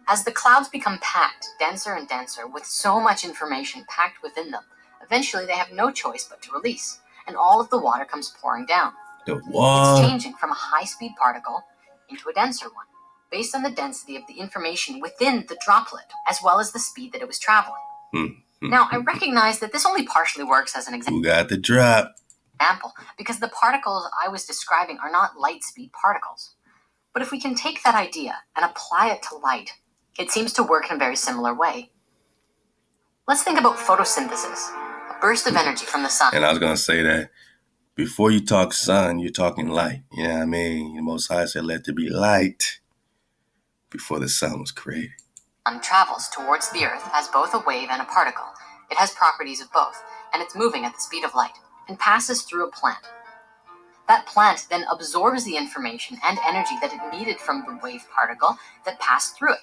As the clouds become packed, denser and denser, with so much information packed within them, eventually they have no choice but to release, and all of the water comes pouring down. It's changing from a high-speed particle into a denser one, based on the density of the information within the droplet, as well as the speed that it was traveling. Now, I recognize that this only partially works as an example. Who got the drop? Because the particles I was describing are not light-speed particles. But if we can take that idea and apply it to light, it seems to work in a very similar way. Let's think about photosynthesis, a burst of energy from the sun. And I was going to say that before you talk sun, you're talking light. You know what I mean? The Most High said, let there be light before the sun was created. Sun travels towards the earth as both a wave and a particle. It has properties of both, and it's moving at the speed of light and passes through a plant. That plant then absorbs the information and energy that it needed from the wave particle that passed through it.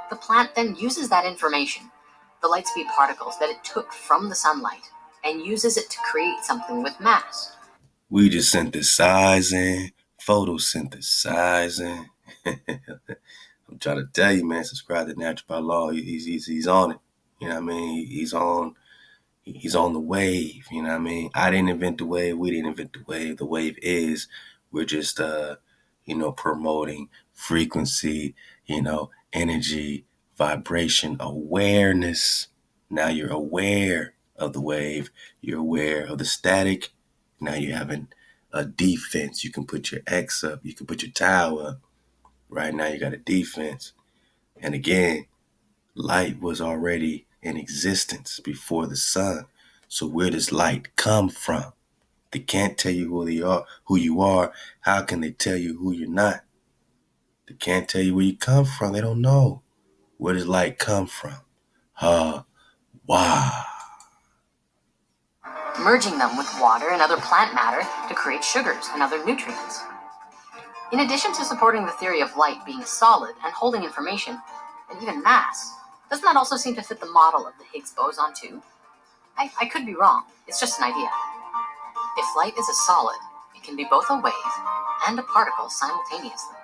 The plant then uses that information, the light speed particles that it took from the sunlight, and uses it to create something with mass. We just synthesizing, photosynthesizing. I'm trying to tell you, man, subscribe to Natural by Law. He's on it. You know what I mean? He's on the wave. You know what I mean? I didn't invent the wave. We didn't invent the wave. The wave is. We're just, promoting frequency, energy, vibration, awareness. Now you're aware of the wave. You're aware of the static. Now you're having a defense. You can put your X up. You can put your tau up. Right now you got a defense. And again, light was already in existence before the sun. So where does light come from? They can't tell you who you are. How can they tell you who you're not? They can't tell you where you come from. They don't know. Where does light come from? Wow. Merging them with water and other plant matter to create sugars and other nutrients. In addition to supporting the theory of light being solid and holding information, and even mass, doesn't that also seem to fit the model of the Higgs boson too? I could be wrong. It's just an idea. If light is a solid, it can be both a wave and a particle simultaneously.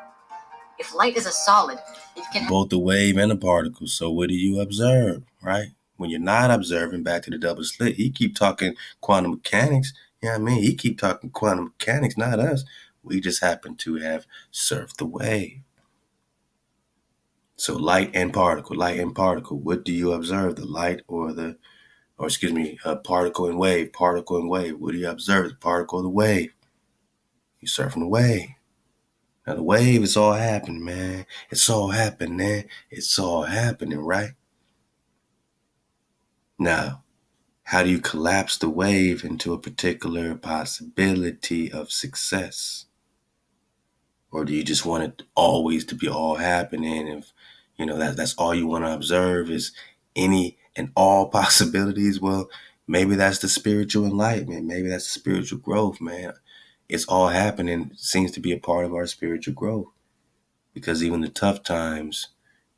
If light is a solid, it can both a wave and a particle. So what do you observe, right? When you're not observing, back to the double slit, he keep talking quantum mechanics. You know what I mean? He keep talking quantum mechanics, not us. We just happen to have surfed the wave. So light and particle. What do you observe? The light particle and wave. What do you observe? The particle or the wave? You're surfing the wave. Now the wave is all happening, man. It's all happening. It's all happening, right? Now, how do you collapse the wave into a particular possibility of success? Or do you just want it always to be all happening? If that's all you want to observe is any and all possibilities, well, maybe that's the spiritual enlightenment. Maybe that's the spiritual growth, man. It's all happening. It seems to be a part of our spiritual growth. Because even the tough times,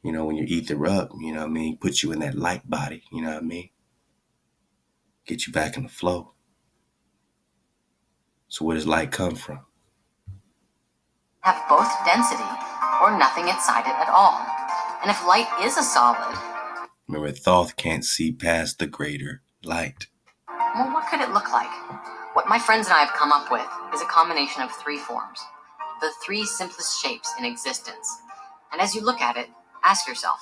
You know, when you ether up, you know what I mean, put you in that light body, you know what I mean? Get you back in the flow. So where does light come from? Have both density or nothing inside it at all. And if light is a solid, Remember, Thoth can't see past the greater light. well, what could it look like? What my friends and I have come up with is a combination of three forms, the three simplest shapes in existence. And as you look at it, ask yourself,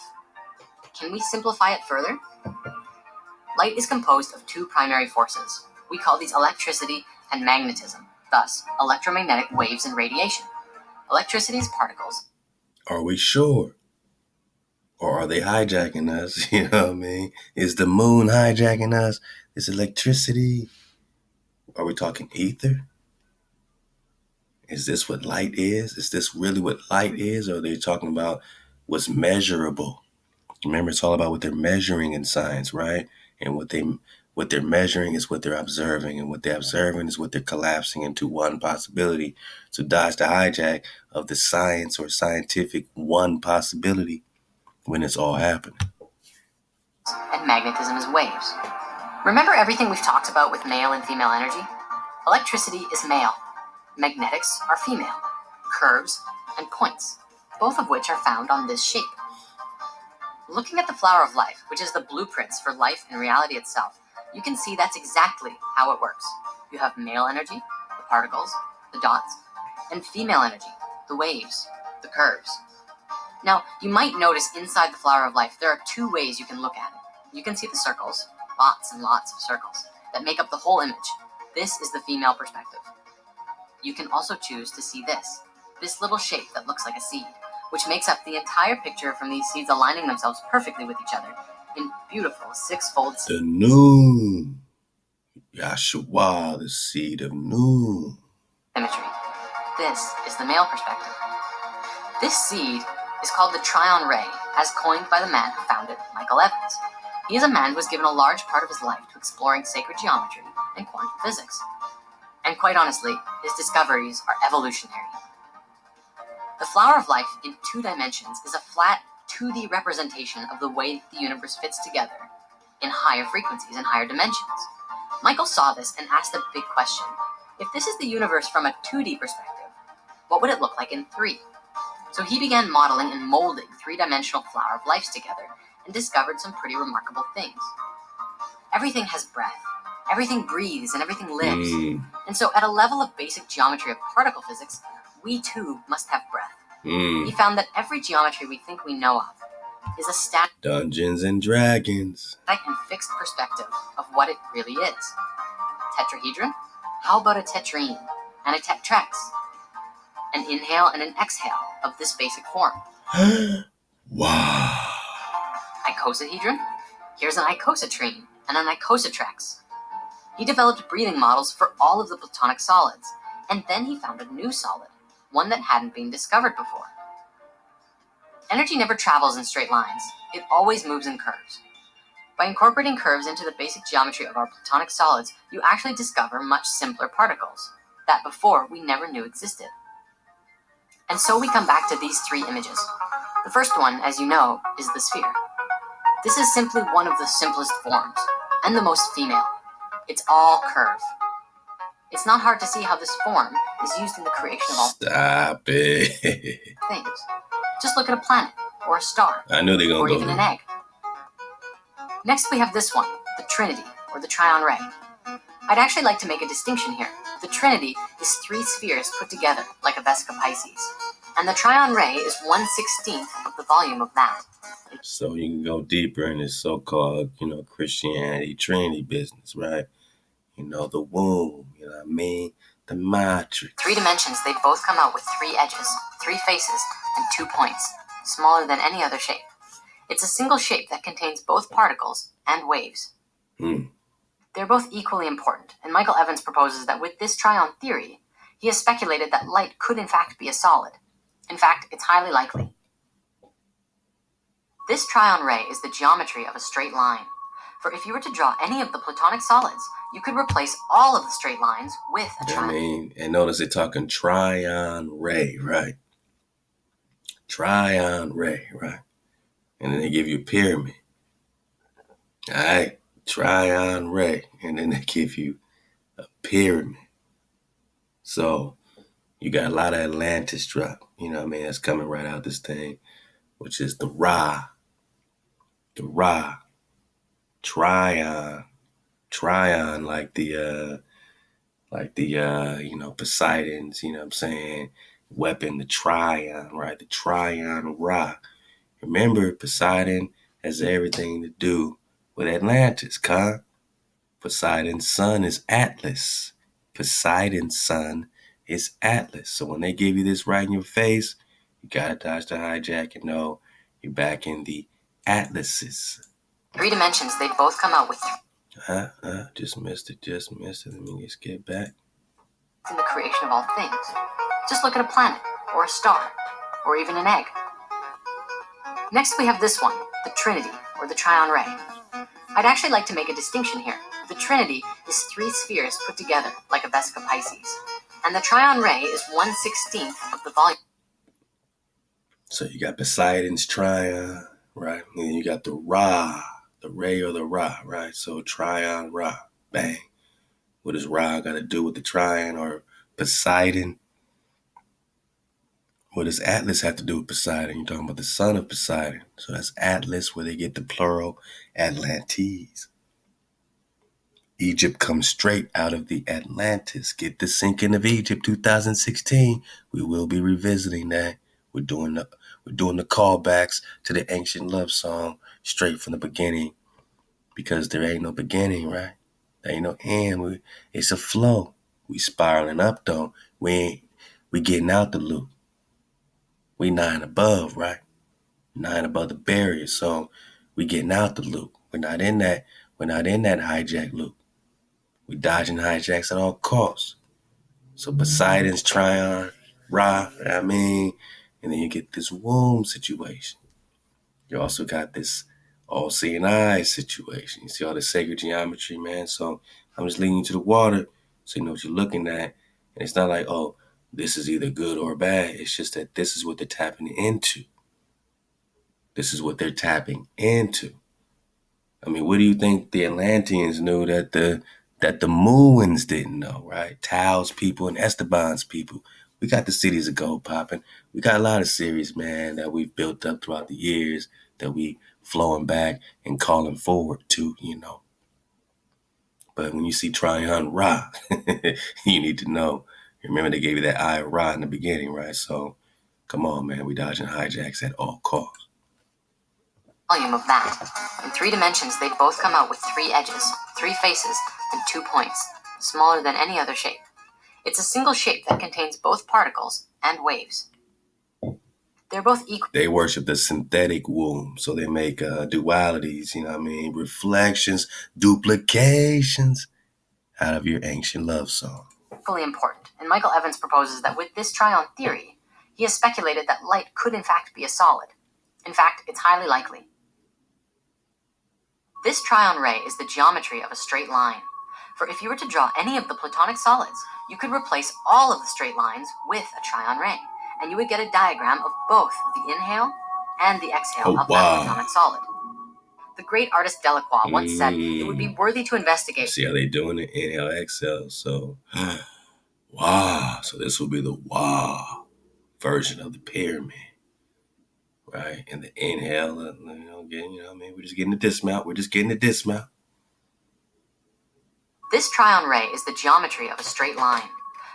can we simplify it further? Light is composed of two primary forces. We call these electricity and magnetism, thus electromagnetic waves and radiation. Electricity is particles. Are we sure? Or are they hijacking us? You know what I mean? Is the moon hijacking us? Is electricity? Are we talking ether? Is this what light is? Is this really what light is? Or are they talking about what's measurable? Remember, it's all about what they're measuring in science, right? And what they're measuring is what they're observing, and what they're observing is what they're collapsing into one possibility. So dodge the hijack of the science or scientific one possibility when it's all happening. And magnetism is waves. Remember everything we've talked about with male and female energy? Electricity is male. Magnetics are female. Curves and points, both of which are found on this shape. Looking at the flower of life, which is the blueprints for life and reality itself, you can see that's exactly how it works. You have male energy, the particles, the dots, and female energy, the waves, the curves. Now, you might notice inside the flower of life, there are two ways you can look at it. You can see the circles, lots and lots of circles, that make up the whole image. This is the female perspective. You can also choose to see this little shape that looks like a seed, which makes up the entire picture from these seeds aligning themselves perfectly with each other in beautiful six-fold The noon. Ahchwa, the seed of noon. symmetry. This is the male perspective. This seed is called the Tryon Ray, as coined by the man who found it, Michael Evans. He is a man who has given a large part of his life to exploring sacred geometry and quantum physics. And quite honestly, his discoveries are evolutionary. The flower of life in 2 dimensions is a flat 2D representation of the way the universe fits together in higher frequencies and higher dimensions. Michael saw this and asked a big question. If this is the universe from a 2D perspective, what would it look like in 3? So he began modeling and molding 3-dimensional flower of lives together and discovered some pretty remarkable things. Everything has breath. Everything breathes and everything lives. And so at a level of basic geometry of particle physics, we too must have breath. He found that every geometry we think we know of is a static Dungeons and Dragons. and fixed perspective of what it really is. Tetrahedron? How about a tetrene and a tetrax? An inhale and an exhale of this basic form. Wow. Icosahedron? Here's an icosatrine and an icosatrax. He developed breathing models for all of the Platonic solids, and then he found a new solid, one that hadn't been discovered before. Energy never travels in straight lines. It always moves in curves. By incorporating curves into the basic geometry of our Platonic solids, you actually discover much simpler particles that before we never knew existed. And so we come back to these 3 images. The first one, as you know, is the sphere. This is simply one of the simplest forms, and the most female. It's all curve. It's not hard to see how this form is used in the creation of all Stop it. things. Just look at a planet, or a star, I knew they or were going even to an go egg. Next we have this one, the Trinity, or the Tryon Ray. I'd actually like to make a distinction here. The Trinity is 3 spheres put together like a Vesica Pisces, and the Tryon Ray is 1/16 of the volume of that. So you can go deeper in this so-called, Christianity Trinity business, right? The womb, you know what I mean? The matrix. 3 dimensions, they both come out with 3 edges, 3 faces, and 2 points, smaller than any other shape. It's a single shape that contains both particles and waves. They're both equally important, and Michael Evans proposes that with this Tryon theory, he has speculated that light could in fact be a solid. In fact, it's highly likely. This Tryon Ray is the geometry of a straight line. For if you were to draw any of the Platonic solids, you could replace all of the straight lines with a Tryon. And notice they're talking Tryon Ray, right? Tryon Ray, right? And then they give you a pyramid. All right, Tryon Ray. And then they give you a pyramid. So you got a lot of Atlantis drop, you know what I mean? That's coming right out this thing, which is the Ra, Tryon, like Poseidon's, you know what I'm saying, weapon, the Tryon, right? The Tryon Ra. Remember, Poseidon has everything to do with Atlantis, Poseidon's son is Atlas. Poseidon's son is Atlas. So when they give you this right in your face, you gotta dodge the hijack and know you're back in the Atlases. 3 dimensions, they both come out with Just missed it. Let me just get back. in the creation of all things. Just look at a planet, or a star, or even an egg. Next we have this one, the Trinity, or the Tryon Ray. I'd actually like to make a distinction here. The Trinity is 3 spheres put together like a Vesica Pisces, and the Tryon Ray is 1/16 of the volume. So you got Poseidon's Tryon, right? And then you got the Ra, the Ray or the Ra, right? So Tryon Ra, bang. What does Ra got to do with the Tryon or Poseidon? What does Atlas have to do with Poseidon? You're talking about the son of Poseidon. So that's Atlas, where they get the plural Atlantes. Egypt comes straight out of the Atlantis. Get the sinking of Egypt 2016. We will be revisiting that. We're doing the callbacks to the ancient love song straight from the beginning, because there ain't no beginning, right? There ain't no end. It's a flow. We spiraling up though. We getting out the loop. We 9 above, right? 9 above the barrier. So we getting out the loop. We're not in that hijack loop. We dodging hijacks at all costs. So Poseidon's Tryon, Ra, and then you get this womb situation. You also got this all-seeing eyes situation. You see all the sacred geometry, man. So I'm just leading you to the water so you know what you're looking at. And it's not like, oh, this is either good or bad. It's just that this is what they're tapping into. This is what they're tapping into. I mean, what do you think the Atlanteans knew that the Moons didn't know, right? Tao's people and Esteban's people. We got the cities of gold popping. We got a lot of series, man, that we've built up throughout the years that we flowing back and calling forward to, But when you see Tryon Ra, you need to know. Remember, they gave you that eye of Ra in the beginning, right? So, come on, man. We dodging hijacks at all costs. Volume of that. In 3 dimensions, they both come out with 3 edges, 3 faces, and 2 points, smaller than any other shape. It's a single shape that contains both particles and waves. They're both equal. They worship the synthetic womb, so they make dualities, reflections, duplications out of your ancient love song. Equally important, and Michael Evans proposes that with this Tryon theory, he has speculated that light could in fact be a solid. In fact, it's highly likely. This Tryon Ray is the geometry of a straight line. For if you were to draw any of the Platonic solids, you could replace all of the straight lines with a Tryon Ray, and you would get a diagram of both the inhale and the exhale of that Platonic solid. The great artist Delacroix once said it would be worthy to investigate. See how they doing it? Inhale, exhale. So, wow. So this will be the wow version of the pyramid, right? And the inhale, we're just getting the dismount. This Tryon Ray is the geometry of a straight line.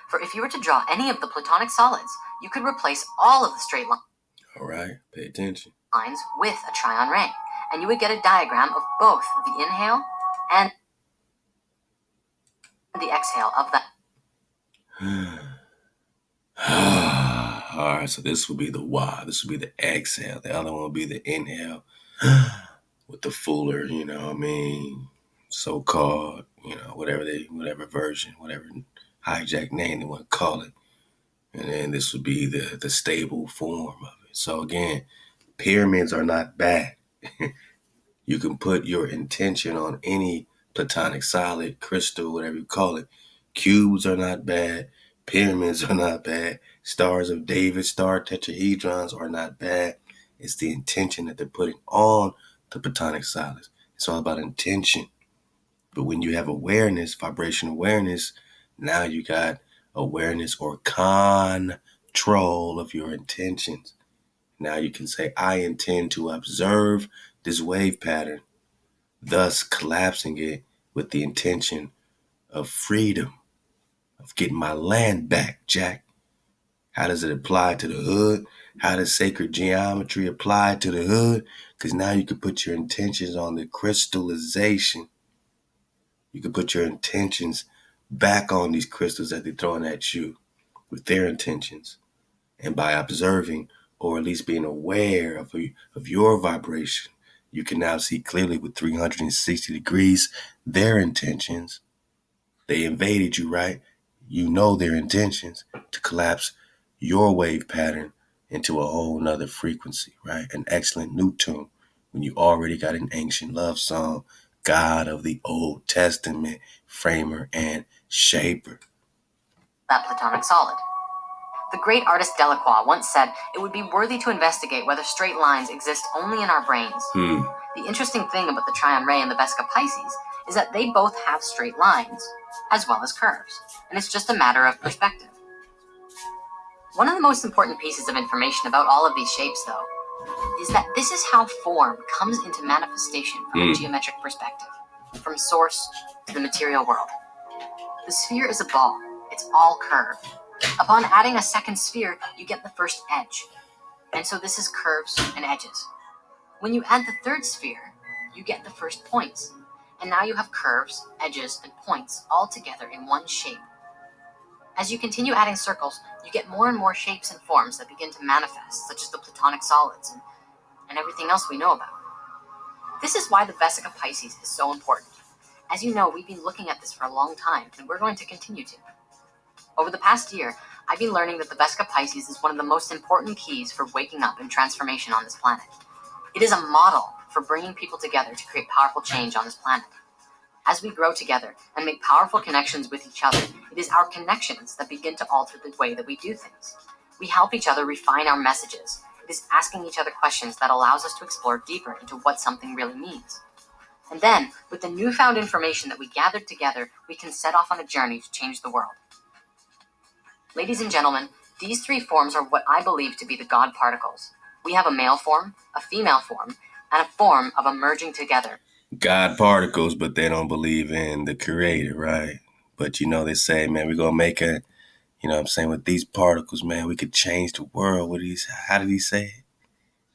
For if you were to draw any of the Platonic solids, you could replace all of the straight lines. All right, pay attention. Lines with a Tryon Ray, and you would get a diagram of both the inhale and the exhale of that. All right, so this will be the wah. This will be the exhale. The other one will be the inhale with the fuller, so-called, whatever version, whatever hijack name they want to call it. And then this would be the stable form of it. So again, pyramids are not bad. You can put your intention on any Platonic solid, crystal, whatever you call it. Cubes are not bad. Pyramids are not bad. Stars of David, star tetrahedrons are not bad. It's the intention that they're putting on the Platonic solids. It's all about intention. But when you have awareness, vibration awareness, now you got awareness or control of your intentions. Now you can say, I intend to observe this wave pattern, thus collapsing it with the intention of freedom, of getting my land back, Jack. How does it apply to the hood? How does sacred geometry apply to the hood? Because now you can put your intentions on the crystallization. You can put your intentions back on these crystals that they're throwing at you with their intentions. And by observing, or at least being aware of your vibration, you can now see clearly with 360 degrees their intentions. They invaded you, right? You know their intentions to collapse your wave pattern into a whole nother frequency, right? An excellent new tune when you already got an ancient love song, God of the Old Testament, framer and shaper. That Platonic solid. The great artist Delacroix once said it would be worthy to investigate whether straight lines exist only in our brains. The interesting thing about the Trion Ray and the Vesica Pisces is that they both have straight lines, as well as curves, and it's just a matter of perspective. One of the most important pieces of information about all of these shapes, though, is that this is how form comes into manifestation from a geometric perspective, from source to the material world. The sphere is a ball. It's all curved. Upon adding a second sphere, you get the first edge. And so this is curves and edges. When you add the third sphere, you get the first points. And now you have curves, edges, and points all together in one shape. As you continue adding circles, you get more and more shapes and forms that begin to manifest, such as the Platonic solids and everything else we know about. This is why the Vesica Pisces is so important. As you know, we've been looking at this for a long time, and we're going to continue to. Over the past year, I've been learning that the Vesica Pisces is one of the most important keys for waking up and transformation on this planet. It is a model for bringing people together to create powerful change on this planet. As we grow together and make powerful connections with each other, it is our connections that begin to alter the way that we do things. We help each other refine our messages. It is asking each other questions that allows us to explore deeper into what something really means. And then, with the newfound information that we gathered together, we can set off on a journey to change the world. Ladies and gentlemen, these three forms are what I believe to be the God particles. We have a male form, a female form, and a form of a merging together. God particles, but they don't believe in the creator, right? But they say, man, we're going to make a, with these particles, man, we could change the world. How did he say it?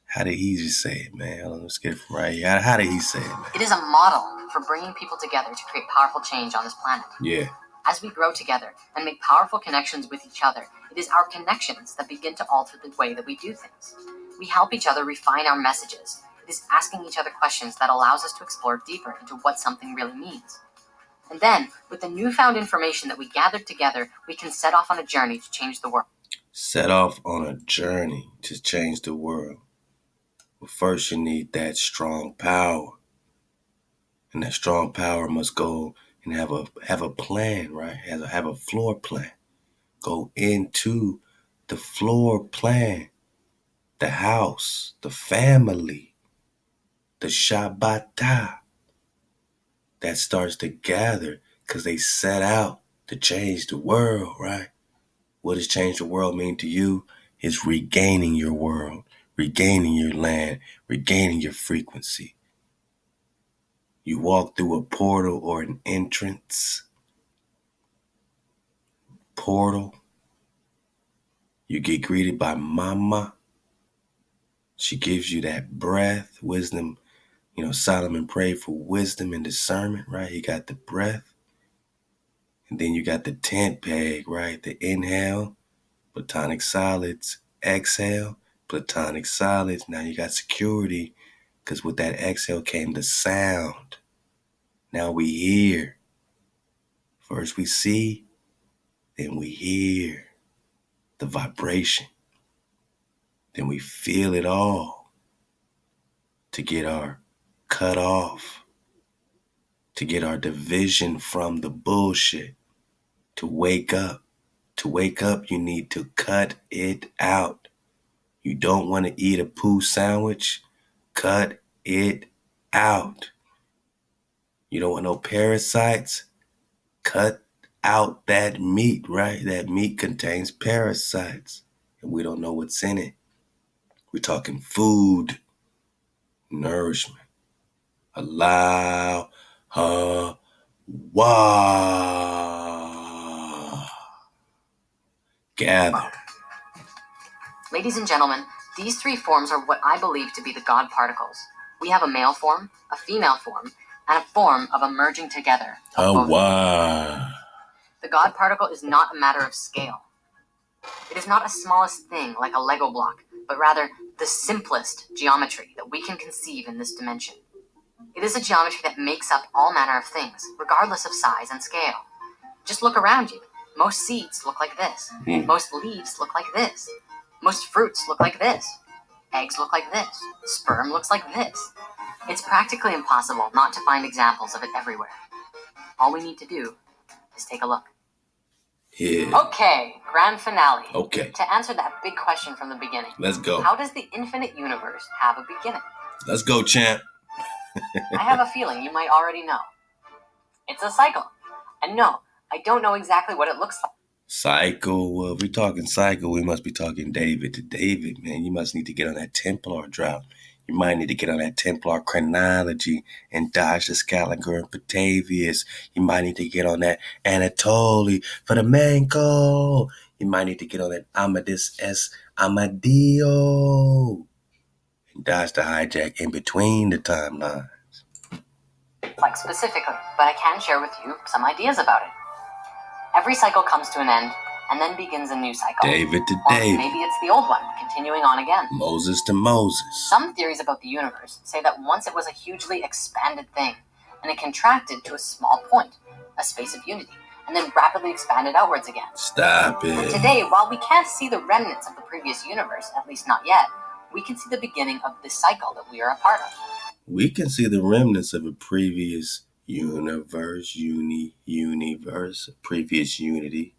How did he just say it, man? Let's get it right here. How did he say it, man? It is a model for bringing people together to create powerful change on this planet. Yeah. As we grow together and make powerful connections with each other, it is our connections that begin to alter the way that we do things. We help each other refine our messages. It is asking each other questions that allows us to explore deeper into what something really means. And then, with the newfound information that we gathered together, we can set off on a journey to change the world. Set off on a journey to change the world. But first you need that strong power. And that strong power must go and have a plan, right? Have a floor plan. Go into the floor plan, the house, the family, the Shabbatah that starts to gather because they set out to change the world, right? What does change the world mean to you? It's regaining your world, regaining your land, regaining your frequency. You walk through a portal or an entrance. Portal. You get greeted by Mama. She gives you that breath, wisdom. Solomon prayed for wisdom and discernment, right? He got the breath. And then you got the tent peg, right? The inhale, Platonic solids. Exhale, Platonic solids. Now you got security, because with that exhale came the sound. Now we hear. First we see, then we hear the vibration. Then we feel it all to get our cut off, to get our division from the bullshit, to wake up. To wake up, you need to cut it out. You don't want to eat a poo sandwich? Cut it out. You don't want no parasites? Cut out that meat, right? That meat contains parasites, and we don't know what's in it. We're talking food, nourishment. Allow her gather. Ladies and gentlemen, these three forms are what I believe to be the God particles. We have a male form, a female form, and a form of a merging together of both. The God particle is not a matter of scale. It is not a smallest thing like a Lego block, but rather the simplest geometry that we can conceive in this dimension. It is a geometry that makes up all manner of things, regardless of size and scale. Just look around you. Most seeds look like this. Most leaves look like this. Most fruits look like this. Eggs look like this. Sperm looks like this. It's practically impossible not to find examples of it everywhere. All we need to do is take a look. Yeah. Okay, grand finale. Okay. To answer that big question from the beginning. Let's go. How does the infinite universe have a beginning? Let's go, champ. I have a feeling you might already know. It's a cycle. And no, I don't know exactly what it looks like. Cycle. Well, if we're talking cycle, we must be talking David to David, man. You must need to get on that Templar drought. You might need to get on that Templar chronology and dodge the Scaliger and Patavius. You might need to get on that Anatoly for the Manco. You might need to get on that Amadis S. Amadio. And dodge the hijack in between the timelines. Like specifically, but I can share with you some ideas about it. Every cycle comes to an end, and then begins a new cycle. David to Or David. maybe it's the old one, continuing on again. Moses to Moses. Some theories about the universe say that once it was a hugely expanded thing, and it contracted to a small point, a space of unity, and then rapidly expanded outwards again. Stop it. And today, while we can't see the remnants of the previous universe, at least not yet, we can see the beginning of this cycle that we are a part of. We can see the remnants of a previous universe, universe, previous unity.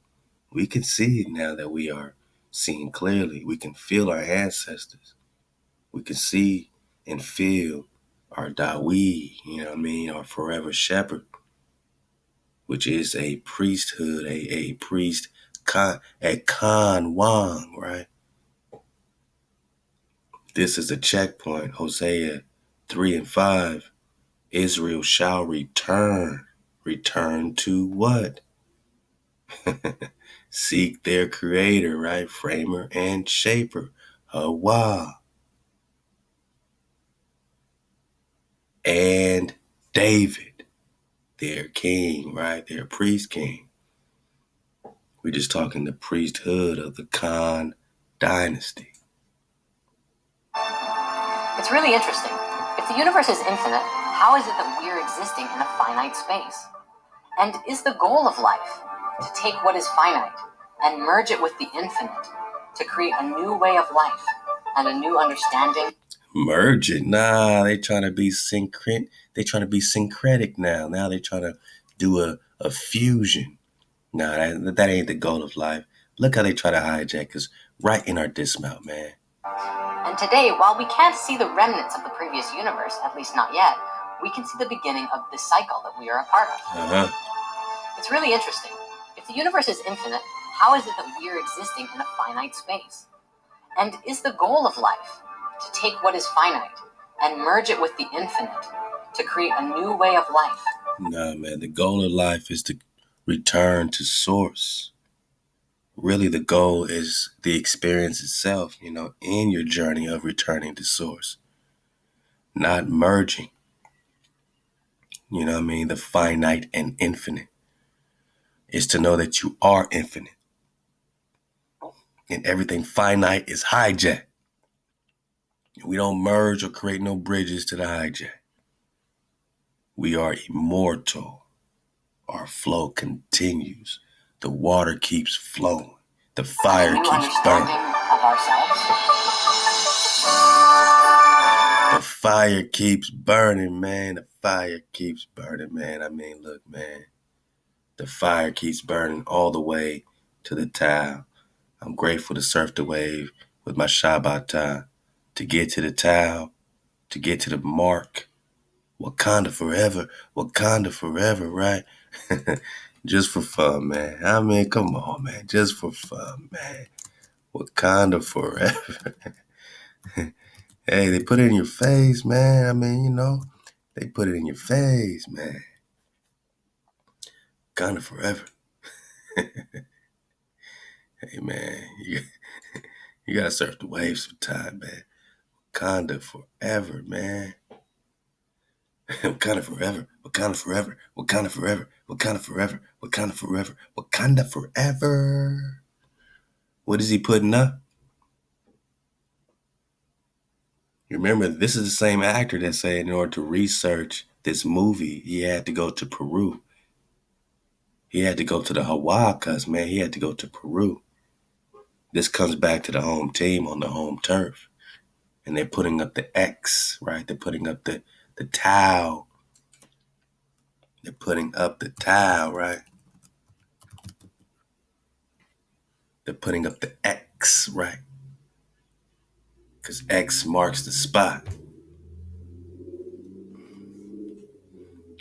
We can see it now that we are seeing clearly. We can feel our ancestors. We can see and feel our Dawi, our forever shepherd, which is a priesthood, a priest, a Khan Wang, right? This is a checkpoint, Hosea 3 and 5. Israel shall return. Return to what? Seek their creator, right? Framer and shaper. Ahchwa. And David, their king, right? Their priest king. We're just talking the priesthood of the Khan dynasty. It's really interesting. If the universe is infinite, how is it that we're existing in a finite space? And is the goal of life to take what is finite and merge it with the infinite to create a new way of life and a new understanding? Merge it? Nah, they trying to be syncretic. They trying to be syncretic now. Now they trying to do a fusion. Nah, that ain't the goal of life. Look how they try to hijack us right in our dismount, man. And today, while we can't see the remnants of the previous universe, at least not yet, we can see the beginning of this cycle that we are a part of. It's really interesting. If the universe is infinite, how is it that we are existing in a finite space? And is the goal of life to take what is finite and merge it with the infinite to create a new way of life? Nah, man, the goal of life is to return to source. Really, the goal is the experience itself, in your journey of returning to source. Not merging, the finite and infinite. Is to know that you are infinite. And everything finite is hijacked. We don't merge or create no bridges to the hijack. We are immortal. Our flow continues. The water keeps flowing. The fire keeps burning. Of ourselves? The fire keeps burning, man. The fire keeps burning, man. Look, man. The fire keeps burning all the way to the towel. I'm grateful to surf the wave with my Shabbat to get to the Tau, to get to the mark. Wakanda forever, right? Just for fun, man. I mean, come on, man. Just for fun, man. Wakanda forever. Hey, they put it in your face, man. I mean, you know, they put it in your face, man. Wakanda forever. Hey, man, you gotta surf the waves sometime, man. Wakanda forever, man. Wakanda forever. Wakanda forever. Wakanda forever. Wakanda forever. Wakanda forever. Wakanda forever. What is he putting up? You remember, this is the same actor that said in order to research this movie, he had to go to Peru. He had to go to the Huacas, man. He had to go to Peru. This comes back to the home team on the home turf. And they're putting up the X, right? They're putting up the towel. They're putting up the towel, right? They're putting up the X, right? Because X marks the spot.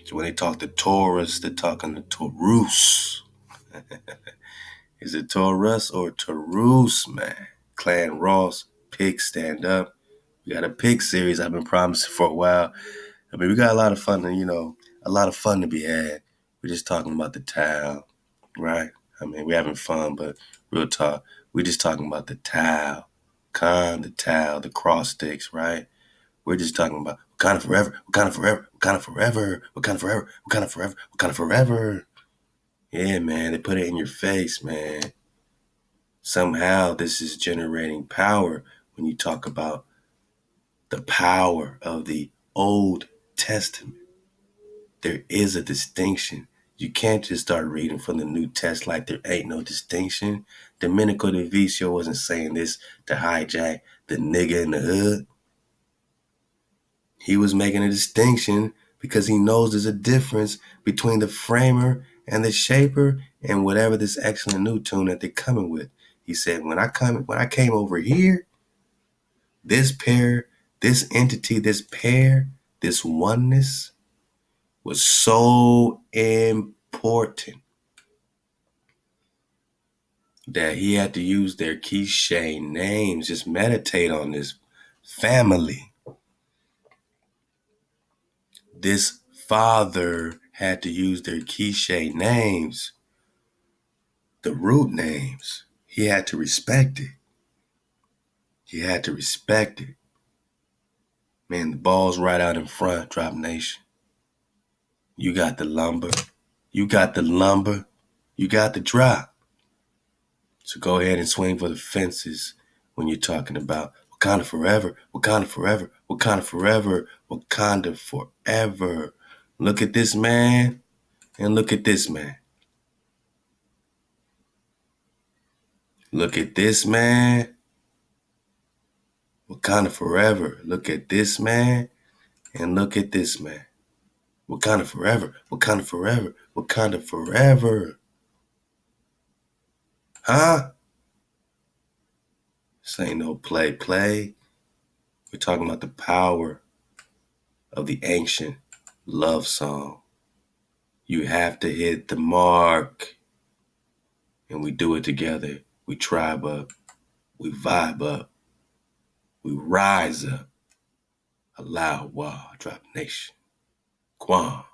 So when they talk to Taurus, they're talking to Taurus. Is it Taurus or Taurus, man? Clan Ross, Pig Stand Up. We got a pig series I've been promising for a while. I mean, we got a lot of fun to be had. We're just talking about the towel, right? I mean, we're having fun, but real talk, we're just talking about the towel. The towel, the cross sticks, right? We're just talking about Wakanda forever, Wakanda forever, Wakanda forever, Wakanda forever, Wakanda forever, Wakanda forever. Yeah, man, they put it in your face, man. Somehow this is generating power when you talk about the power of the Old Testament. There is a distinction. You can't just start reading from the New Testament like there ain't no distinction. Domenico De Vicio wasn't saying this to hijack the nigga in the hood. He was making a distinction because he knows there's a difference between the framer and the shaper and whatever this excellent new tune that they're coming with. He said, when I came over here, this pair, this entity, this pair, this oneness was so important that he had to use their quiche names. Just meditate on this family. This father had to use their quiche names, the root names. He had to respect it. He had to respect it. Man, the ball's right out in front, Drop Nation. You got the lumber. You got the lumber. You got the drop. So go ahead and swing for the fences when you're talking about Wakanda forever, Wakanda forever, Wakanda forever, Wakanda forever. Look at this man and look at this man. Look at this man. Wakanda forever. Look at this man and look at this man. Wakanda forever, Wakanda forever, Wakanda forever. Huh? This ain't no play. We're talking about the power of the ancient love song. You have to hit the mark. And we do it together. We tribe up. We vibe up. We rise up. Allow Drop Nation. Guam.